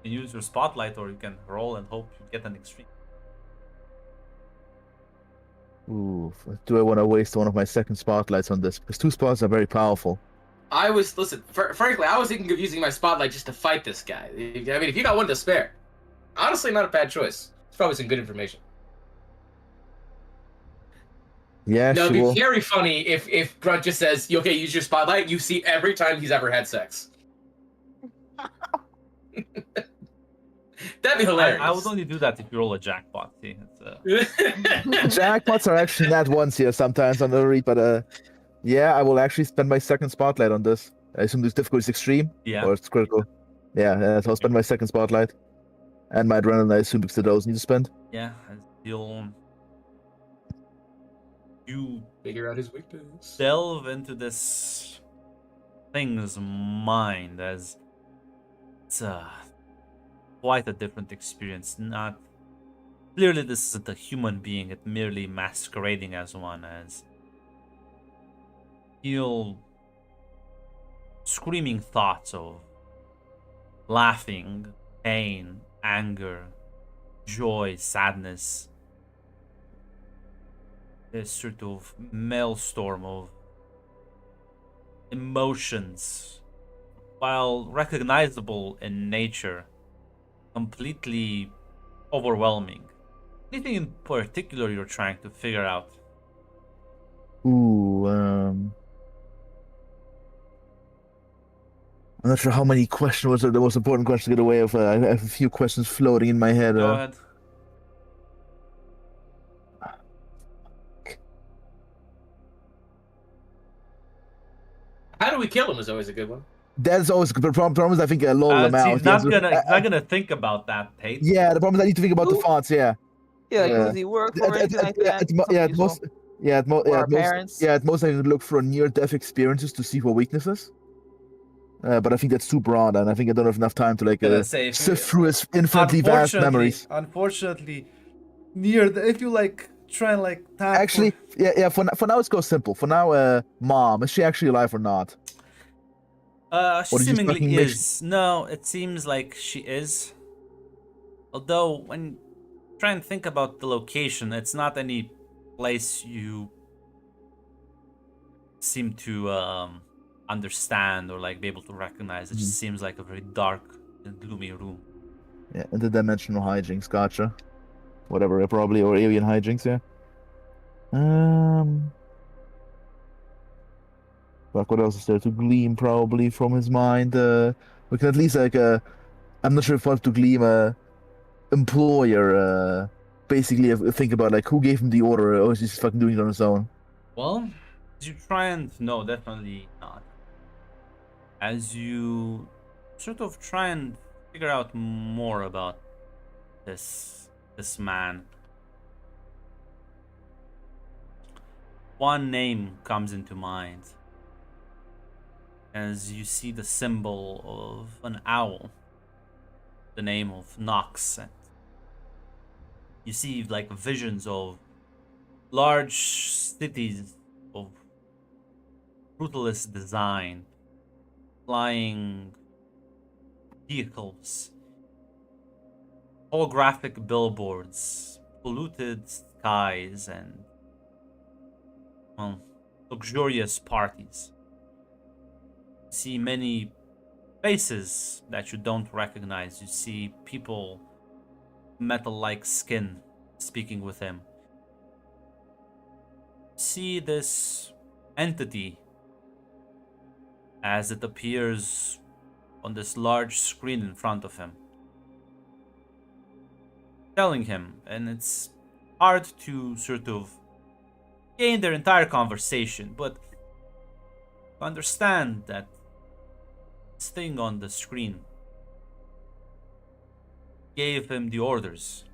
you can use your spotlight or you can roll and hope you get an extreme. Ooh, do I want to waste one of my second spotlights on this? Because 2 spots are very powerful. Frankly, I was thinking of using my spotlight just to fight this guy. I mean, if you got one to spare, honestly, not a bad choice. It's probably some good information. Yeah, No, it'd she will. be very funny if Grunt just says, "Okay, use your spotlight." You see every time he's ever had sex. That'd be hilarious. I would only do that if you roll a jackpot. See, Jackpots are actually nat ones here sometimes on the read, but yeah, I will actually spend my second spotlight on this. I assume this difficulty is extreme yeah. or it's critical. Yeah, so I'll spend my second spotlight. And my adrenaline, I assume, because the those need to spend. Yeah, you Figure out his weakness. delve into this thing's mind as it's quite a different experience. Not clearly, this isn't a human being; it merely masquerading as one. As you'll screaming thoughts of laughing, pain, anger, joy, sadness. This sort of maelstrom of emotions, while recognizable in nature, completely overwhelming. Anything in particular you're trying to figure out? Ooh, I'm not sure how many questions was the most important question to get away of. I have a few questions floating in my head. Go ahead. How do we kill him is always a good one. That's always the problem. Is I think lull them out. He's not gonna think about that, Tate. Yeah, the problem is I need to think about the fonts. Yeah. Yeah, Yeah. does he work or anything like that? At most, Parents. at most, I would look for near-death experiences to see for weaknesses. But I think that's too broad, and I think I don't have enough time to sift through his infinitely vast memories. Unfortunately, if you try and tap. Actually, yeah. For now, let's go simple. For now, mom, is she actually alive or not? Seemingly is. No, it seems like she is. Although, when try and think about the location, it's not any place you seem to understand or be able to recognize. It just seems like a very dark and gloomy room. Yeah, interdimensional hijinks, gotcha. Whatever, probably, or alien hijinks, yeah. Fuck, what else is there to glean probably from his mind? We can at least I'm not sure if what to glean employer basically think about who gave him the order, or is he just fucking doing it on his own? Well, as you try and no, definitely not. As you sort of try and figure out more about this man, one name comes into mind as you see the symbol of an owl, the name of Nox. And you see visions of large cities of brutalist design, flying vehicles, holographic billboards, polluted skies, and luxurious parties. You see many faces that you don't recognize. You see people, metal-like skin, speaking with him. See this entity as it appears on this large screen in front of him, telling him, and it's hard to sort of gain their entire conversation, but understand that this thing on the screen gave him the orders.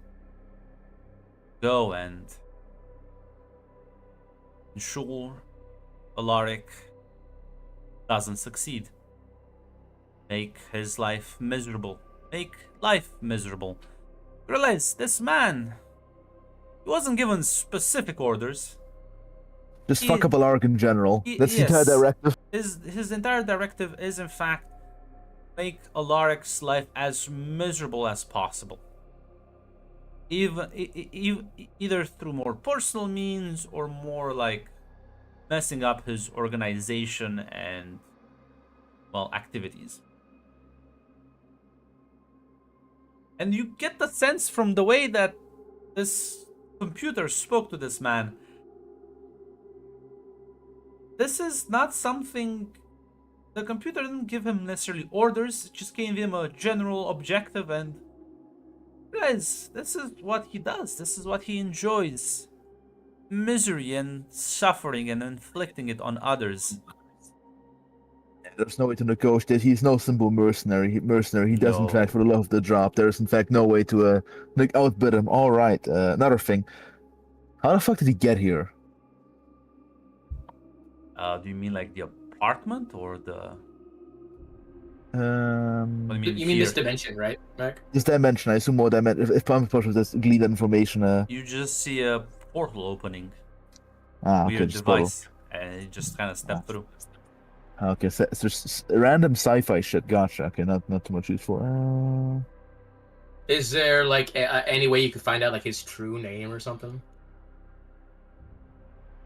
Go and ensure Alaric doesn't succeed. Make his life miserable. Make life miserable. Realize this man, he wasn't given specific orders. Just fuck up Alaric in general. That's the yes. entire directive. His entire directive is, in fact, make Alaric's life as miserable as possible. Either through more personal means or more messing up his organization and, activities. And you get the sense from the way that this computer spoke to this man, this is not something. The computer didn't give him necessarily orders, it just gave him a general objective and Guys, this is what he does. This is what he enjoys. Misery and suffering and inflicting it on others. There's no way to negotiate. He's no simple mercenary. He does in fact No. for the love of the job. There's in fact no way to outbid him. All right. Another thing. How the fuck did he get here? Do you mean like the apartment or the? What do you mean You mean this here? dimension, right, Mac? This dimension, I assume more dimension. If Palm Push was just glean that information. You just see a portal opening. Okay, Weird just portal. device, and you just kind of step through. Okay, so it's just random sci-fi shit. Gotcha. Okay, not too much useful. Is there like any way you could find out like his true name or something?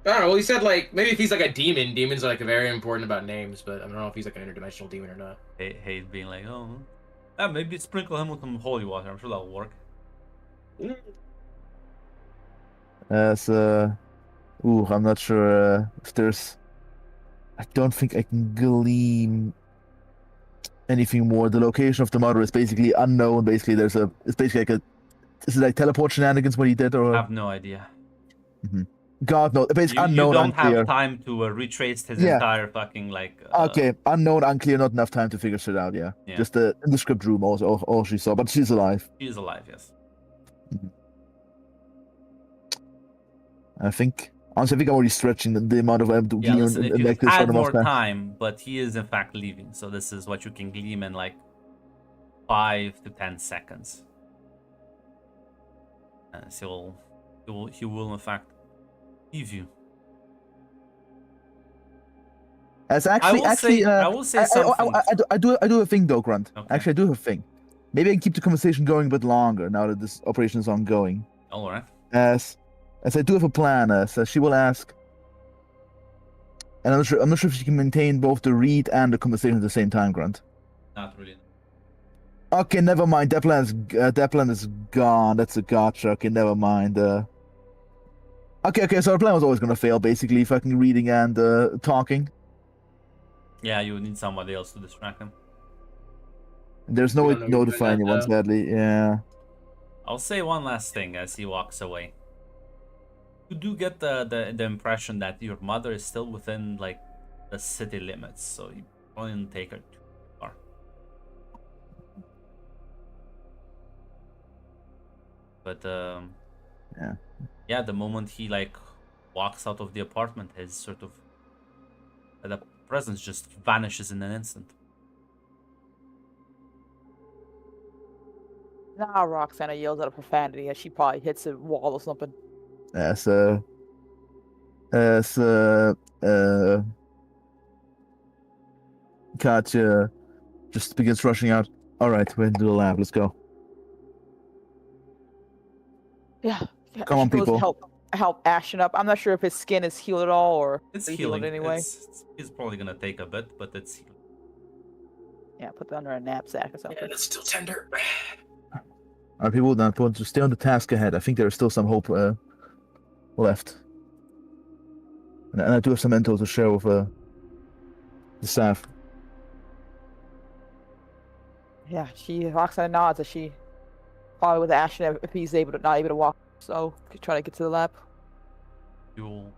I don't know. Well, he said like maybe if he's like a demon, demons are like very important about names, but I don't know if he's like an interdimensional demon or not. Hate being like, oh, maybe sprinkle him with some holy water. I'm sure that'll work. I'm not sure if there's. I don't think I can glean anything more. The location of the mother is basically unknown. Basically, it's basically like is it like teleport shenanigans what he did, I or have no idea. God knows. It's You unknown, don't unclear. have time to retrace his Yeah. entire fucking like. Okay, unknown, unclear, not enough time to figure shit out. Yeah, Yeah. just in the script room. Also, all she saw, but she's alive. She is alive, yes. I think. Honestly, I think I'm already stretching the amount of Yeah, listen, if you like this had for more enough time, but he is in fact leaving, so this is what you can glean in like 5 to 10 seconds. So he will in fact leave you. As actually, I will say something. I do have a thing though, Grunt. Okay. Actually, I do have a thing. Maybe I can keep the conversation going a bit longer now that this operation is ongoing. All right. As I do have a plan. So she will ask, and I'm not sure if she can maintain both the read and the conversation at the same time, Grunt. Not really. Okay, never mind. That plan is gone. That's a gotcha. Okay, never mind. Okay. So our plan was always gonna fail, basically, fucking reading and talking. Yeah, you would need somebody else to distract him. There's no We way don't to know you're notify doing that, anyone, though. sadly. Yeah. I'll say one last thing as he walks away. You do get the impression that your mother is still within like the city limits, so you probably didn't take her too far. But yeah, the moment he like walks out of the apartment, his sort of the presence just vanishes in an instant. Now Roxana yells out a profanity as she probably hits a wall or something. Katya just begins rushing out. All right, we're into the lab. Let's go. Yeah. Come on, she goes to people. help Ashton up. I'm not sure if his skin is healed at all or It's is he healing anyway. It's probably gonna take a bit, but it's healing. Yeah, put that under a knapsack or something. Yeah, that's still tender. Our people now want to stay on the task ahead. I think there is still some hope left. And I do have some intel to share with the staff. Yeah, Roxana nods as she probably with Ashton if he's not able to walk. So try to get to the lab. You'll